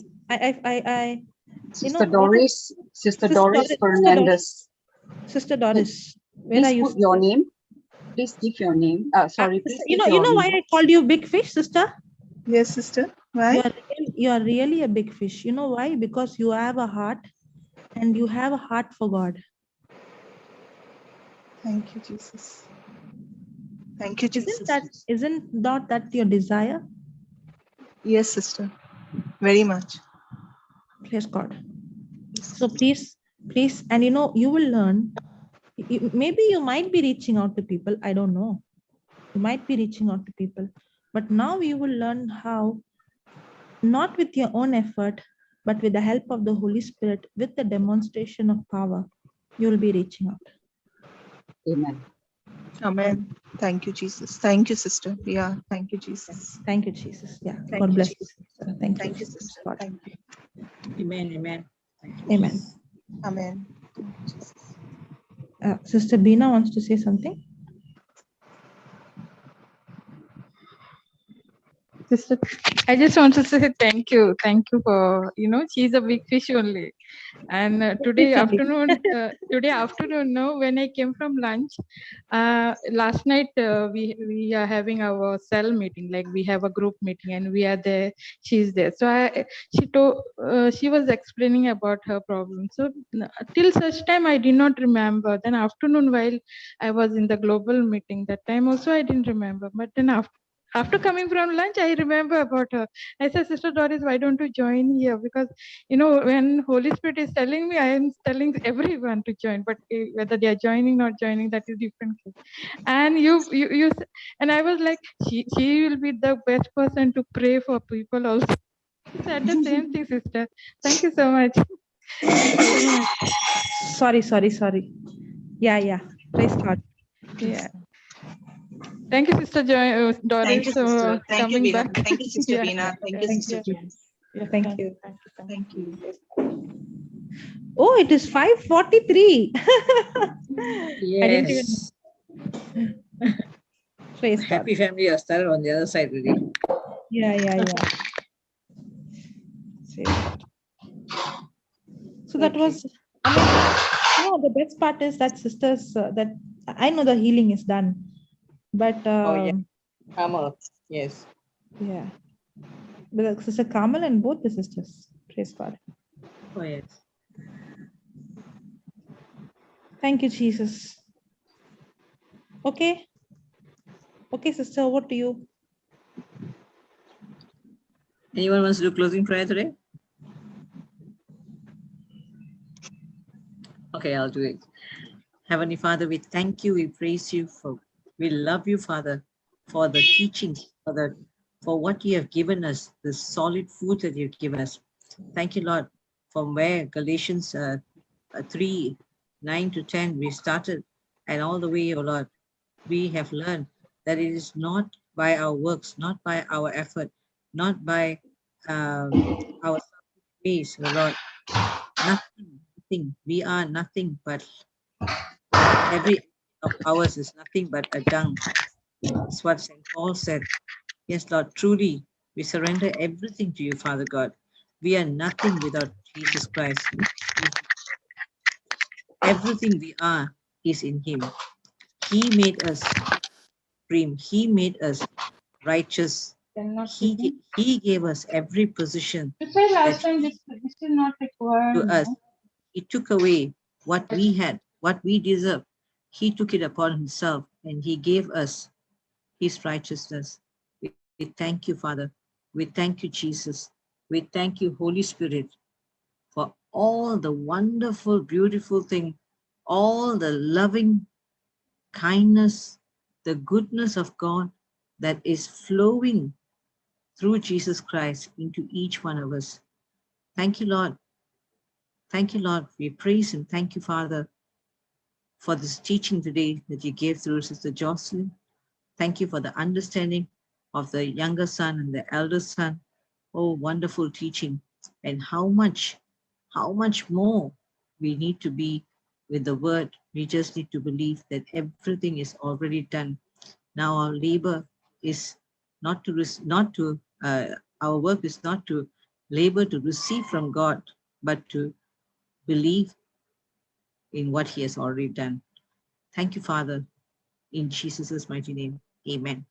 Sister what is- Doris. Sister Doris Fernandez. Sister Doris, where Please are you? put your name. Please give your name. Sorry, please You give know your why name. I called you big fish, sister? Yes, sister. Why? You are really a big fish. You know why? Because you have a heart, and you have a heart for God. Thank you, Jesus. Thank you, Jesus. Isn't that your desire? Yes, sister. Very much. Praise God. So please, and you will learn. Maybe you might be reaching out to people. I don't know. You might be reaching out to people, but now you will learn how, not with your own effort, but with the help of the Holy Spirit, with the demonstration of power, you will be reaching out. Amen. Amen. Thank you, Jesus. Thank you, sister. Yeah. Thank you, Jesus. Thank you, Jesus. Yeah. Thank God you, bless Jesus. you. Thank Thank you, you, sister. God. Thank you. Amen. Amen. Amen. Amen. Thank you, Jesus. Sister Bina wants to say something. Sister, I just want to say thank you. Thank you for, she's a big fish only. And today afternoon, no, when I came from lunch, last night we are having our cell meeting, like we have a group meeting and we are there, she's there. So she was explaining about her problem. So till such time I did not remember. Then afternoon, while I was in the global meeting, that time also I didn't remember. But then after coming from lunch, I remember about her. I said, Sister Doris, why don't you join here? Because, when Holy Spirit is telling me, I am telling everyone to join, but whether they are joining, not joining, that is different. And you, and I was like, she will be the best person to pray for people also. She said the same thing, sister. Thank you so much. Sorry. Yeah. Praise God. Yeah. Thank you, Sister Doris, Thank you, sister. Thank you, coming Veena. back. Thank you, Sister Yeah. Veena. Thank you, Thank Sister you. James. Yeah, thank you. Thank you. Oh, it is 5:43. I didn't even Yes. praise God. Happy family has started on the other side already. Yeah. Praise God. So that was, the best part is that sisters, that I know the healing is done, but Kamal. Yes. yeah, but Sister Kamal and both the sisters, praise God. Oh, yes. Thank you, Jesus. Okay, sister, over to you. Anyone wants to do closing prayer today? Okay, I'll do it. Heavenly Father, we thank you, we praise you, we love you, Father, for the teachings, for what you have given us, the solid food that you've given us. Thank you, Lord, from where Galatians 3, 9 to 10, we started, and all the way, oh Lord, we have learned that it is not by our works, not by our effort, not by our ways, oh Lord, nothing. We are nothing, but every of ours is nothing but a dung. That's what St. Paul said. Yes, Lord, truly, we surrender everything to you, Father God. We are nothing without Jesus Christ. Everything we are is in him. He made us supreme. He made us righteous. He gave us every position You said last that time this is not required. to us. He took away what we had, what we deserve. He took it upon himself and he gave us his righteousness. We thank you, Father. We thank you, Jesus. We thank you, Holy Spirit, for all the wonderful, beautiful thing, all the loving kindness, the goodness of God that is flowing through Jesus Christ into each one of us. Thank you, Lord. Thank you, Lord. We praise him. Thank you, Father, for this teaching today that you gave through Sister Joselin. Thank you for the understanding of the younger son and the elder son. Oh, wonderful teaching. And how much more we need to be with the word. We just need to believe that everything is already done. Now our labor is our work is not to labor to receive from God, but to believe in what he has already done. Thank you, Father, in Jesus' mighty name. Amen.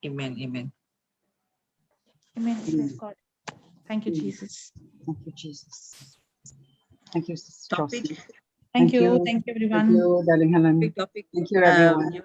Amen. Amen. Praise God. Thank you, Jesus. Thank you, Jesus. Thank you, Sister Topic. Jocelyn. Thank you, Thank everyone. you, darling Helen. Topic. Thank you, everyone.